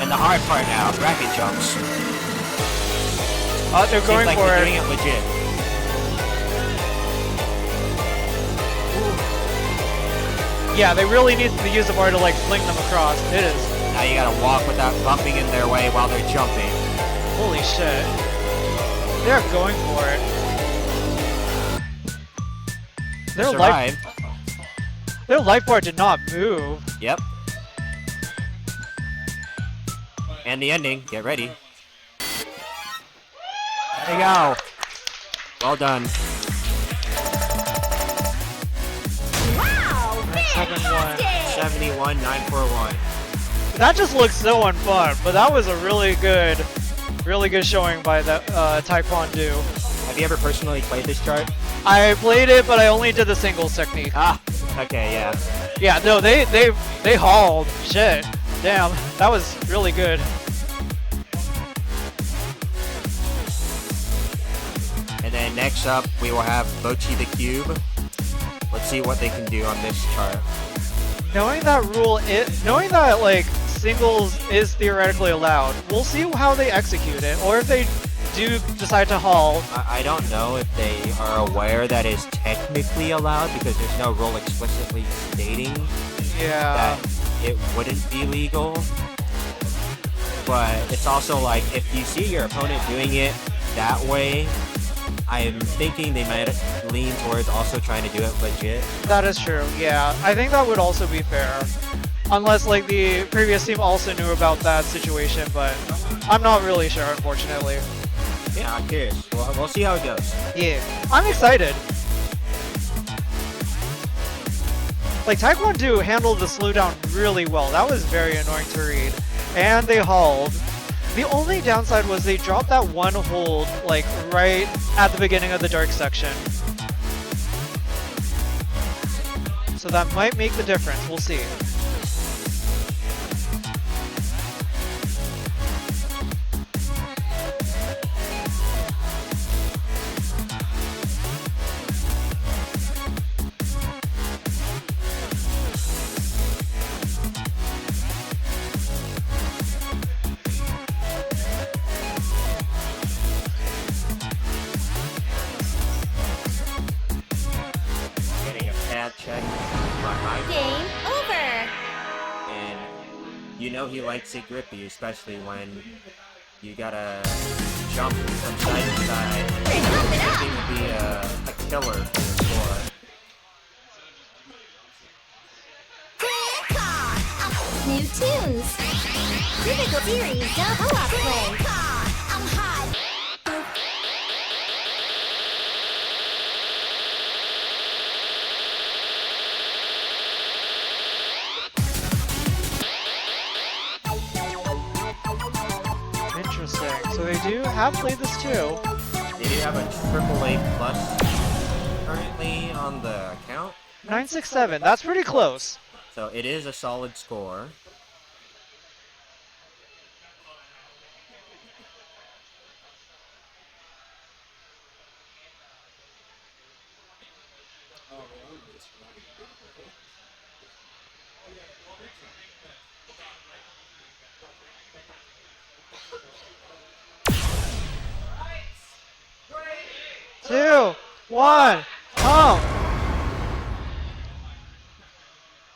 Speaker 6: And the hard part now, bracket jumps.
Speaker 4: Oh, they're going
Speaker 6: Seems like
Speaker 4: for
Speaker 6: they're
Speaker 4: it.
Speaker 6: doing it legit.
Speaker 4: Yeah, they really need to use the bar to like fling them across. It is.
Speaker 6: Now you gotta walk without bumping in their way while they're jumping.
Speaker 4: Holy shit. They're going for it. They're like,
Speaker 6: Survive.
Speaker 4: Their life bar did not move.
Speaker 6: Yep. And the ending. Get ready. There you go. Well done.
Speaker 3: Wow,
Speaker 4: 7-1.
Speaker 3: fantastic!
Speaker 6: 71, 941.
Speaker 4: That just looks so unfun, but that was a really good showing by the Taekwondo.
Speaker 6: Have you ever personally played this chart?
Speaker 4: I played it, but I only did the singles technique.
Speaker 6: Ah, okay, yeah.
Speaker 4: Yeah, no, they hauled. Shit. Damn, that was really good.
Speaker 6: And then next up, we will have BocchiTheCube. Let's see what they can do on this chart.
Speaker 4: Knowing that knowing that like singles is theoretically allowed, we'll see how they execute it, or if they do decide to haul.
Speaker 6: I don't know if they are aware that is technically allowed because there's no rule explicitly stating
Speaker 4: Yeah.
Speaker 6: that it wouldn't be legal. But it's also like if you see your opponent doing it that way, I'm thinking they might lean towards also trying to do it legit.
Speaker 4: That is true, yeah. I think that would also be fair. Unless like the previous team also knew about that situation, but I'm not really sure, unfortunately.
Speaker 6: Yeah, I'm curious. We'll see how it goes.
Speaker 4: Yeah, I'm excited. Like Taekwondo handled the slowdown really well. That was very annoying to read. And they hauled. The only downside was they dropped that one hold like right at the beginning of the dark section. So that might make the difference. We'll see.
Speaker 6: Getting a pad check behind.
Speaker 3: Game over!
Speaker 6: And you know he likes it grippy, especially when you gotta jump from side to side. Looking to be a killer for the score.
Speaker 3: New tunes! Typical series of co-op play! I'm hot!
Speaker 4: Interesting. So they do have played this too.
Speaker 6: They do have a AAA plus currently on the account,
Speaker 4: 967. That's pretty close.
Speaker 6: so it is a solid score.
Speaker 4: Two, one, come.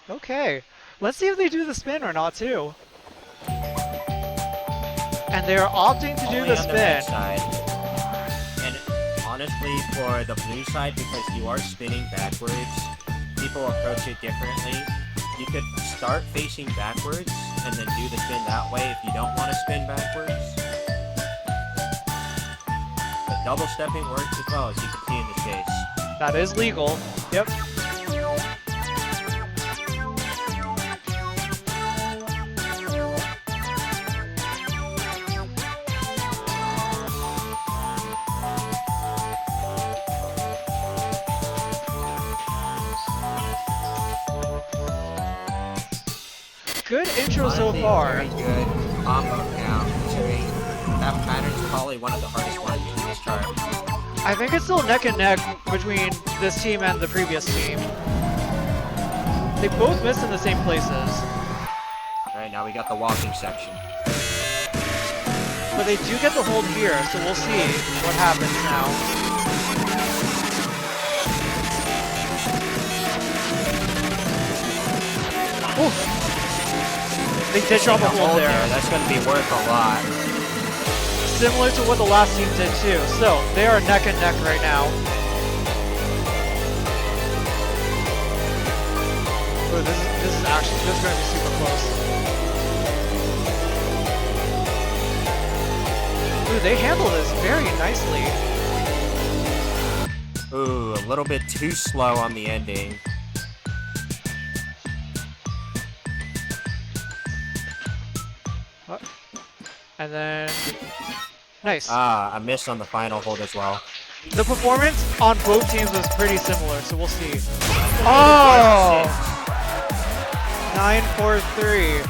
Speaker 4: Okay, let's see if they do the spin or not too. And they are opting to do
Speaker 6: Only
Speaker 4: the
Speaker 6: on the red
Speaker 4: spin.
Speaker 6: side. And honestly, for the blue side, because you are spinning backwards, people approach it differently. You could start facing backwards and then do the spin that way if you don't want to spin backwards. But double stepping works as well, as you can see in this case.
Speaker 4: That is legal. Yep. Good intro so
Speaker 6: Honestly,
Speaker 4: far.
Speaker 6: Very good combo now, considering that pattern's probably one of the hardest ones in this chart.
Speaker 4: I think it's still neck and neck between this team and the previous team. They both missed in the same places.
Speaker 6: Alright, now we got the walking section.
Speaker 4: But they do get the hold here, so we'll see what happens now. Ooh. They did drop a hold there.
Speaker 6: That's going to be worth a lot.
Speaker 4: Similar to what the last team did too. So they are neck and neck right now. Ooh, this is gonna be super close. Ooh, they handle this very nicely.
Speaker 6: Ooh, a little bit too slow on the ending.
Speaker 4: And then nice.
Speaker 6: Ah, I missed on the final hold as well.
Speaker 4: The performance on both teams was pretty similar, so we'll see. Oh! 9-4-3.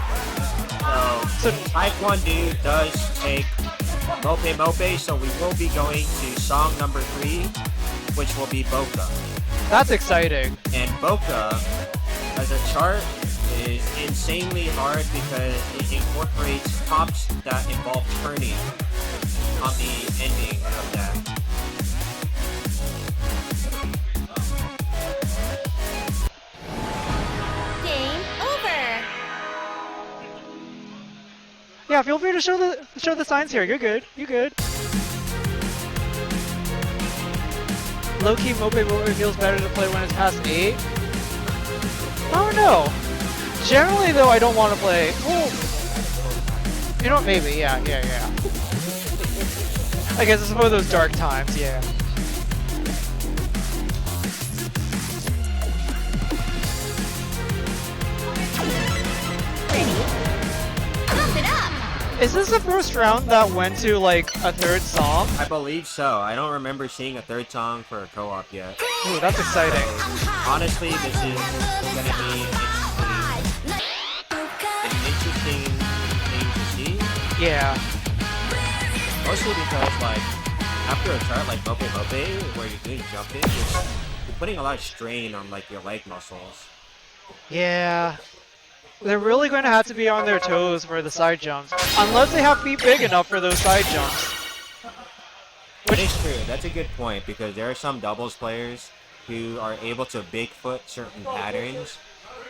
Speaker 6: So Taekwondo does take Mopemope, so we will be going to song number 3, which will be BOCA.
Speaker 4: That's exciting.
Speaker 6: And BOCA, as a chart, is insanely hard because it incorporates tops that involve turning on the ending of that.
Speaker 3: Game over.
Speaker 4: Yeah, feel free to show the signs here. You're good. You're good. Low-key Mopemope feels better to play when it's past 8. I don't know. Generally, though, I don't want to play. Well, you know, maybe. Yeah. I guess it's one of those dark times. Yeah.
Speaker 3: Pump it up.
Speaker 4: Is this the first round that went to like a third song?
Speaker 6: I believe so. I don't remember seeing a third song for a co-op yet.
Speaker 4: Ooh, that's exciting.
Speaker 6: Honestly, this is gonna be an interesting thing to see.
Speaker 4: Yeah.
Speaker 6: Mostly because, like, after a chart like Mopemope, where you're doing jumping, you're putting a lot of strain on, like, your leg muscles.
Speaker 4: Yeah. They're really going to have to be on their toes for the side jumps. Unless they have feet big enough for those side jumps.
Speaker 6: That is true. That's a good point, because there are some doubles players who are able to Bigfoot certain patterns,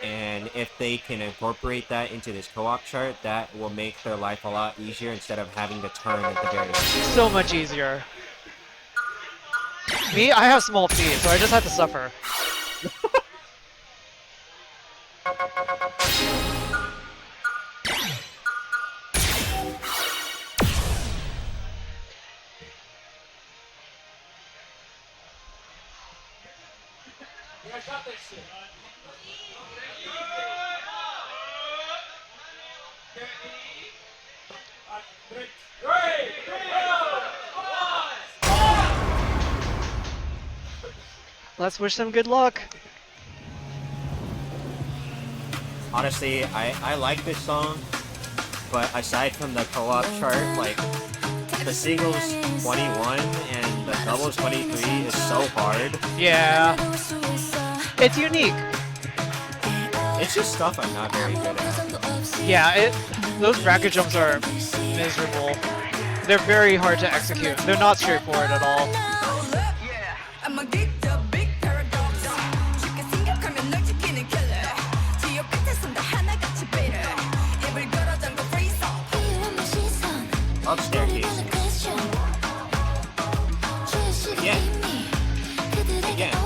Speaker 6: and if they can incorporate that into this co-op chart, that will make their life a lot easier instead of having to turn at the very end.
Speaker 4: So much easier. Me, I have small feet, so I just have to suffer. Let's wish them good luck.
Speaker 6: Honestly, I like this song, but aside from the co-op chart, like, the singles 21 and the doubles 23 is so hard.
Speaker 4: Yeah. It's unique.
Speaker 6: It's just stuff I'm not very good at.
Speaker 4: Yeah, those bracket jumps are miserable. They're very hard to execute. They're not straightforward at all.
Speaker 6: Up staircase. Again. Again.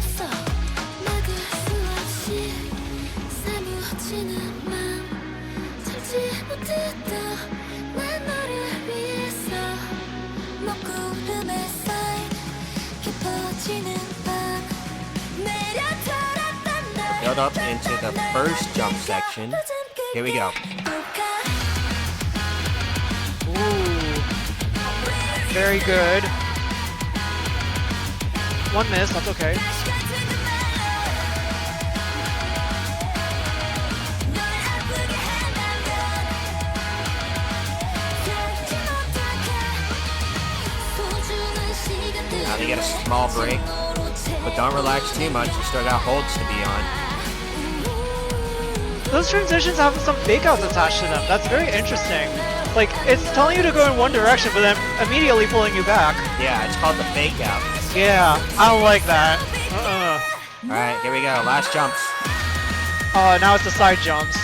Speaker 6: Build up into the first jump section. Here we go.
Speaker 4: Ooh. Very good. One miss, that's okay.
Speaker 6: Now they get a small break, but don't relax too much. You still got holds to be on.
Speaker 4: Those transitions have some fake outs attached to them. That's very interesting. Like, it's telling you to go in one direction, but then immediately pulling you back.
Speaker 6: Yeah, it's called the fake out.
Speaker 4: Yeah, I don't like that.
Speaker 6: Alright, here we go. Last jumps.
Speaker 4: Now it's the side jumps.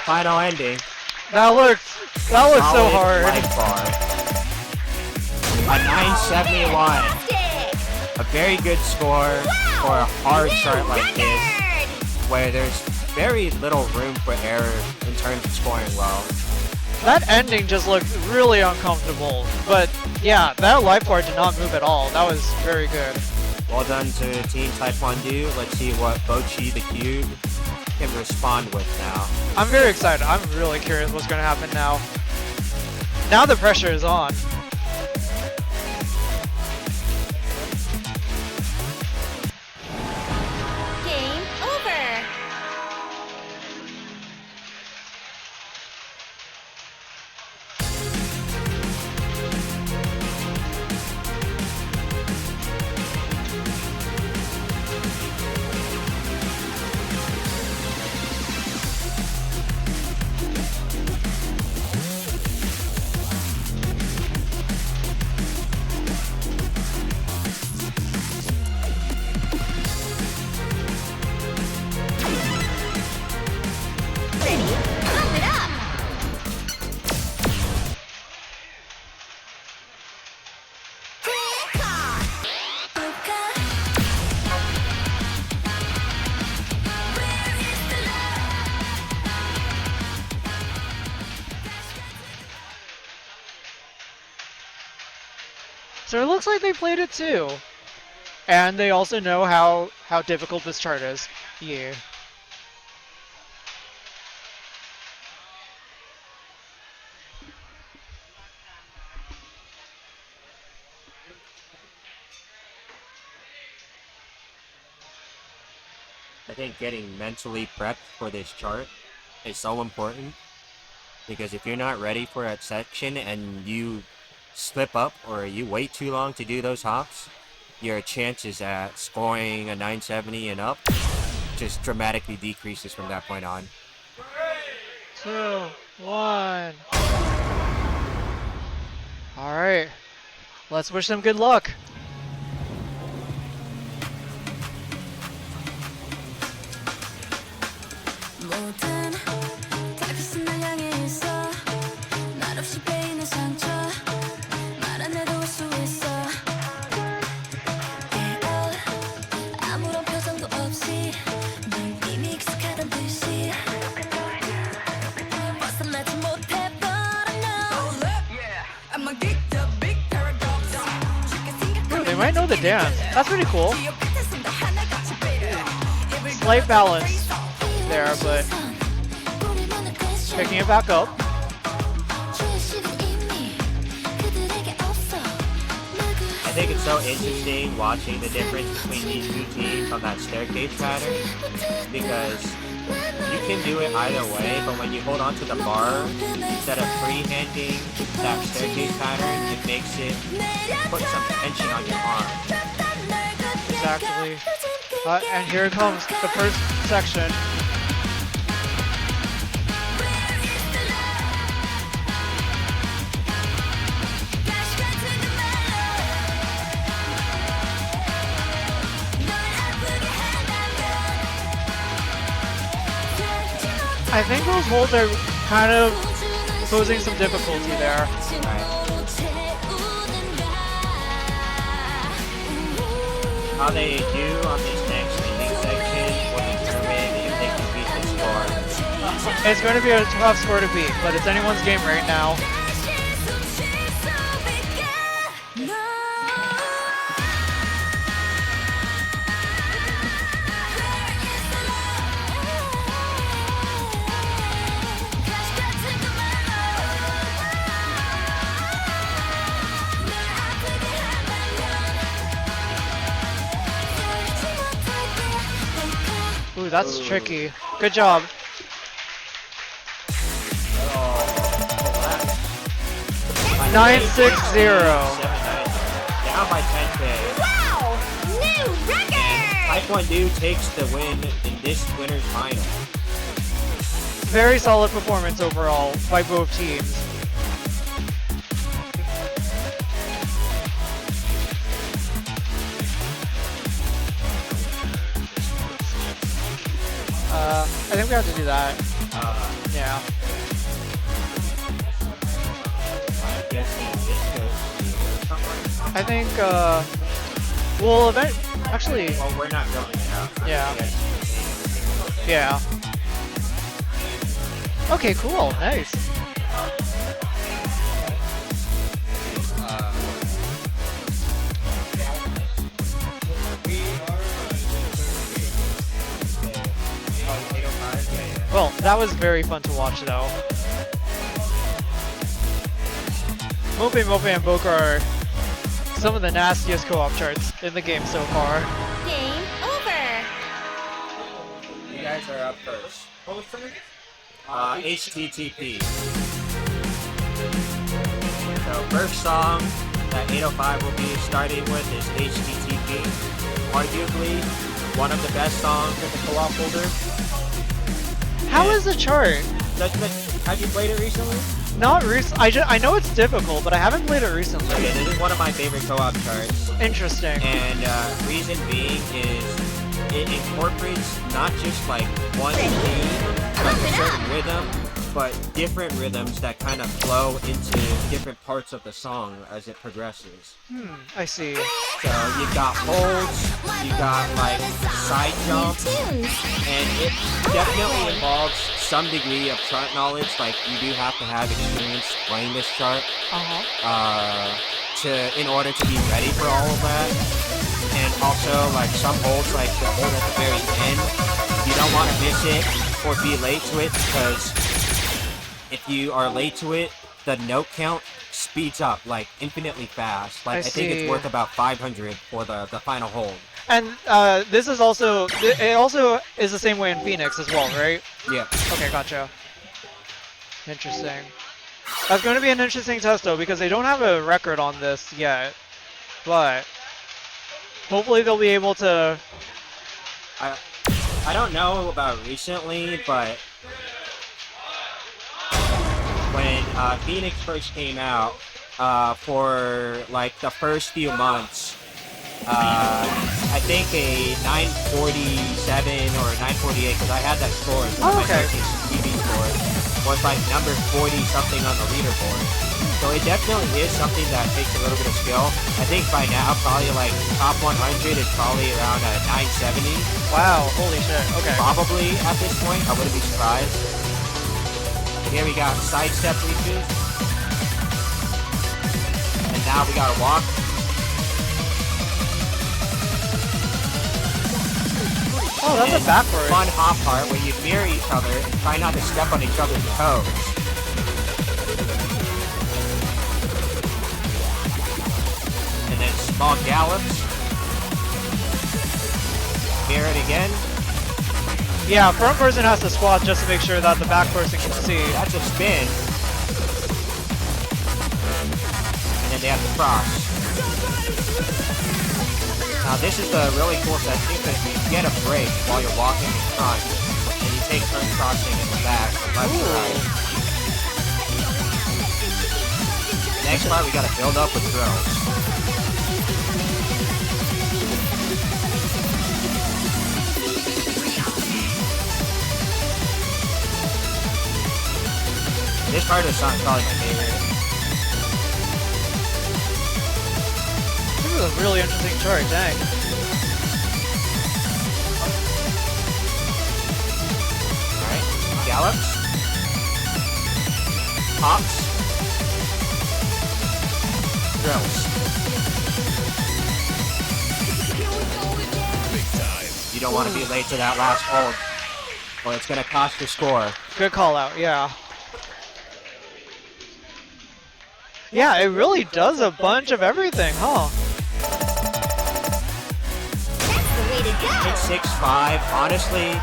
Speaker 6: final ending.
Speaker 4: That looks so
Speaker 6: Solid
Speaker 4: hard.
Speaker 6: Life bar. A 971.
Speaker 3: Fantastic!
Speaker 6: A very good score for a hard
Speaker 3: New
Speaker 6: chart like this,
Speaker 3: record!
Speaker 6: where there's very little room for error in terms of scoring well.
Speaker 4: That ending just looked really uncomfortable. But yeah, that life bar did not move at all. That was very good.
Speaker 6: Well done to Team Taekwondo. Let's see what BocchiTheCube can respond with now.
Speaker 4: I'm very excited. I'm really curious what's going to happen now. Now the pressure is on.
Speaker 3: Game over! Ready? Pump it up!
Speaker 4: So it looks like they played it too. And they also know how difficult this chart is. Yeah.
Speaker 6: I think getting mentally prepped for this chart is so important, because if you're not ready for that section and you slip up or you wait too long to do those hops, your chances at scoring a 970 and up just dramatically decreases from that point on.
Speaker 4: 2, 1. Alright. Let's wish them good luck.
Speaker 8: 모든 다크슨 날 향해 있어 말없이 베이는 상처 말 안 해도 올 수 있어 아무런 표정도 없이 널 이미 익숙하단 듯이 벗어나지 못해 but I know I'm a geek the big paradox
Speaker 4: Ooh, they might know the dance. That's pretty cool. Slight balance there, but picking it back up.
Speaker 6: I think it's so interesting watching the difference between these two teams on that staircase pattern, because you can do it either way, but when you hold on to the bar instead of freehanding that staircase pattern, it makes it put some tension on your arm.
Speaker 4: Exactly. And here it comes, the first section. I think those holds are kind of posing some difficulty there.
Speaker 6: How they do on this next ending section will determine if they can beat the score.
Speaker 4: It's going to be a tough score to beat, but it's anyone's game right now. Ooh, that's tricky. Good job. 960.
Speaker 6: Down by 10K.
Speaker 3: Wow! New record!
Speaker 6: Taekwondo takes the win in this winner's final.
Speaker 4: Very solid performance overall by both teams. I think we have to do that. Yeah. I think, well, actually,
Speaker 6: Well, we're not going out.
Speaker 4: yeah. Yeah. Okay, cool. Nice. Well, that was very fun to watch, though. Mopemope and BOCA are some of the nastiest co-op charts in the game so far.
Speaker 3: Game over.
Speaker 6: You guys are up first. HTTP. So first song that 805 will be starting with is HTTP. Arguably one of the best songs in the co-op folder.
Speaker 4: How is the chart?
Speaker 6: Have you played it recently?
Speaker 4: Not recent. I know it's difficult, but I haven't played it recently.
Speaker 6: Okay, this is one of my favorite co-op charts.
Speaker 4: Interesting.
Speaker 6: And reason being is it incorporates not just like one theme, like a certain rhythm, but different rhythms that kind of flow into different parts of the song as it progresses.
Speaker 4: I see.
Speaker 6: So you've got holds, you've got like side jumps, and it definitely involves some degree of chart knowledge. Like you do have to have experience playing this chart in order to be ready for all of that. And also like some holds, like the hold at the very end, you don't want to miss it or be late to it, because if you are late to it, the note count speeds up like infinitely fast. Like I think it's worth about 500 for the final hold.
Speaker 4: And this is also, it also is the same way in Phoenix as well, right?
Speaker 6: Yeah.
Speaker 4: Okay, gotcha. Interesting. That's going to be an interesting test though, because they don't have a record on this yet. But hopefully they'll be able to...
Speaker 6: I don't know about recently, but when Phoenix first came out, for like the first few months, I think a 947 or 948, because I had that score, my TV score, was like number 40 something on the leaderboard. So it definitely is something that takes a little bit of skill. I think by now, probably like top 100 is probably around a 970.
Speaker 4: Wow, holy shit, okay.
Speaker 6: Probably at this point, I wouldn't be surprised. Here we got sidestep reaches. And now we gotta walk.
Speaker 4: Oh, that's a backward.
Speaker 6: Fun hop part where you mirror each other and try not to step on each other's toes. And then small gallops. Mirror it again.
Speaker 4: Yeah, front person has to squat just to make sure that the back person can see.
Speaker 6: That's a spin. And then they have to cross. Now this is the really cool technique, because you get a break while you're walking in front, and you take turns crossing in the back from left to right. Next part, we gotta build up with drills. This part of the song is probably my favorite.
Speaker 4: This is a really interesting chart, dang.
Speaker 6: Alright, gallops. Hops. Drills. You don't want to be late to that last hold, or it's going to cost your score.
Speaker 4: Good call out, yeah. Yeah, it really does a bunch of everything, huh?
Speaker 3: That's the way to go.
Speaker 6: It's 6-5. Honestly,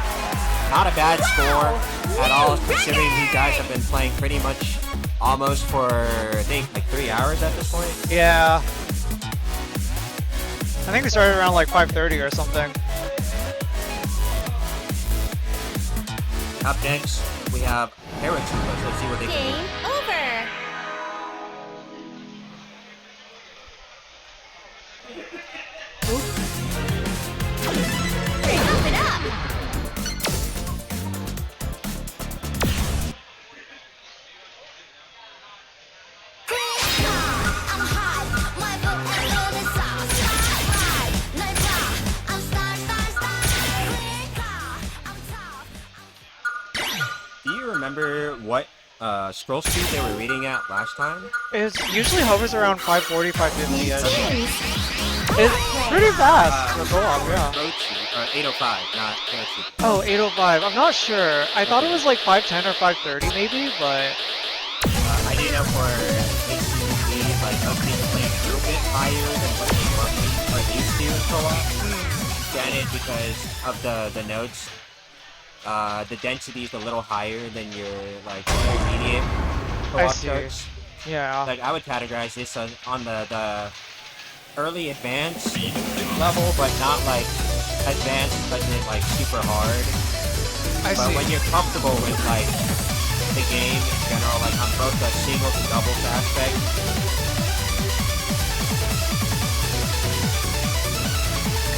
Speaker 6: not a bad score at all, considering you guys have been playing pretty much almost for, I think, like 3 hours at this point.
Speaker 4: Yeah. I think we started around like 5:30 or something.
Speaker 6: Up next, we have Paratroopa. Let's see what they can
Speaker 3: Game over. Pump it up.
Speaker 8: I'm hot, my vote
Speaker 6: remember what scroll speed they were reading at last time?
Speaker 4: It usually hovers around 540, 550-ish. It's pretty fast for co-op, yeah.
Speaker 6: Or 805, not Paratroopa.
Speaker 4: Oh, 805. I'm not sure. I thought it was like 510 or 530 maybe, but...
Speaker 6: I do know for HCP, like updates play a little bit higher than what they normally are used to in co-op. Granted, because of the nodes, the density is a little higher than your like intermediate co-op
Speaker 4: see.
Speaker 6: charts.
Speaker 4: Yeah.
Speaker 6: Like I would categorize this on the early advanced level, but not like advanced as in like super hard.
Speaker 4: I
Speaker 6: But
Speaker 4: see.
Speaker 6: when you're comfortable with like the game in general, like on both the singles and doubles aspect,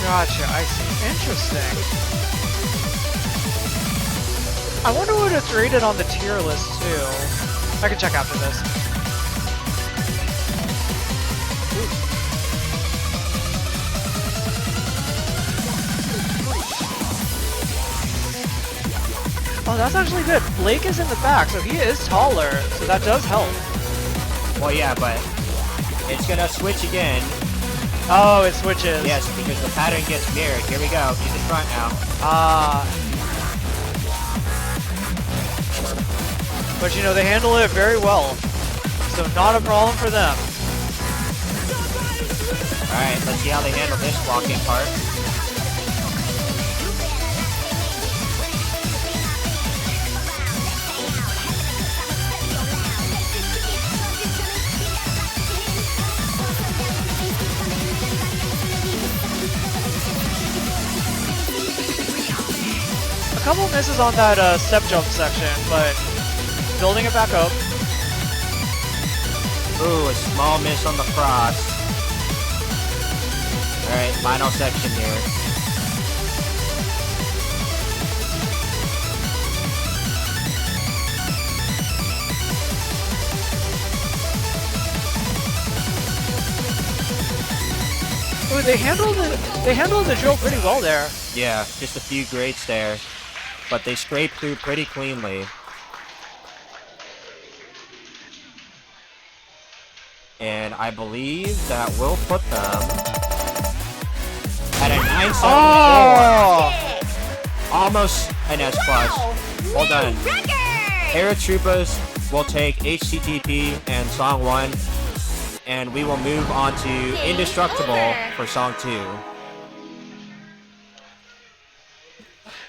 Speaker 4: Gotcha, I see. Interesting. I wonder what it's rated on the tier list too. I can check after this. Oh, that's actually good. Blake is in the back, so he is taller, so that does help.
Speaker 6: well, yeah, but it's gonna switch again.
Speaker 4: Oh, it switches.
Speaker 6: Yes, because the pattern gets mirrored. Here we go. He's in front now.
Speaker 4: But you know, they handle it very well. So not a problem for them.
Speaker 6: Alright, let's see how they handle this blocking part.
Speaker 4: A couple misses on that step jump section, but building it back up.
Speaker 6: Ooh, a small miss on the cross. Alright, final section here.
Speaker 4: Ooh, they handled the drill pretty well there.
Speaker 6: Yeah, just a few grades there. But they scraped through pretty cleanly. And I believe that will put them at a 974.
Speaker 4: Oh!
Speaker 6: Almost an S+. Well done. Paratroopas will take HTTP and Song 1. And we will move on to Indestructible for Song 2.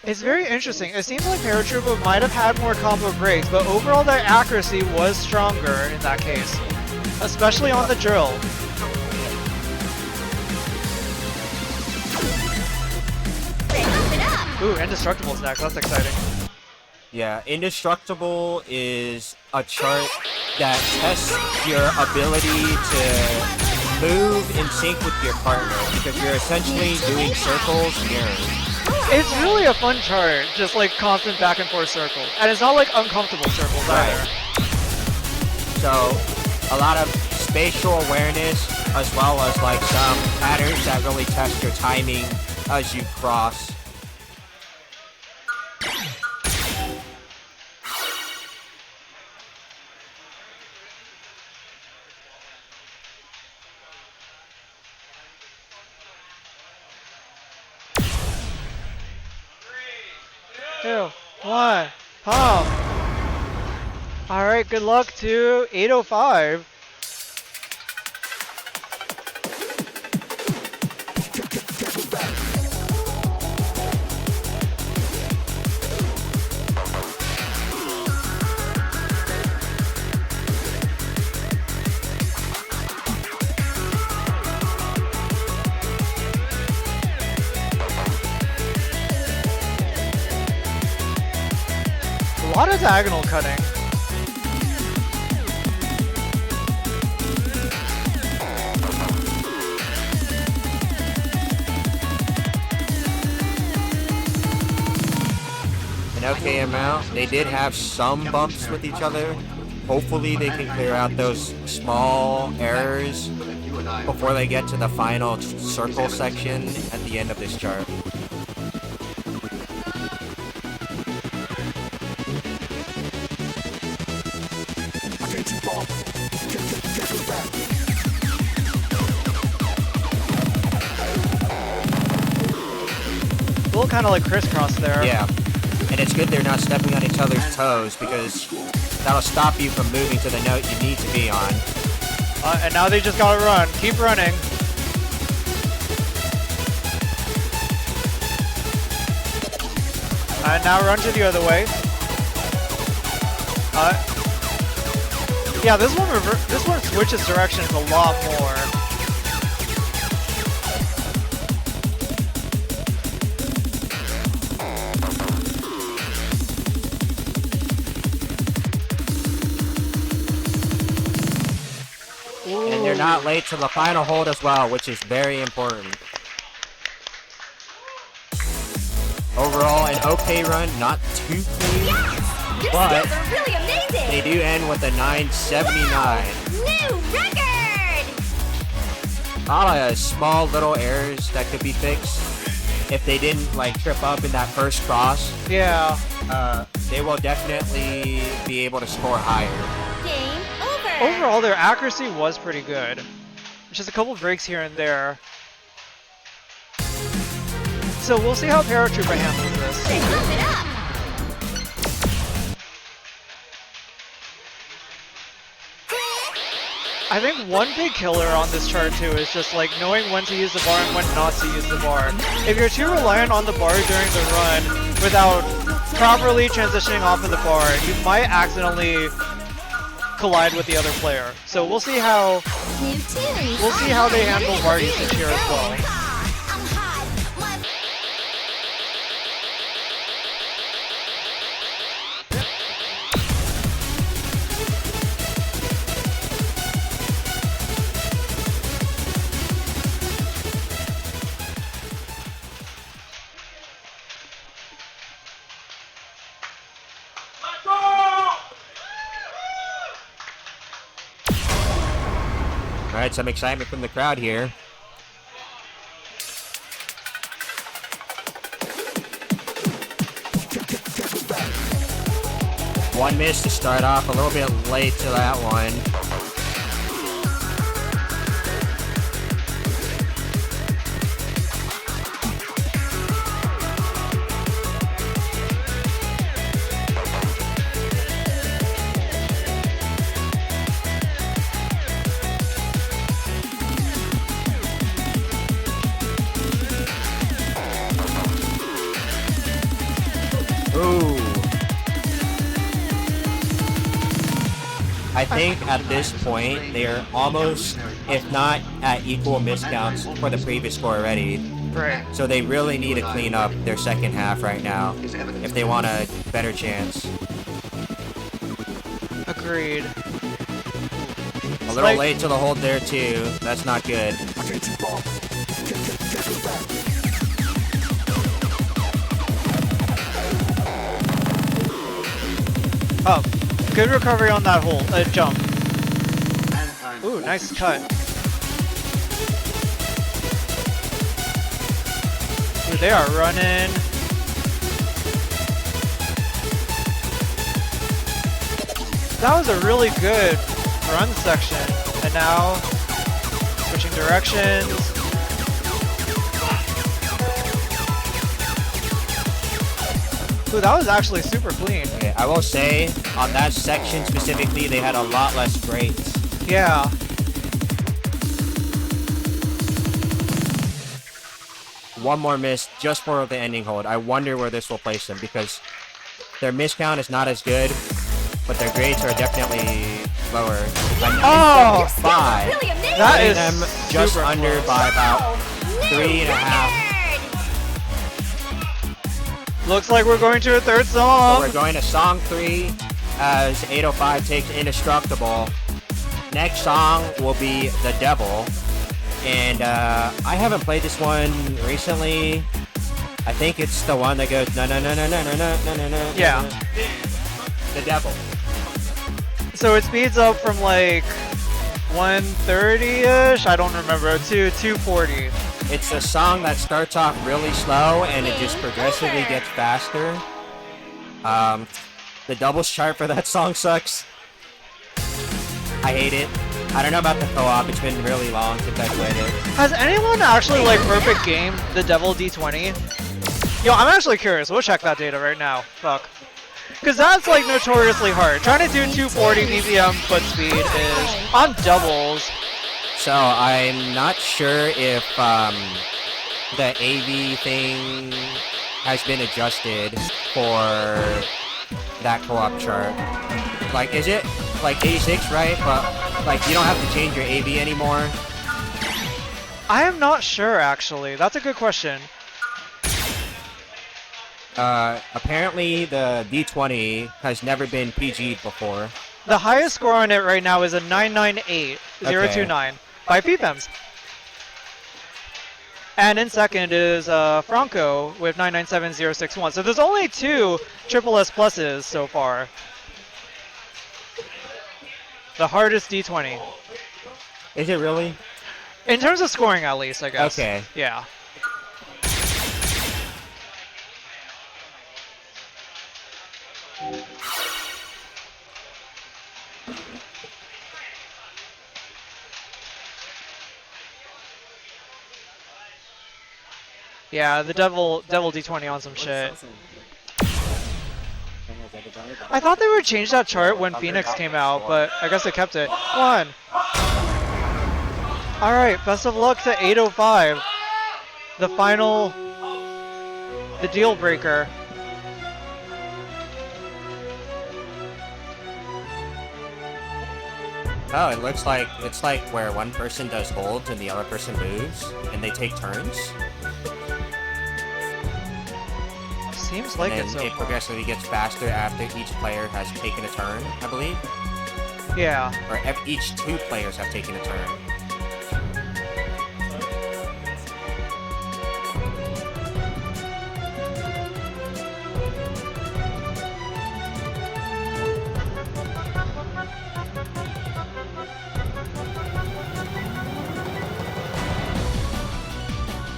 Speaker 4: It's very interesting. It seems like Paratroopa might have had more combo breaks, but overall their accuracy was stronger in that case. Especially on the drill. Ooh, Indestructible's next. That's exciting.
Speaker 6: Yeah, Indestructible is a chart that tests your ability to move in sync with your partner, because you're essentially doing circles mirrors.
Speaker 4: It's really a fun chart, just like constant back and forth circles. And it's not like uncomfortable circles either.
Speaker 6: So, a lot of spatial awareness, as well as like some patterns that really test your timing as you cross.
Speaker 4: Two, one, pump. Alright, good luck to 805. A lot of diagonal cutting.
Speaker 6: An okay amount. They did have some bumps with each other. Hopefully they can clear out those small errors before they get to the final circle section at the end of this chart.
Speaker 4: kind of like crisscross there.
Speaker 6: Yeah. And it's good they're not stepping on each other's toes because that'll stop you from moving to the note you need to be on.
Speaker 4: And now they just gotta run. Keep running. And now run to the other way. Yeah, this one switches directions a lot more.
Speaker 6: And they're not late to the final hold as well, which is very important. Overall, an okay run, not too clean,
Speaker 3: Your
Speaker 6: but
Speaker 3: skills are really amazing!
Speaker 6: they do end with a 979.
Speaker 3: New record!
Speaker 6: A lot of small little errors that could be fixed if they didn't like trip up in that first cross.
Speaker 4: Yeah.
Speaker 6: They will definitely be able to score higher.
Speaker 3: Game over!
Speaker 4: Overall, their accuracy was pretty good. Just a couple breaks here and there. So we'll see how Paratroopa handles this.
Speaker 3: They pump it up!
Speaker 4: I think one big killer on this chart too is just like knowing when to use the bar and when not to use the bar. If you're too reliant on the bar during the run without properly transitioning off of the bar, you might accidentally collide with the other player. So we'll see how
Speaker 3: New tunes!
Speaker 4: they handle bar usage here as well.
Speaker 6: Alright, some excitement from the crowd here. One miss to start off, a little bit late to that one. I think at this point they are almost, if not at equal miscounts for the previous score already.
Speaker 4: Right.
Speaker 6: So they really need to clean up their second half right now if they want a better chance.
Speaker 4: Agreed.
Speaker 6: A little late to the hold there too. That's not good.
Speaker 4: Oh, good recovery on that hole, jump. Ooh, nice cut. Ooh, they are running. That was a really good run section. And now, switching directions. Ooh, that was actually super clean.
Speaker 6: Okay, I will say, on that section specifically, they had a lot less breaks.
Speaker 4: Yeah.
Speaker 6: One more miss just for the ending hold. I wonder where this will place them because their miscount is not as good, but their grades are definitely lower.
Speaker 4: Oh!
Speaker 6: 5.
Speaker 3: Really amazing!
Speaker 4: That
Speaker 6: Putting
Speaker 4: is
Speaker 6: them just
Speaker 4: super
Speaker 6: under
Speaker 4: close.
Speaker 6: by about
Speaker 3: New
Speaker 6: 3.5.
Speaker 3: record!
Speaker 4: Looks like we're going to a third
Speaker 6: So
Speaker 4: song.
Speaker 6: we're going to song 3 as 805 takes Indestructible. Next song will be The Devil. And I haven't played this one recently. I think it's the one that goes no no no no no no no no no no.
Speaker 4: Yeah.
Speaker 6: The Devil.
Speaker 4: So it speeds up from like 130-ish, I don't remember, to 240.
Speaker 6: It's a song that starts off really slow and it just progressively gets faster. The doubles chart for that song sucks. I hate it. I don't know about the co-op, it's been really long since I played it.
Speaker 4: Has anyone actually like perfect gamed the Devil D20? Yo, I'm actually curious. We'll check that data right now. Fuck. Because that's like notoriously hard. Trying to do 240 BPM foot speed is on doubles.
Speaker 6: So I'm not sure if the AV thing has been adjusted for that co-op chart. Like, is it like 86, right? But like you don't have to change your AV anymore.
Speaker 4: I am not sure actually. That's a good question.
Speaker 6: Apparently the D20 has never been PG'd before.
Speaker 4: The highest score on it right now is a 998029 by PPEMs. And in second is Franco with 997061. So there's only 2 triple S pluses so far. The hardest D20.
Speaker 6: Is it really?
Speaker 4: In terms of scoring, at least, I guess.
Speaker 6: Okay.
Speaker 4: Yeah. Yeah, the devil D20 on some shit. I thought they would change that chart when Phoenix came out, but I guess they kept it. One. Alright, best of luck to 805. The final, the deal breaker.
Speaker 6: Oh, it looks like it's like where one person does holds and the other person moves, and they take turns.
Speaker 4: Seems like
Speaker 6: And
Speaker 4: it
Speaker 6: then
Speaker 4: so
Speaker 6: it
Speaker 4: far.
Speaker 6: progressively gets faster after each player has taken a turn, I believe.
Speaker 4: Yeah.
Speaker 6: Or each 2 players have taken a turn.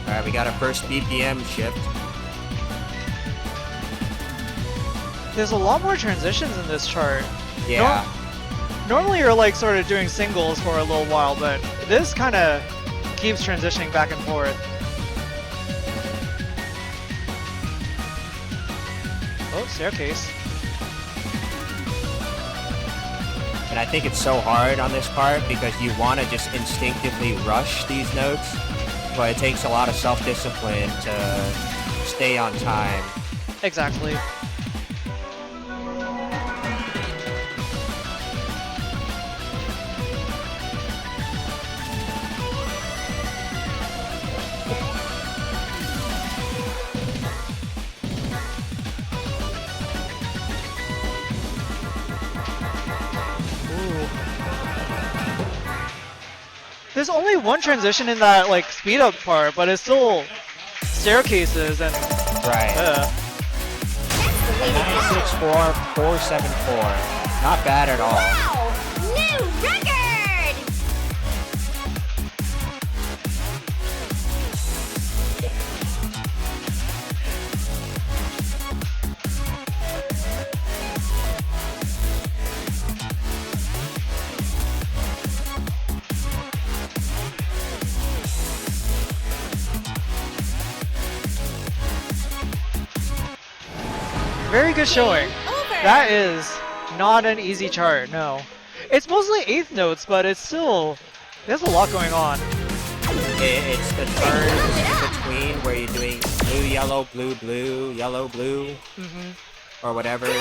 Speaker 6: Alright, we got our first BPM shift.
Speaker 4: There's a lot more transitions in this chart.
Speaker 6: Yeah.
Speaker 4: Normally you're like sort of doing singles for a little while, but this kind of keeps transitioning back and forth. Oh, staircase.
Speaker 6: And I think it's so hard on this part because you want to just instinctively rush these notes, but it takes a lot of self-discipline to stay on time.
Speaker 4: Exactly. There's only one transition in that like speed up part, but it's still staircases and
Speaker 6: Right. 964,474. Not bad at all.
Speaker 3: Wow! New record!
Speaker 4: very good showing. That is not an easy chart, no. It's mostly eighth notes, but it's still, there's a lot going on.
Speaker 6: It's the turns between where you're doing blue, yellow, blue, blue, yellow, blue, or whatever. And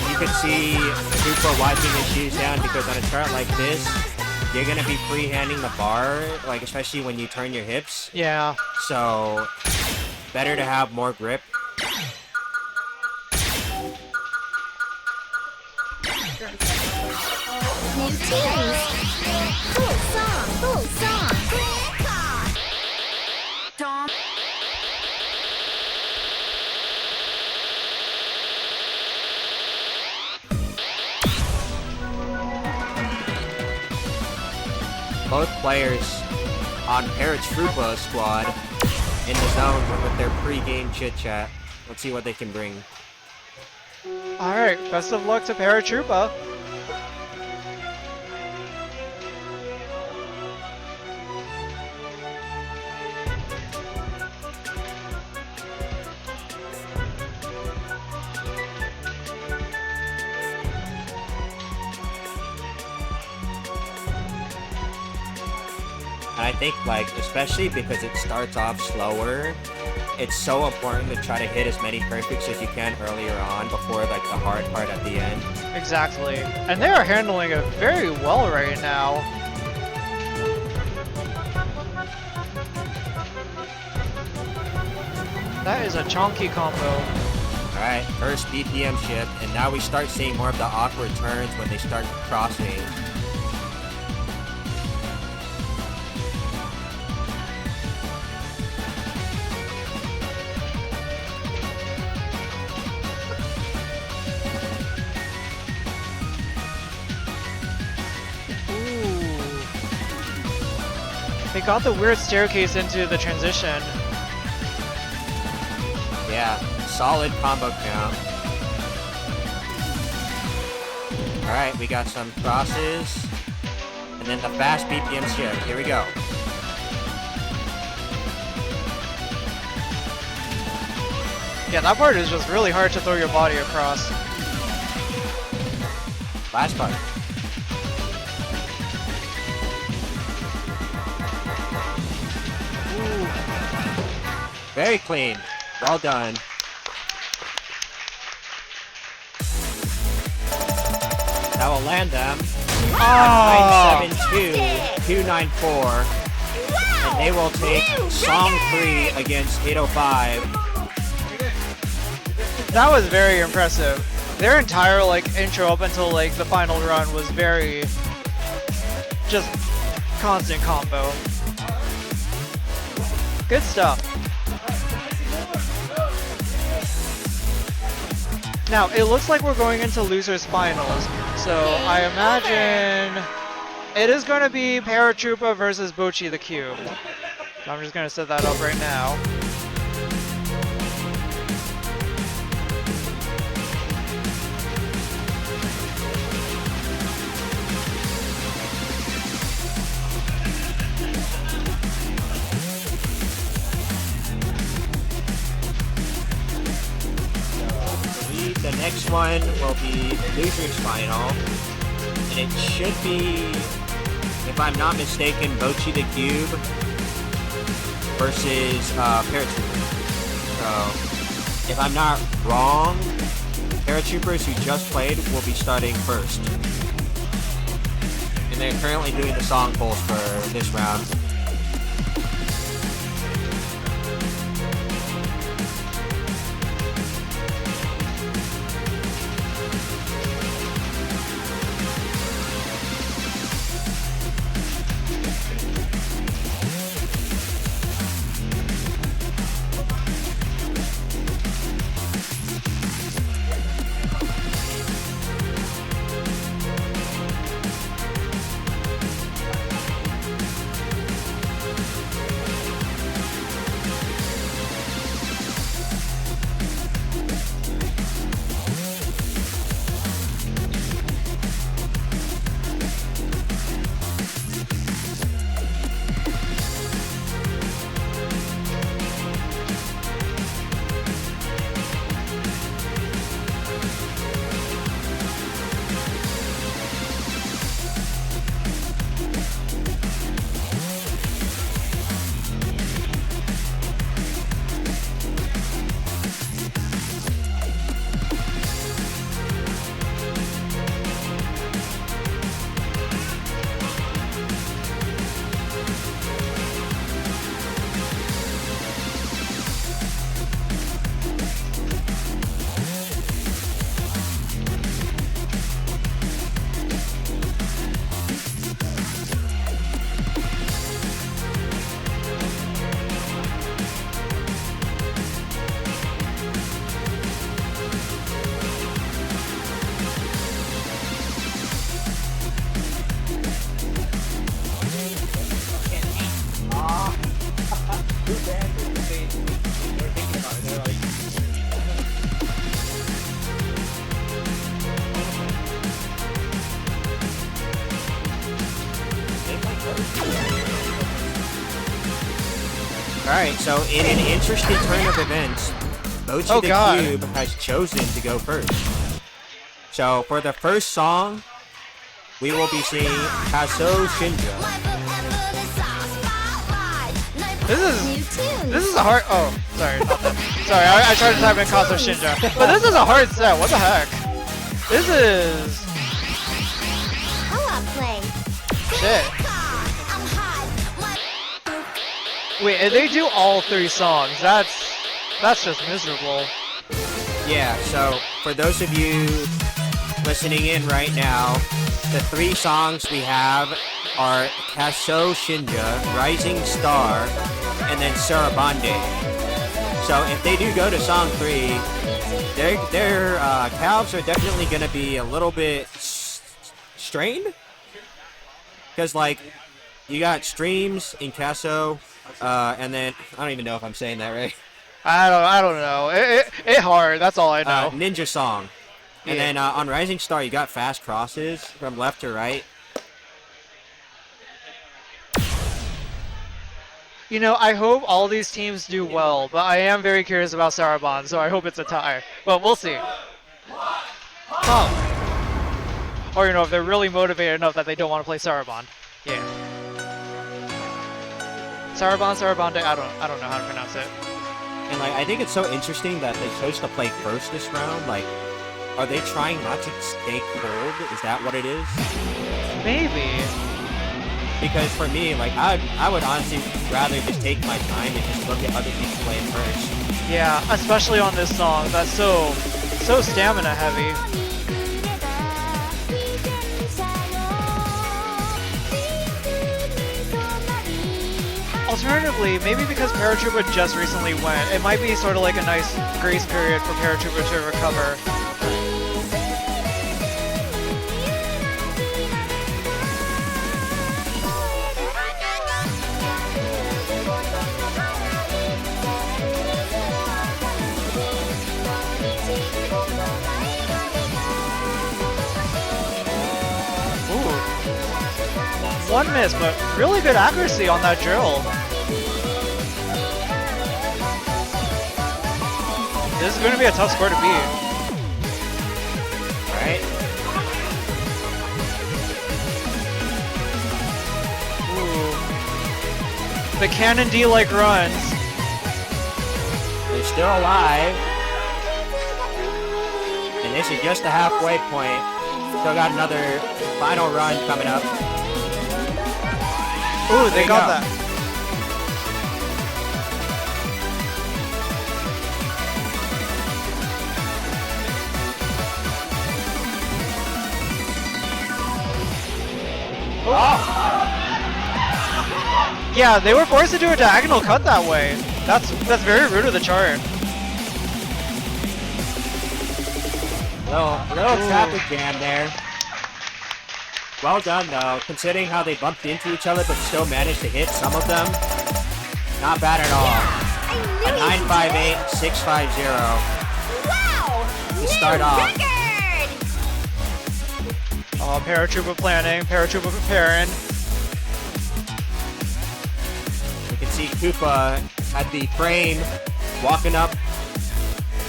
Speaker 6: you can see Troopa wiping his shoes down because on a chart like this, you're gonna be freehanding the bar, like especially when you turn your hips.
Speaker 4: Yeah.
Speaker 6: So better to have more grip.
Speaker 3: New teams. Full song, full song. Tom.
Speaker 6: Both players on Paratroopa squad in the zone with their pre-game chit-chat. Let's see what they can bring.
Speaker 4: Alright, best of luck to Paratroopa.
Speaker 6: I think, like, especially because it starts off slower, it's so important to try to hit as many perfects as you can earlier on before, like, the hard part at the end.
Speaker 4: Exactly. And they are handling it very well right now. That is a chonky combo.
Speaker 6: Alright, first BPM shift, and now we start seeing more of the awkward turns when they start crossing.
Speaker 4: They got the weird staircase into the transition.
Speaker 6: Yeah, solid combo count. Alright, we got some crosses. And then the fast BPM shift. Here we go.
Speaker 4: Yeah, that part is just really hard to throw your body across.
Speaker 6: Last part. Very clean. Well done. That will land them.
Speaker 4: Oh!
Speaker 6: 972, 294. And they will take song 3 against 805.
Speaker 4: That was very impressive. Their entire like intro up until like the final run was very just constant combo. Good stuff. Now, it looks like we're going into losers finals, so I imagine it is going to be Paratroopa versus BocchiTheCube. So I'm just going to set that up right now.
Speaker 6: The next one will be losers final, and it should be, if I'm not mistaken, BocchiTheCube versus Paratroopa. So, if I'm not wrong, Paratroopers who just played will be starting first. And they're currently doing the song polls for this round. Alright, so in an interesting turn of events, BocchiTheCube has chosen to go first. So for the first song, we will be seeing Kasou Shinja.
Speaker 4: This is a hard. Oh, sorry, not that. Sorry, I tried to type in Kasou Shinja, but this is a hard set. What the heck? This is
Speaker 3: Co-op play.
Speaker 4: shit. Wait, and they do all 3 songs. That's just miserable.
Speaker 6: Yeah, so for those of you listening in right now, the 3 songs we have are Kasou Shinja, Rising Star, and then Sarabande. So if they do go to song 3, their calves are definitely going to be a little bit strained. Because, like, you got streams in Kasou, and then, I don't even know if I'm saying that right.
Speaker 4: I don't know. It hard. That's all I know.
Speaker 6: Ninja Song. And then on Rising Star, you got fast crosses from left to right.
Speaker 4: You know, I hope all these teams do well, but I am very curious about Sarabande, so I hope it's a tie. But we'll see. Or, you know, if they're really motivated enough that they don't want to play Sarabande. Yeah. Sarabande, I don't know how to pronounce it.
Speaker 6: And, like, I think it's so interesting that they chose to play first this round. Like, are they trying not to stay cold? Is that what it is?
Speaker 4: Maybe.
Speaker 6: Because for me, like, I would honestly rather just take my time and just look at other people playing first.
Speaker 4: Yeah, especially on this song. That's so stamina heavy. Alternatively, maybe because Paratroopa just recently went, it might be sort of like a nice grace period for Paratroopa to recover. Ooh. One miss, but really good accuracy on that drill. This is going to be a tough score to beat.
Speaker 6: Alright.
Speaker 4: Ooh. The Cannon D-like runs.
Speaker 6: They're still alive. And this is just the halfway point. Still got another final run coming up.
Speaker 4: Ooh, they got that. Yeah, they were forced to do a diagonal cut that way. That's very rude of the chart.
Speaker 6: Little traffic jam there. Well done though, considering how they bumped into each other but still managed to hit some of them. Not bad at all. A 958, 650.
Speaker 3: Wow!
Speaker 6: To start off.
Speaker 4: Oh, Paratroopa planning, Paratroopa preparing.
Speaker 6: You can see Koopa at the frame, walking up.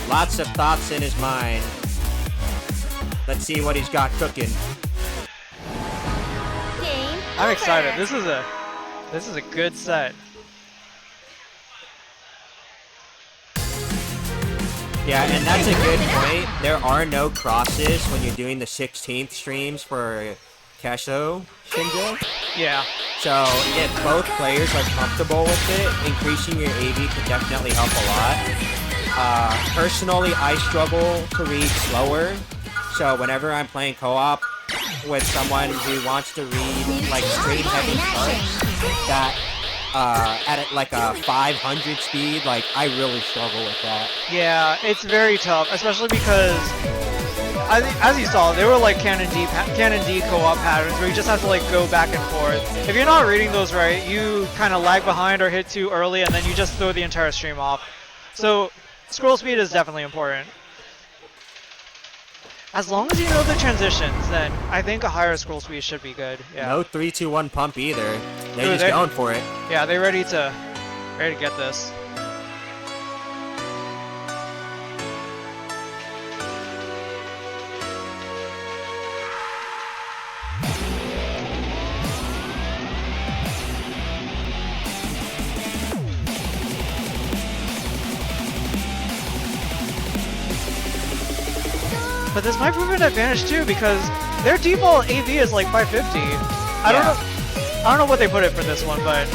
Speaker 6: Lots of thoughts in his mind. Let's see what he's got cooking.
Speaker 4: I'm excited. This is a good set.
Speaker 6: Yeah, and that's a good point. There are no crosses when you're doing the 16th streams for Kasou Shinja.
Speaker 4: Yeah.
Speaker 6: So if both players are comfortable with it, increasing your AV can definitely help a lot. Personally, I struggle to read slower. So whenever I'm playing co-op with someone who wants to read like straight heavy charts that at like a 500 speed, like I really struggle with that.
Speaker 4: Yeah, it's very tough, especially because as you saw, they were like Cannon D co-op patterns where you just have to like go back and forth. If you're not reading those right, you kind of lag behind or hit too early, and then you just throw the entire stream off. So scroll speed is definitely important. As long as you know the transitions, then I think a higher scroll speed should be good. Yeah.
Speaker 6: No 3-2-1 pump either. They're
Speaker 4: Dude,
Speaker 6: just going for it.
Speaker 4: Yeah, they're ready to get this. But this might prove an advantage too because their default AV is like 550. I don't know what they put it for this one, but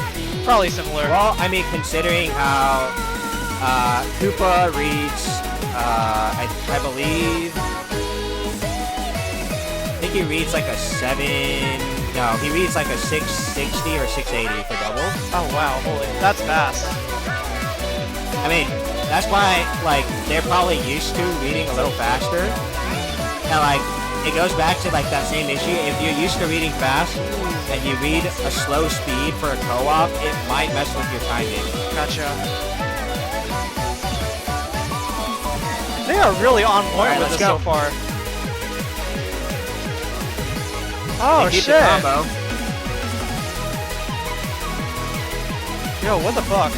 Speaker 4: probably similar.
Speaker 6: Well, I mean, considering how Koopa reads, I believe, I think he reads like a 7. No, he reads like a 660 or 680 for double.
Speaker 4: Oh wow, holy, that's fast.
Speaker 6: I mean, that's why like they're probably used to reading a little faster. And like it goes back to like that same issue. If you're used to reading fast and you read a slow speed for a co-op, it might mess with your timing.
Speaker 4: Gotcha. They are really on point with this so far. Oh
Speaker 6: Keep
Speaker 4: shit!
Speaker 6: the combo.
Speaker 4: Yo, what the fuck?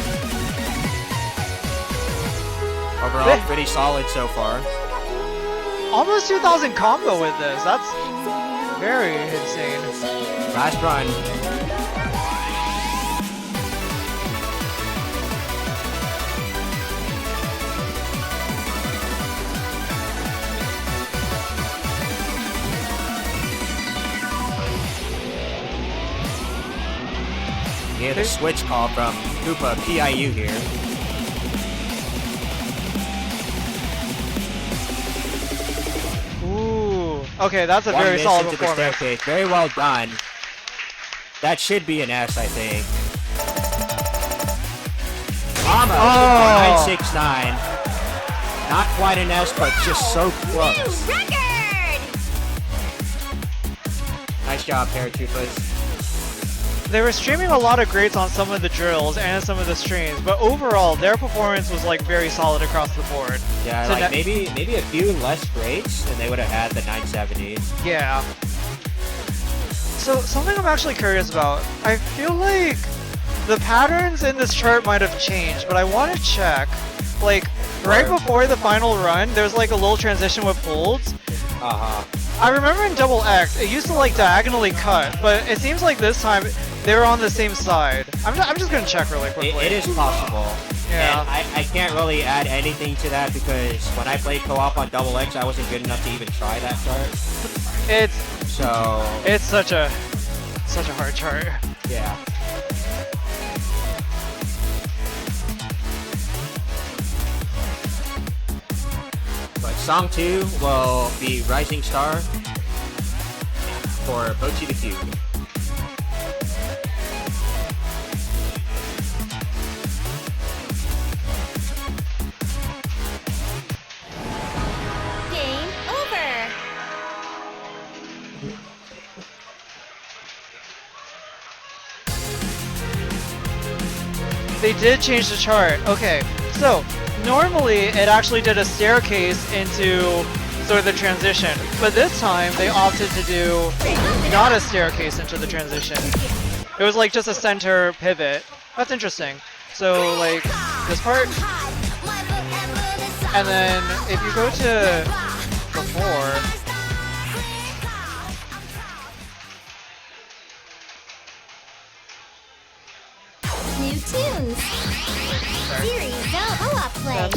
Speaker 6: Overall, pretty solid so far.
Speaker 4: Almost 2,000 combo with this. That's very insane.
Speaker 6: Last run. Yeah, the switch call from Koopa PIU here.
Speaker 4: Ooh. Okay, that's a
Speaker 6: One
Speaker 4: very
Speaker 6: miss
Speaker 4: solid
Speaker 6: into the
Speaker 4: performance.
Speaker 6: staircase. Very well done. That should be an S, I think. Almost.
Speaker 4: Oh.
Speaker 6: 969. Not quite an S, but just so close.
Speaker 3: New record!
Speaker 6: Nice job, Paratroopas.
Speaker 4: They were streaming a lot of greats on some of the drills and some of the streams, but overall, their performance was like very solid across the board.
Speaker 6: Yeah,
Speaker 4: So
Speaker 6: like maybe a few less greats, and they would have had the 970.
Speaker 4: Yeah. So something I'm actually curious about. I feel like the patterns in this chart might have changed, but I want to check. Like right before the final run, there's like a little transition with holds. I remember in Double X, it used to like diagonally cut, but it seems like this time they were on the same side. I'm just gonna check really quickly.
Speaker 6: It is possible.
Speaker 4: Yeah.
Speaker 6: And I can't really add anything to that because when I played co-op on Double X, I wasn't good enough to even try that chart.
Speaker 4: It's such a hard chart.
Speaker 6: Yeah. But song 2 will be Rising Star for BocchiTheCube.
Speaker 3: Game over!
Speaker 4: They did change the chart. Okay, so normally it actually did a staircase into sort of the transition, but this time they opted to do not a staircase into the transition. It was like just a center pivot. That's interesting. So like this part, and then if you go to before,
Speaker 3: New tunes! Series co-op play!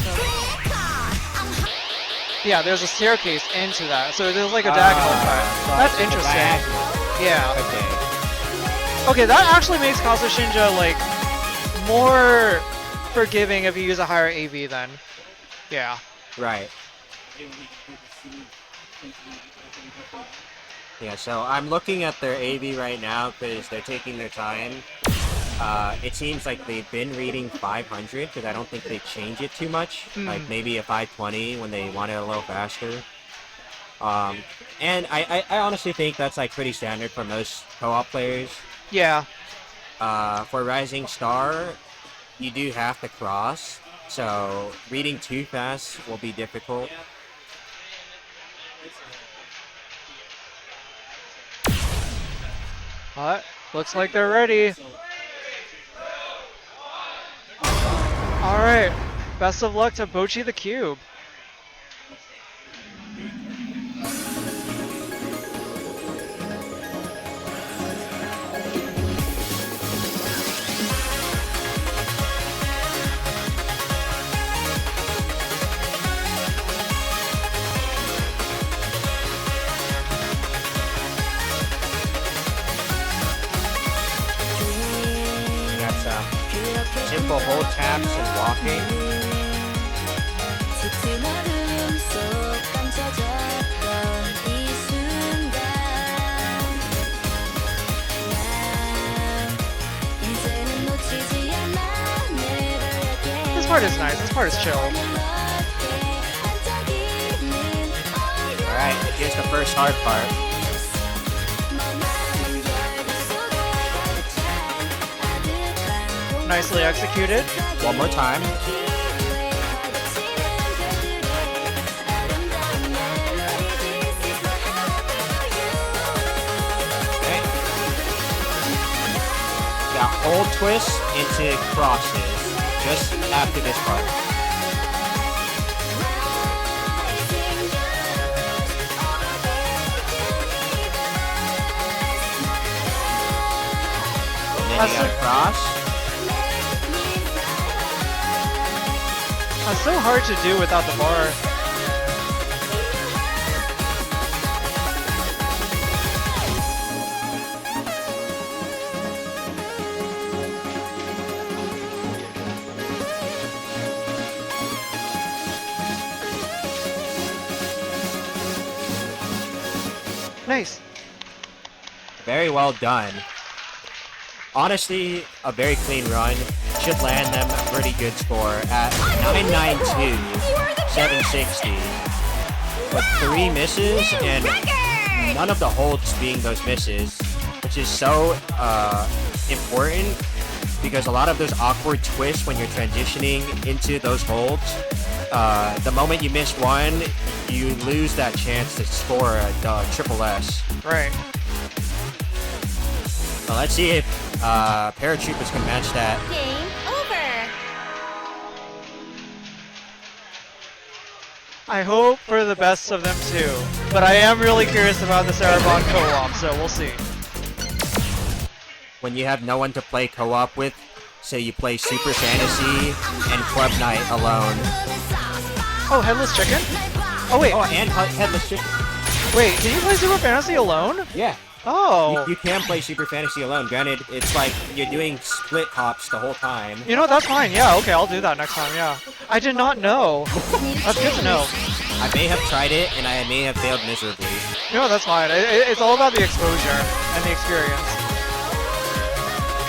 Speaker 4: yeah, there's a staircase into that. So there's like a diagonal cut. That's interesting. Yeah.
Speaker 6: Okay.
Speaker 4: Okay, that actually makes Kasou Shinja like more forgiving if you use a higher AV then. Yeah.
Speaker 6: Right. Yeah, so I'm looking at their AV right now because they're taking their time. It seems like they've been reading 500 because I don't think they change it too much. Like maybe a 520 when they want it a little faster. And I honestly think that's like pretty standard for most co-op players.
Speaker 4: Yeah.
Speaker 6: For Rising Star, you do have to cross, so reading too fast will be difficult.
Speaker 4: But looks like they're ready. Alright. Best of luck to BocchiTheCube.
Speaker 6: simple hold taps and walking.
Speaker 8: 짙은 어둠 속 감춰졌던 이 순간 난 이제는 놓치지 않아 내가
Speaker 4: This part is nice. This part is chill.
Speaker 6: Alright, here's the first hard part.
Speaker 4: Nicely executed.
Speaker 6: One more time. Okay. Got hold twist into crosses just after this part. And then you got a cross.
Speaker 4: It's so hard to do without the bar. Nice.
Speaker 6: Very well done. Honestly, a very clean run. Should land them a pretty good score at 992, 760. With 3 misses and none of the holds being those misses, which is so important because a lot of those awkward twists when you're transitioning into those holds, the moment you miss one, you lose that chance to score a triple S.
Speaker 4: Right.
Speaker 6: Well, let's see if Paratroopers can match that.
Speaker 3: Game over.
Speaker 4: I hope for the best of them too, but I am really curious about the Sarabande co-op, so we'll see.
Speaker 6: When you have no one to play co-op with, say you play Super Fantasy and Club Night alone.
Speaker 4: Oh, Headless Chicken? Oh wait,
Speaker 6: Oh, and Headless Chicken.
Speaker 4: wait, can you play Super Fantasy alone?
Speaker 6: Yeah.
Speaker 4: Oh.
Speaker 6: You can play Super Fantasy alone. Granted, it's like you're doing split hops the whole time.
Speaker 4: You know, that's fine. Yeah, okay, I'll do that next time, yeah. I did not know. That's good to know.
Speaker 6: I may have tried it, and I may have failed miserably.
Speaker 4: You know, that's fine. It's all about the exposure and the experience.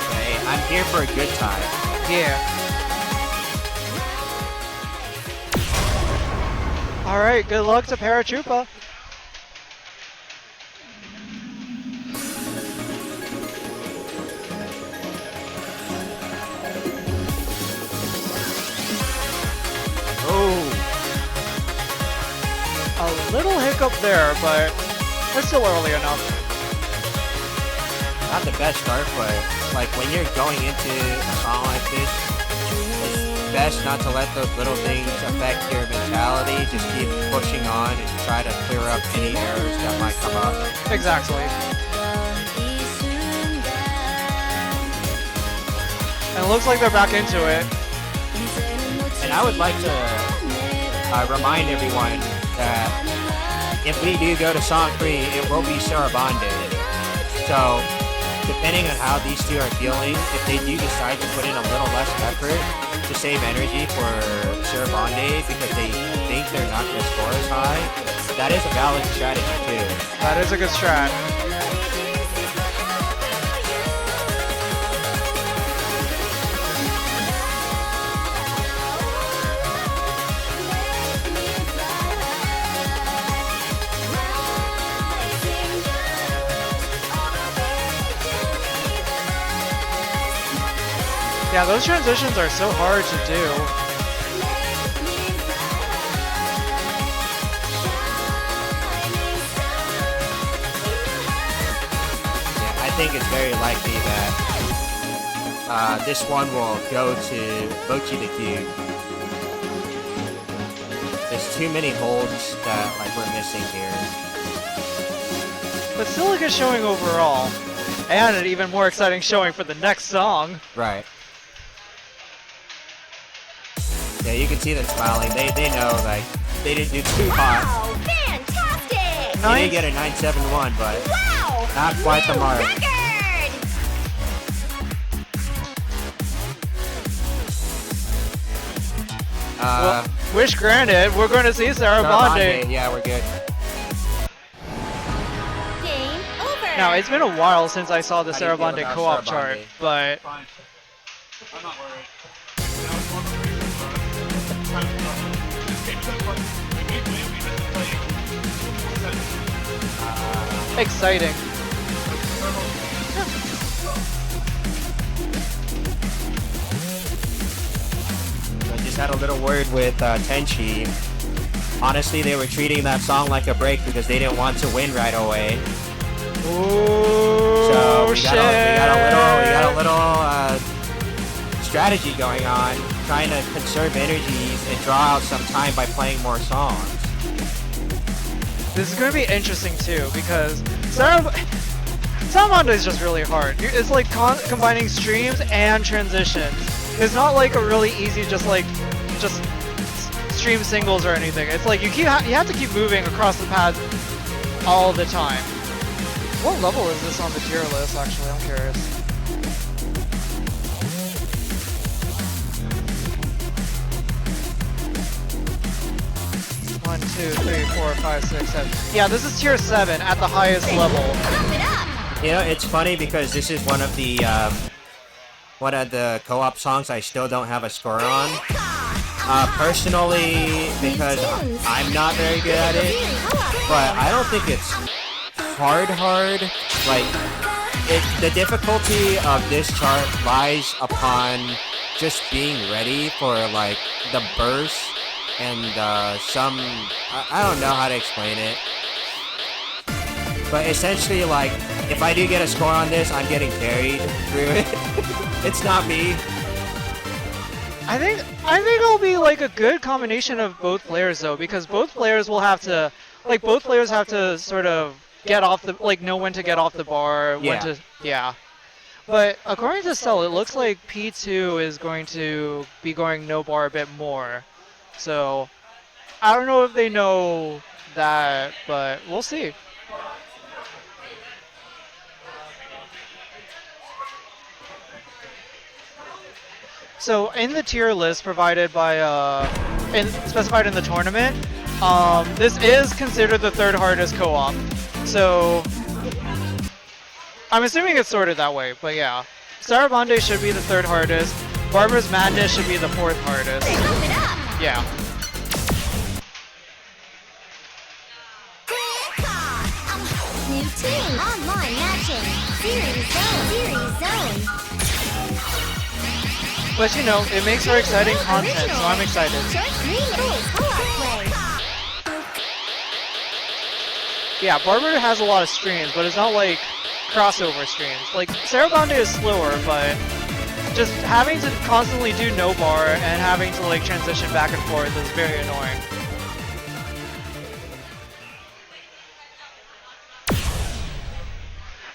Speaker 6: Okay, I'm here for a good time.
Speaker 4: Yeah. Alright, good luck to Paratroopa.
Speaker 6: Oh,
Speaker 4: A little hiccup there, but it's still early enough.
Speaker 6: not the best start, but like when you're going into a song like this, it's best not to let those little things affect your mentality. Just keep pushing on and try to clear up any errors that might come up.
Speaker 4: Exactly. And it looks like they're back into it.
Speaker 6: And I would like to remind everyone that if we do go to song 3, it will be Sarabande. So, depending on how these two are feeling, if they do decide to put in a little less effort to save energy for Sarabande because they think they're not going to score as high, that is a valid strategy too.
Speaker 4: That is a good strat. Yeah, those transitions are so hard to do.
Speaker 6: Yeah, I think it's very likely that this one will go to BocchiTheCube. There's too many holds that like we're missing here.
Speaker 4: But still a good showing overall. And an even more exciting showing for the next song.
Speaker 6: Right. Yeah, you can see them smiling. They know, like, they didn't do too hot.
Speaker 3: Wow, fantastic!
Speaker 6: They did get a 971, but
Speaker 3: Wow!
Speaker 6: not quite the
Speaker 3: New
Speaker 6: mark.
Speaker 3: record!
Speaker 4: Well, wish granted, we're going to see Sarabande.
Speaker 6: Yeah, we're good.
Speaker 3: Game over.
Speaker 4: Now, it's been a while since I saw the
Speaker 6: How do you feel
Speaker 4: Sarabande
Speaker 6: about
Speaker 4: co-op
Speaker 6: Sarabande?
Speaker 4: chart, but
Speaker 2: Fine. I'm not worried.
Speaker 4: exciting.
Speaker 6: I just had a little word with Tenchi. Honestly, they were treating that song like a break because they didn't want to win right away.
Speaker 4: Ooh,
Speaker 6: So we
Speaker 4: shit.
Speaker 6: got a little strategy going on, trying to conserve energies and draw out some time by playing more songs.
Speaker 4: This is going to be interesting too because Sarabande is just really hard. It's like combining streams and transitions. It's not like a really easy just stream singles or anything. It's like you have to keep moving across the pads all the time. What level is this on the tier list? Actually, I'm curious. One, two, three, 4, 5, 6, 7. Yeah, this is tier 7 at the highest level.
Speaker 3: Pump it up.
Speaker 6: You know, it's funny because this is one of the co-op songs I still don't have a score on. Personally, because I'm not very good at it, but I don't think it's hard. Like, the difficulty of this chart lies upon just being ready for like the burst and I don't know how to explain it. But essentially, like, if I do get a score on this, I'm getting carried through it. It's not me.
Speaker 4: I think it'll be like a good combination of both players though, because both players will have to sort of get off the know when to get off the bar, when to But according to Cell, it looks like P2 is going to be going no bar a bit more. So I don't know if they know that, but we'll see. So in the tier list provided by specified in the tournament, this is considered the third hardest co-op. So I'm assuming it's sorted that way, but yeah. Sarabande should be the third hardest. Barber's Madness should be the fourth hardest.
Speaker 3: Pump it up.
Speaker 4: Yeah.
Speaker 3: New team. Online matching. Series zone.
Speaker 4: But you know, it makes for exciting content, so I'm excited.
Speaker 3: Choice green is co-op play.
Speaker 4: Yeah, Barber has a lot of streams, but it's not like crossover streams. Like, Sarabande is slower, but just having to constantly do no bar and having to like transition back and forth is very annoying.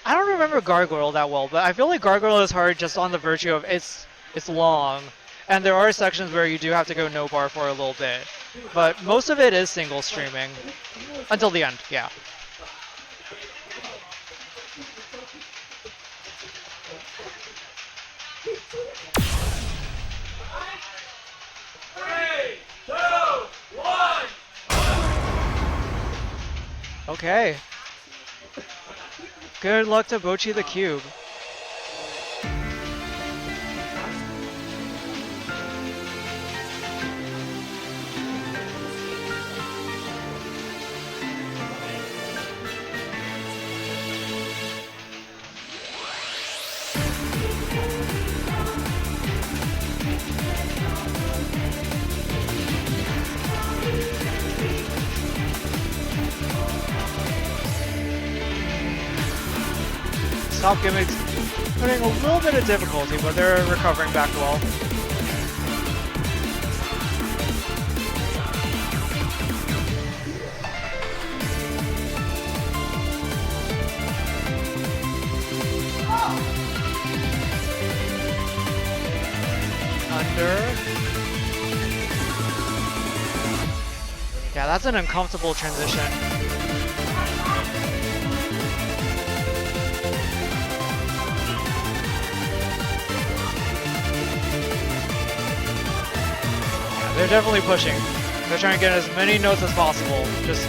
Speaker 4: I don't remember Gargoyle that well, but I feel like Gargoyle is hard just on the virtue of it's long, and there are sections where you do have to go no bar for a little bit. But most of it is single streaming. Until the end, yeah. Okay. Good luck to BocchiTheCube. Stop gimmicks putting a little bit of difficulty, but they're recovering back well. Under. Yeah, that's an uncomfortable transition. they're definitely pushing. They're trying to get as many notes as possible. Just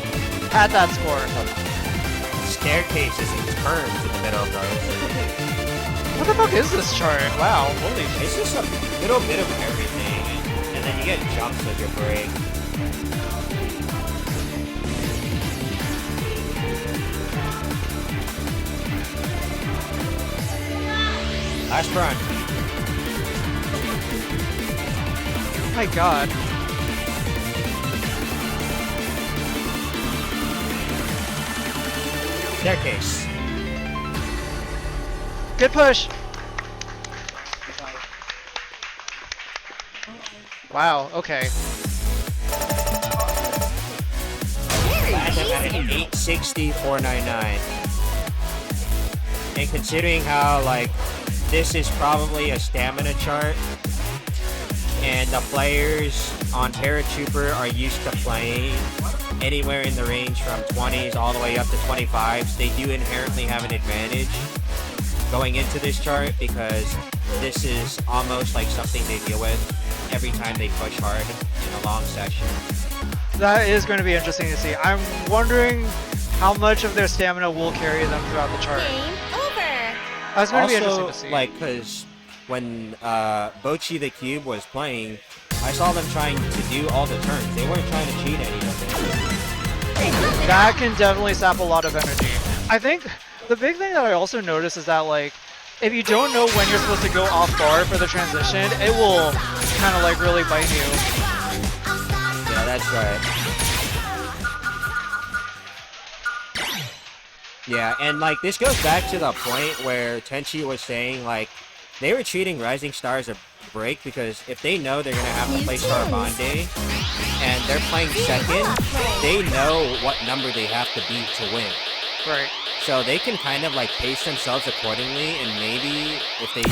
Speaker 4: at that score.
Speaker 6: Staircases and turns in the middle of those.
Speaker 4: What the fuck is this chart? Wow, holy shit.
Speaker 6: It's just a little bit of everything, and then you get jumps with your break. Last run.
Speaker 4: Oh my god.
Speaker 6: Staircase.
Speaker 4: Good push. Wow, okay.
Speaker 6: Land them at an 860, 499. And considering how, like, this is probably a stamina chart, and the players on Paratroopa are used to playing anywhere in the range from 20s all the way up to 25s, they do inherently have an advantage going into this chart because this is almost like something they deal with every time they push hard in a long session.
Speaker 4: That is going to be interesting to see. I'm wondering how much of their stamina will carry them throughout the chart.
Speaker 3: Game over.
Speaker 4: That's going to be interesting
Speaker 6: Also,
Speaker 4: to see.
Speaker 6: like, because when BocchiTheCube was playing, I saw them trying to do all the turns. They weren't trying to cheat any of it.
Speaker 4: That can definitely sap a lot of energy. I think the big thing that I also noticed is that, like, if you don't know when you're supposed to go off bar for the transition, it will kind of like really bite you.
Speaker 6: Yeah, that's right. Yeah, and like this goes back to the point where Tenchi was saying like they were treating Rising Star as a break because if they know they're gonna have to play Sarabande and they're playing second, they know what number they have to beat to win.
Speaker 4: Right.
Speaker 6: So they can kind of like pace themselves accordingly, and maybe if they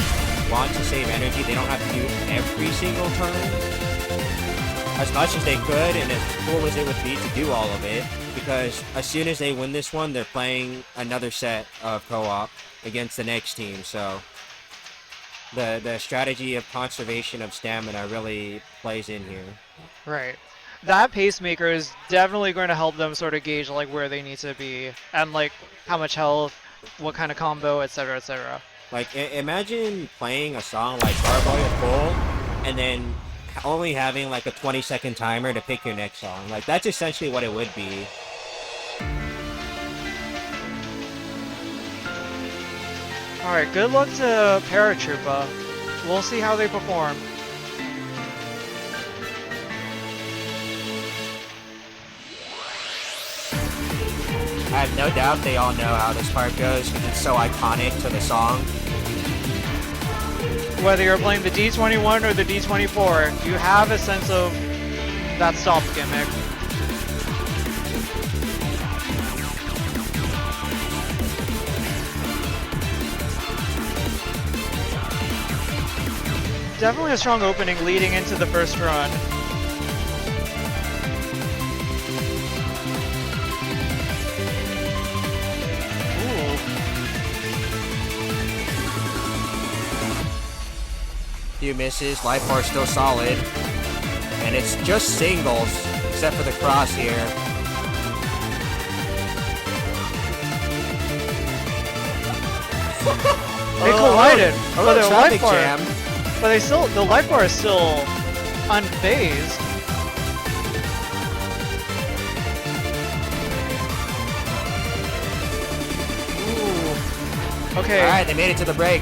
Speaker 6: want to save energy, they don't have to do every single turn as much as they could, and as cool as it would be to do all of it, because as soon as they win this one, they're playing another set of co-op against the next team, so the strategy of conservation of stamina really plays in here.
Speaker 4: Right. That pacemaker is definitely going to help them sort of gauge like where they need to be and like how much health, what kind of combo, etc., etc.
Speaker 6: Like, imagine playing a song like Garboy at full, and then only having like a 20-second timer to pick your next song. Like, that's essentially what it would be.
Speaker 4: Alright, good luck to Paratroopa. We'll see how they perform.
Speaker 6: I have no doubt they all know how this part goes because it's so iconic to the song.
Speaker 4: Whether you're playing the D21 or the D24, you have a sense of that stop gimmick. Definitely a strong opening leading into the first run.
Speaker 6: Few misses, life bar still solid, and it's just singles except for the cross here.
Speaker 4: They collided,
Speaker 6: A
Speaker 4: but
Speaker 6: little
Speaker 4: their
Speaker 6: traffic
Speaker 4: life bar,
Speaker 6: jam.
Speaker 4: but they still, the life bar is still unfazed. Ooh. Okay.
Speaker 6: All right, they made it to the break.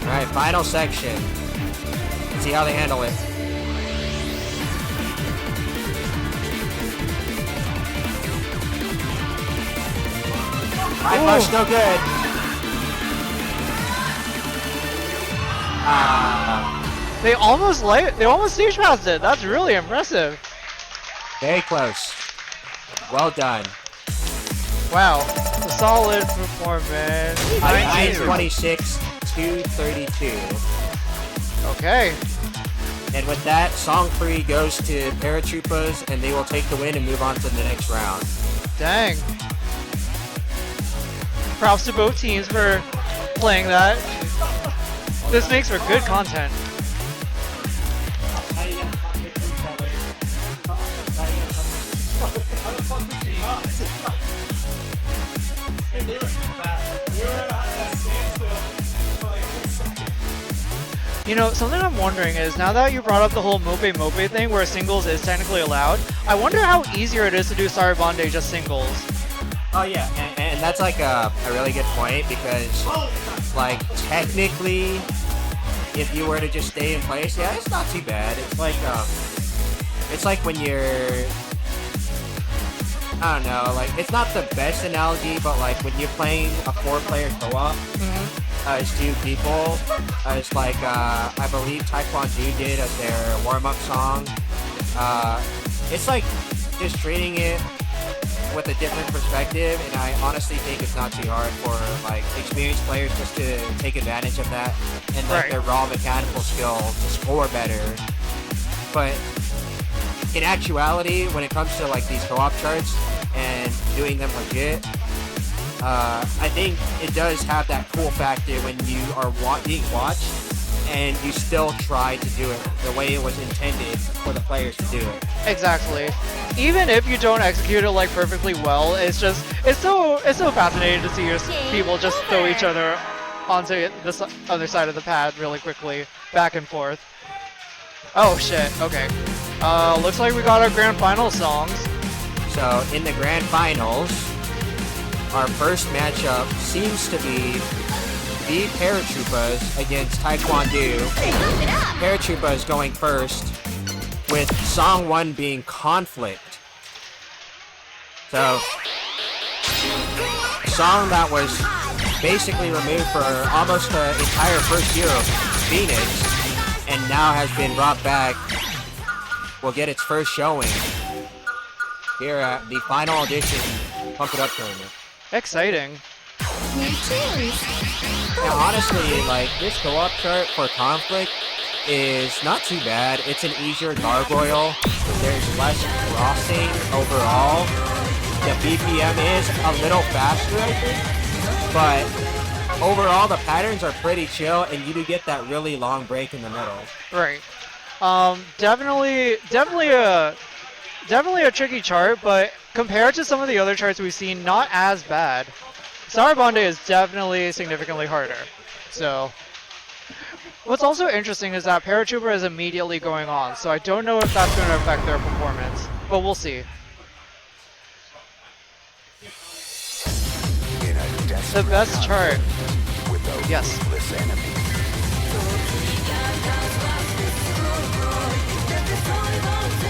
Speaker 6: All right, final section. Let's see how they handle it. High push, no good.
Speaker 4: They almost stage passed it. That's really impressive.
Speaker 6: Very close. Well done.
Speaker 4: Wow, a solid performance.
Speaker 6: 926 to 32.
Speaker 4: Okay.
Speaker 6: And with that, Song 3 goes to Paratroopas, and they will take the win and move on to the next round.
Speaker 4: Dang. Props to both teams for playing that. This makes for good content. You know, something I'm wondering is, now that you brought up the whole Mopemope thing where singles is technically allowed, I wonder how easier it is to do Sarabande just singles.
Speaker 6: Oh yeah, and that's like a really good point because, like, technically, if you were to just stay in place, yeah, it's not too bad. It's like when you're, I don't know, like, it's not the best analogy, but like when you're playing a 4-player co-op, as 2 people, as like, I believe Taekwondo did as their warm-up song. It's like just treating it with a different perspective, and I honestly think it's not too hard for like experienced players just to take advantage of that and like their raw mechanical skill to score better. But in actuality, when it comes to like these co-op charts and doing them legit, I think it does have that cool factor when you are being watched and you still try to do it the way it was intended for the players to do it.
Speaker 4: Exactly. Even if you don't execute it like perfectly well, it's so fascinating to see your people just throw each other onto the other side of the pad really quickly, back and forth. Oh shit, okay. Looks like we got our grand final songs.
Speaker 6: So in the grand finals, our first matchup seems to be the Paratroopas against Taekwondo. Paratroopa is going first, with song 1 being Conflict. So, a song that was basically removed for almost the entire first year of Phoenix, and now has been brought back, will get its first showing here at the final Audition Pump It Up tournament.
Speaker 4: Exciting.
Speaker 6: Now, honestly, like, this co-op chart for Conflict is not too bad. It's an easier gargoyle. There's less crossing overall. The BPM is a little faster, I think. But overall, the patterns are pretty chill, and you do get that really long break in the middle.
Speaker 4: Right. Definitely a tricky chart, but compared to some of the other charts we've seen, not as bad. Sarabande is definitely significantly harder. So, what's also interesting is that Paratroopa is immediately going on, so I don't know if that's going to affect their performance, but we'll see. The best chart. Yes.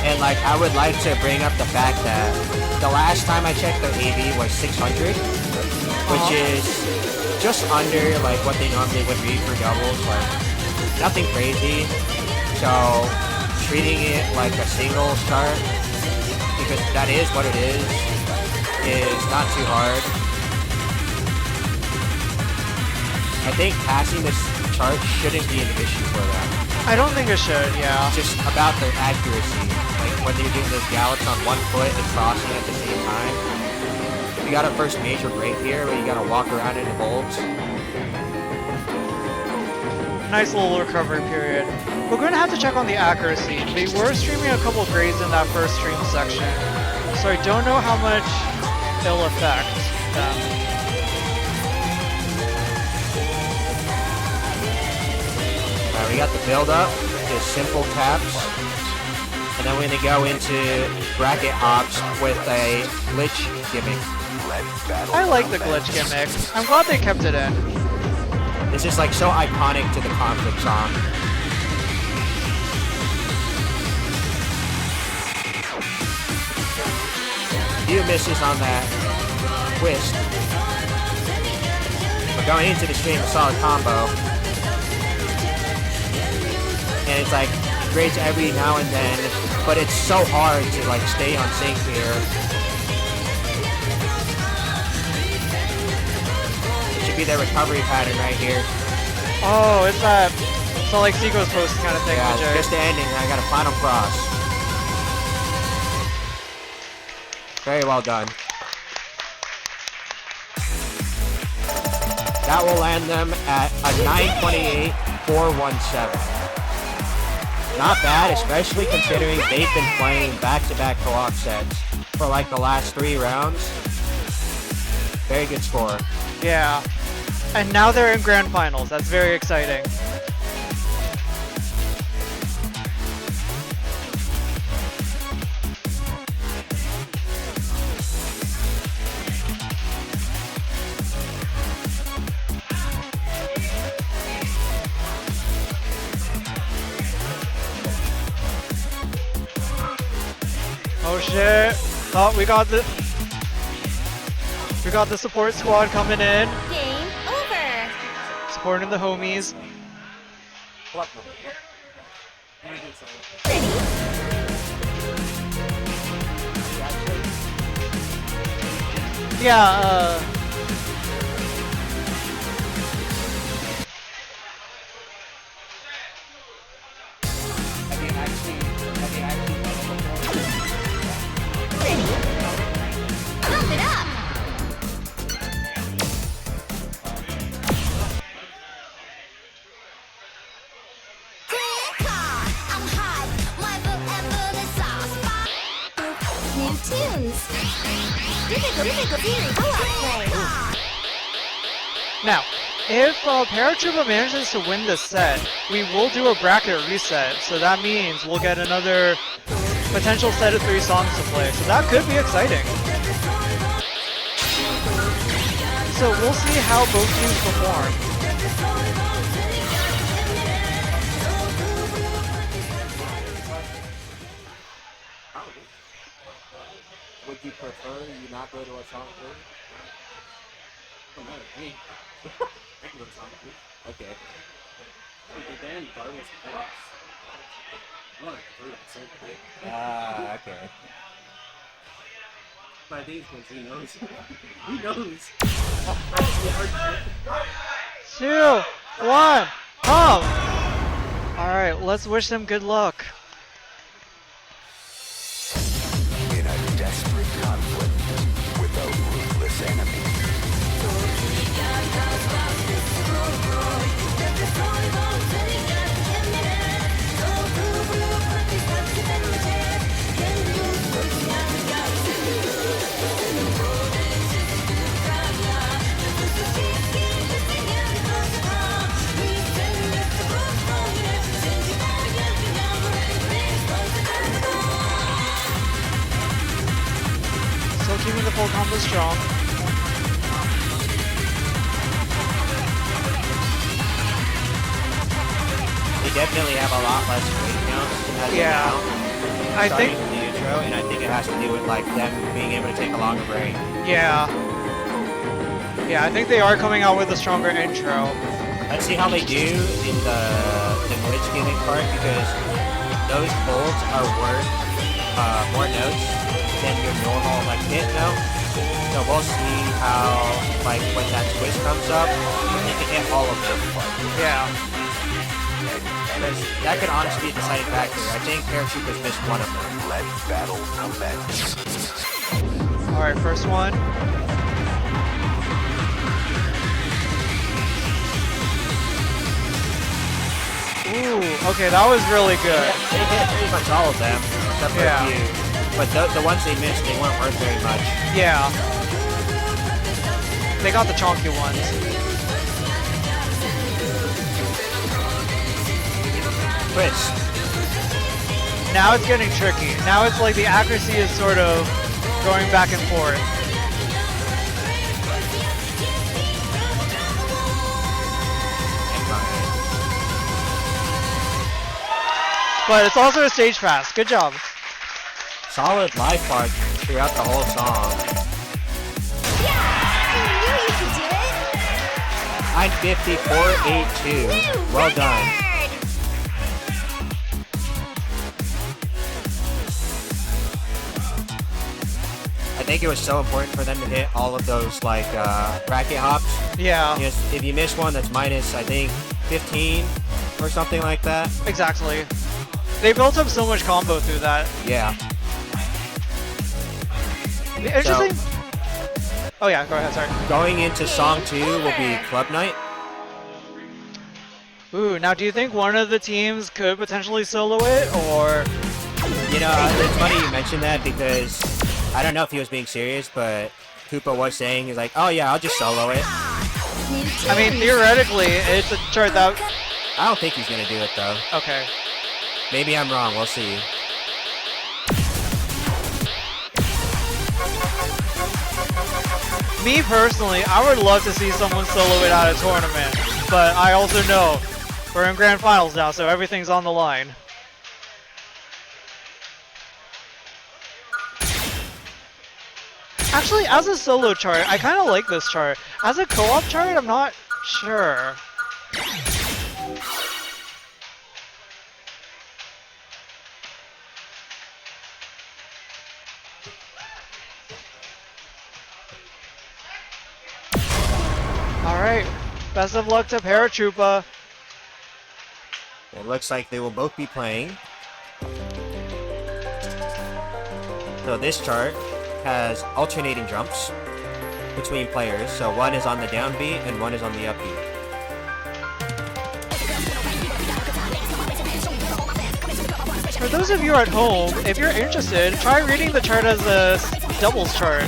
Speaker 6: And like, I would like to bring up the fact that the last time I checked, the AV was 600, which is just under like what they normally would be for doubles, like nothing crazy. So treating it like a singles chart, because that is what it is not too hard. I think passing this chart shouldn't be an issue for them.
Speaker 4: I don't think it should, yeah.
Speaker 6: Just about the accuracy. Like when you're doing those gallops on one foot and crossing at the same time. You got a first major break here where you gotta walk around into bolts.
Speaker 4: Nice little recovery period. We're going to have to check on the accuracy. They were streaming a couple of grades in that first stream section, so I don't know how much it'll affect them.
Speaker 6: We got the build up, just simple taps, and then we're gonna go into bracket hops with a glitch gimmick.
Speaker 4: I like the glitch gimmick. I'm glad they kept it in.
Speaker 6: This is like so iconic to the Conflict song. Few misses on that twist. We're going into the stream, a solid combo. And it's like great every now and then, but it's so hard to like stay on sync here. It should be their recovery pattern right here.
Speaker 4: Oh, it's that. So like Csikos post kind of thing.
Speaker 6: Yeah,
Speaker 4: Jared.
Speaker 6: just the ending. I got a final cross. Very well done. That will land them at a 928 417. Not bad, especially considering they've been playing back-to-back co-op sets for like the last 3 rounds. Very good score.
Speaker 4: Yeah. And now they're in grand finals. That's very exciting. Oh shit! Oh, we got the support squad coming in,
Speaker 3: Game over.
Speaker 4: supporting the homies. Yeah.
Speaker 3: Pump it up. I'm hot. My book and sauce. New tunes. Difficult series. Co-op play.
Speaker 4: Now, if Paratroopa manages to win this set, we will do a bracket reset. So that means we'll get another potential set of 3 songs to play. So that could be exciting. So we'll see how both teams perform.
Speaker 5: Would you prefer you not go to a song three? Oh, no, me. I can go to song three. Okay. But then Darwin's pass. I want to throw that so quick.
Speaker 6: Ah, okay.
Speaker 5: By these ones, he knows. He knows.
Speaker 4: 2, 1, pump! Alright, let's wish them good luck.
Speaker 9: In a desperate conflict with a ruthless enemy.
Speaker 4: Still keeping the full combo strong.
Speaker 6: They definitely have a lot less weight counts as of
Speaker 4: Yeah.
Speaker 6: now.
Speaker 4: I
Speaker 6: Starting
Speaker 4: think,
Speaker 6: from the intro, and I think it has to do with like them being able to take a longer break.
Speaker 4: yeah. Yeah, I think they are coming out with a stronger intro.
Speaker 6: Let's see how they do in the glitch gimmick part, because those bolts are worth more notes than your normal like hit note. So we'll see how like when that twist comes up, you can hit all of them.
Speaker 4: Yeah.
Speaker 6: Because that could honestly be a deciding factor. I think Paratroopa's missed one of them.
Speaker 9: Let battle commence.
Speaker 4: Alright, first one. Ooh, okay, that was really good.
Speaker 6: They hit pretty much all of them, except for
Speaker 4: Yeah.
Speaker 6: a few. But the ones they missed, they weren't worth very much.
Speaker 4: Yeah. They got the chonky ones.
Speaker 6: Twist.
Speaker 4: Now it's getting tricky. Now it's like the accuracy is sort of going back and forth. But it's also a stage pass. Good job.
Speaker 6: Solid life bar throughout the whole song.
Speaker 3: Yeah! You knew you could do it!
Speaker 6: 950, 482. Well done.
Speaker 3: Record!
Speaker 6: I think it was so important for them to hit all of those like bracket hops.
Speaker 4: Yeah,
Speaker 6: Because if you miss one, that's minus I think 15 or something like that.
Speaker 4: exactly. They built up so much combo through that.
Speaker 6: Yeah.
Speaker 4: The interesting. Oh yeah, go ahead. Sorry.
Speaker 6: Going into song 2 will be Club Night.
Speaker 4: Ooh, now do you think one of the teams could potentially solo it, or?
Speaker 6: You know, it's funny you mentioned that because I don't know if he was being serious, but Koopa was saying, he's like, oh yeah, I'll just solo it.
Speaker 4: I mean, theoretically, it's a chart that...
Speaker 6: I don't think he's gonna do it though.
Speaker 4: Okay.
Speaker 6: Maybe I'm wrong, we'll see.
Speaker 4: Me personally, I would love to see someone solo it out of tournament, but I also know we're in grand finals now, so everything's on the line. Actually, as a solo chart, I kind of like this chart. As a co-op chart, I'm not sure. Alright, best of luck to Paratroopa.
Speaker 6: It looks like they will both be playing. So this chart has alternating jumps between players. So one is on the down beat and one is on the up beat.
Speaker 4: For those of you at home, if you're interested, try reading the chart as a doubles chart.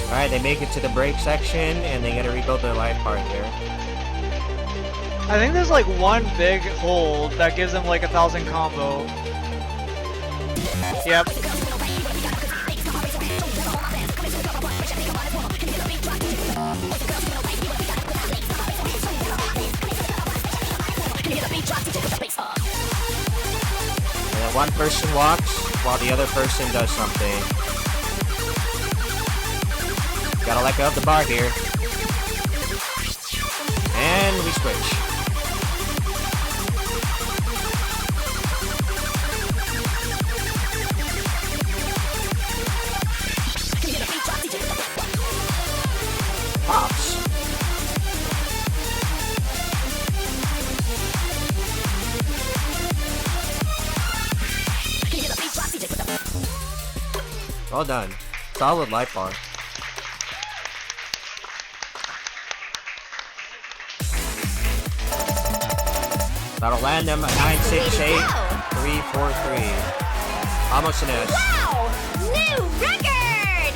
Speaker 6: Alright, they make it to the break section and they gotta rebuild their life part here.
Speaker 4: I think there's like one big hold that gives them like 1,000 combo. Yep.
Speaker 6: And then one person walks while the other person does something. Gotta let go of the bar here. And we switch. Pops. Well done. Solid light bar. That'll land them a 968, 343. Almost an S.
Speaker 3: Wow! New record!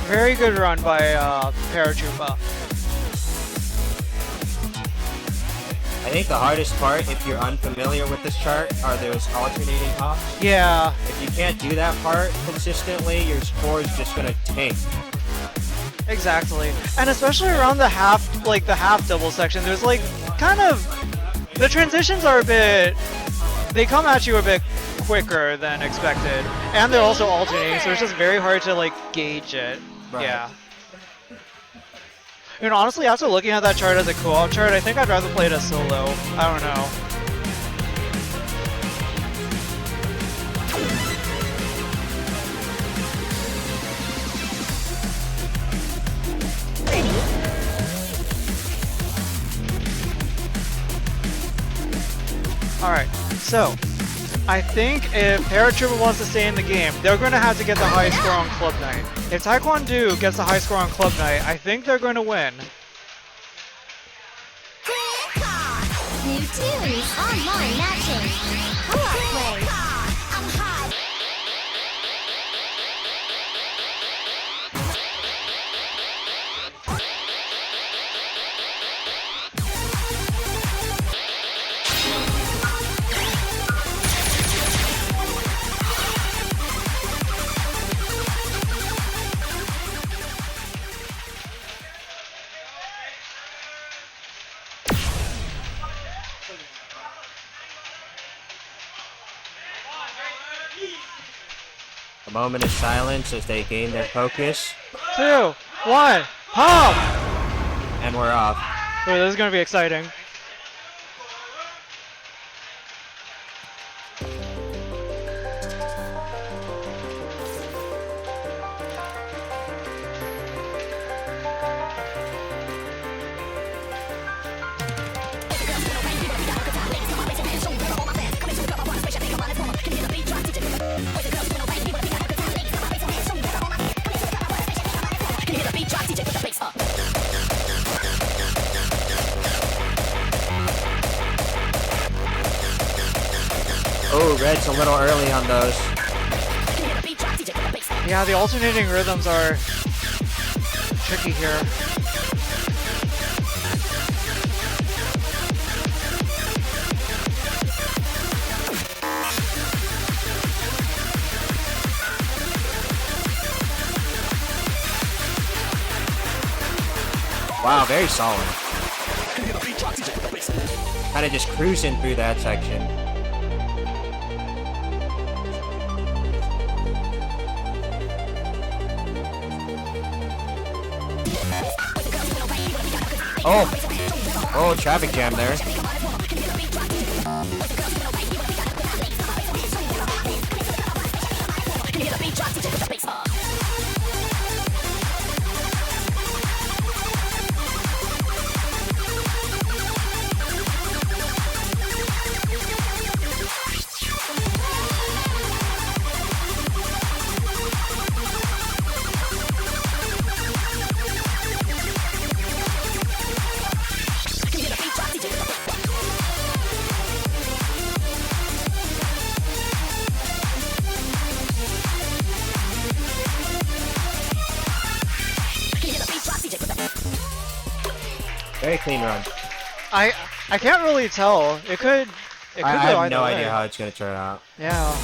Speaker 4: Very good run by Paratroopa.
Speaker 6: I think the hardest part, if you're unfamiliar with this chart, are those alternating hops.
Speaker 4: Yeah.
Speaker 6: If you can't do that part consistently, your score is just gonna tank.
Speaker 4: Exactly. And especially around the half double section, there's like kind of, the transitions are a bit, they come at you a bit quicker than expected. And they're also alternating, so it's just very hard to like gauge it.
Speaker 6: Right.
Speaker 4: Yeah. And honestly, after looking at that chart as a co-op chart, I think I'd rather play it as solo. I don't know. Alright, so I think if Paratroopa wants to stay in the game, they're going to have to get the high score on Club Night. If Taekwondo gets the high score on Club Night, I think they're going to win.
Speaker 3: New tunes, online matching, co-op play.
Speaker 6: A moment of silence as they gain their focus,
Speaker 4: 2, 1, pump!
Speaker 6: and we're off.
Speaker 4: Ooh, this is gonna be exciting.
Speaker 6: Oh, Red's a little early on those.
Speaker 4: Yeah, the alternating rhythms are tricky here.
Speaker 6: Wow, very solid. Kind of just cruising through that section. Oh, traffic jam there. Very clean run.
Speaker 4: I can't really tell. It could
Speaker 6: I
Speaker 4: go
Speaker 6: have
Speaker 4: either
Speaker 6: no
Speaker 4: way.
Speaker 6: idea how it's gonna turn out.
Speaker 4: Yeah.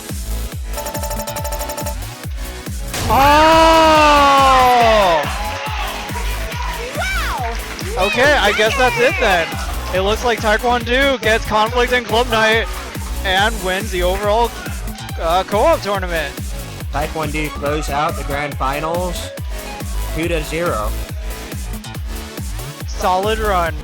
Speaker 4: Oh!
Speaker 3: Wow!
Speaker 4: Okay, I guess that's it then. It looks like Taekwondo gets Conflict in Club Night and wins the overall co-op tournament.
Speaker 6: Taekwondo close out the grand finals 2-0.
Speaker 4: Solid run.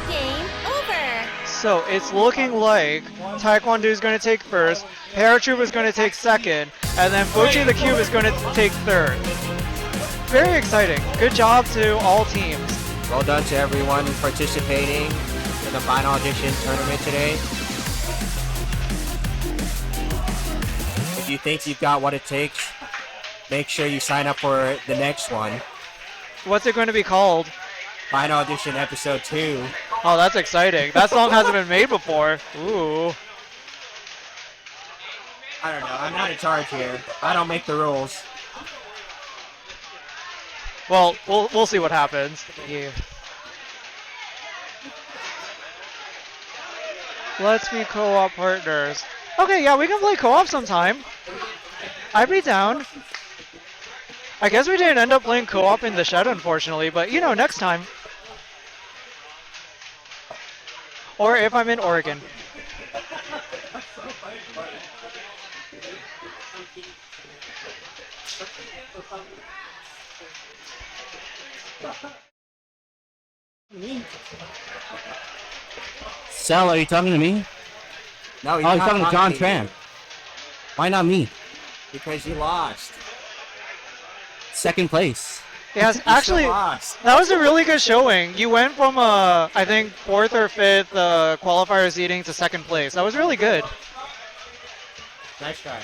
Speaker 3: Game over.
Speaker 4: So it's looking like Taekwondo is going to take first, Paratroopa is going to take second, and then BocchiTheCube is going to take third. Very exciting. Good job to all teams.
Speaker 6: Well done to everyone participating in the final audition tournament today. If you think you've got what it takes, make sure you sign up for the next one.
Speaker 4: What's it going to be called?
Speaker 6: Final Audition Episode 2.
Speaker 4: Oh, that's exciting. That song hasn't been made before. Ooh.
Speaker 6: I don't know. I'm not in charge here. I don't make the rules.
Speaker 4: Well, we'll see what happens. Yeah. Let's be co-op partners. Okay, yeah, we can play co-op sometime. I'd be down. I guess we didn't end up playing co-op in the shed, unfortunately, but you know, next time. Or if I'm in Oregon.
Speaker 5: Sal, are you talking to me?
Speaker 6: No,
Speaker 5: Oh, you're talking to John Tran. Why not me?
Speaker 6: Because you lost.
Speaker 5: Second place.
Speaker 4: Yes,
Speaker 6: You still
Speaker 4: actually,
Speaker 6: lost.
Speaker 4: that was a really good showing. You went from, I think, 4th or 5th qualifier seeding to 2nd place. That was really good.
Speaker 6: Nice try.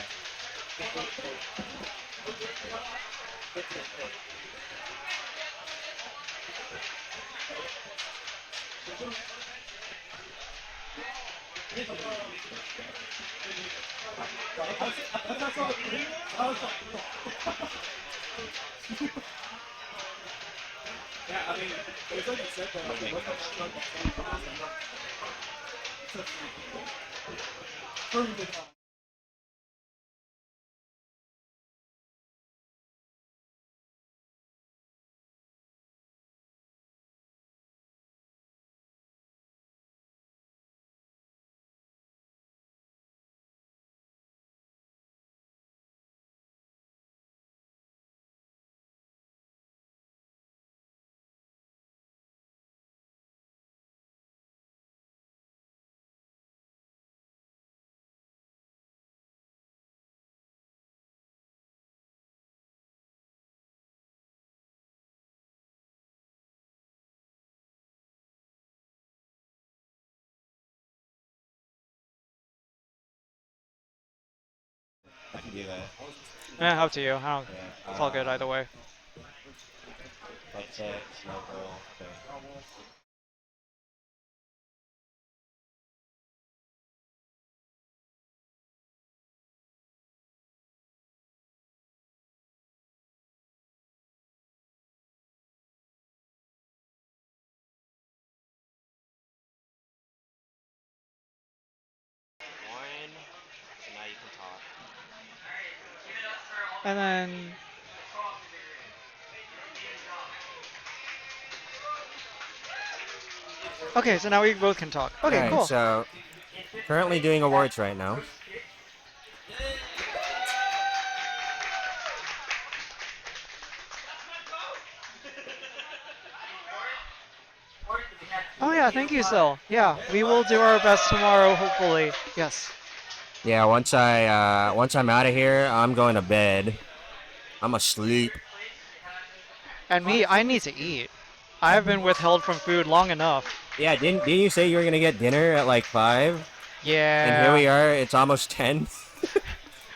Speaker 6: I can do that.
Speaker 4: Yeah, up to you. I don't,
Speaker 6: Yeah,
Speaker 4: it's all good either way.
Speaker 6: Let's say no girl. Okay.
Speaker 1: One, and now you can talk.
Speaker 4: And then. Okay, so now we both can talk. Okay,
Speaker 6: Alright,
Speaker 4: cool.
Speaker 6: so currently doing awards right now.
Speaker 4: Oh yeah, thank you, Sil. Yeah, we will do our best tomorrow, hopefully. Yes.
Speaker 6: Yeah, once I'm out of here, I'm going to bed. I'm asleep.
Speaker 4: And me, I need to eat. I've been withheld from food long enough.
Speaker 6: Yeah, didn't you say you were gonna get dinner at like 5?
Speaker 4: Yeah.
Speaker 6: And here we are. It's almost 10.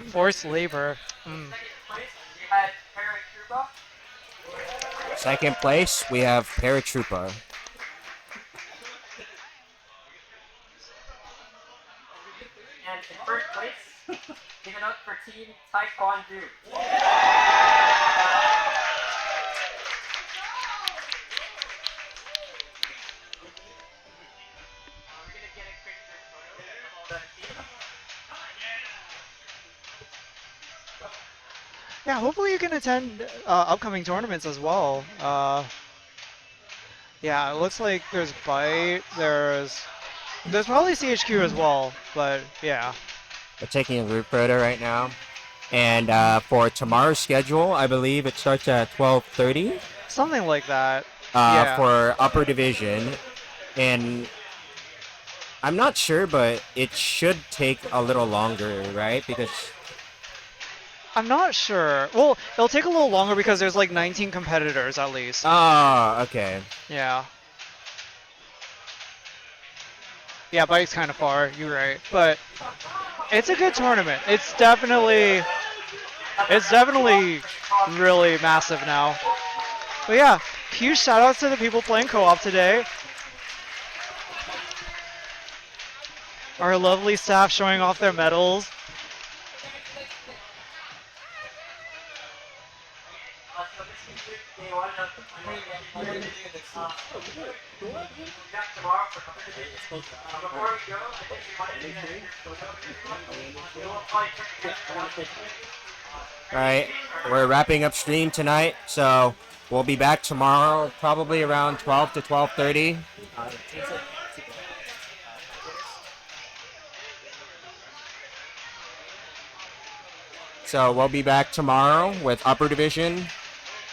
Speaker 4: Forced labor.
Speaker 6: Second place, we have Paratroopa.
Speaker 10: And in first place, give it up for Team Taekwondo.
Speaker 4: Yeah, hopefully you can attend upcoming tournaments as well. Yeah, it looks like there's Byte, there's probably CHQ as well, but yeah.
Speaker 6: We're taking a group photo right now. And for tomorrow's schedule, I believe it starts at 12:30
Speaker 4: Something like that. Yeah.
Speaker 6: for upper division. And I'm not sure, but it should take a little longer, right? Because
Speaker 4: I'm not sure. Well, it'll take a little longer because there's like 19 competitors at least.
Speaker 6: okay.
Speaker 4: Yeah. Yeah, Byte's kind of far. You're right, but it's a good tournament. It's definitely really massive now. But yeah, huge shout outs to the people playing co-op today. Our lovely staff showing off their medals.
Speaker 6: Alright, we're wrapping up stream tonight, so we'll be back tomorrow, probably around 12 to 12:30. So we'll be back tomorrow with Upper Division.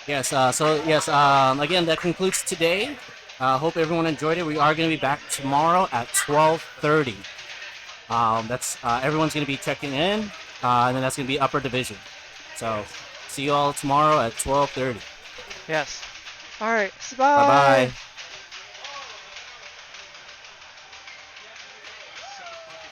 Speaker 5: Yes, again, that concludes today. Hope everyone enjoyed it. We are going to be back tomorrow at 12:30. Everyone's going to be checking in, and then that's going to be Upper Division. So, see you all tomorrow at 12:30.
Speaker 4: Yes. All right. Bye.
Speaker 6: Bye-bye.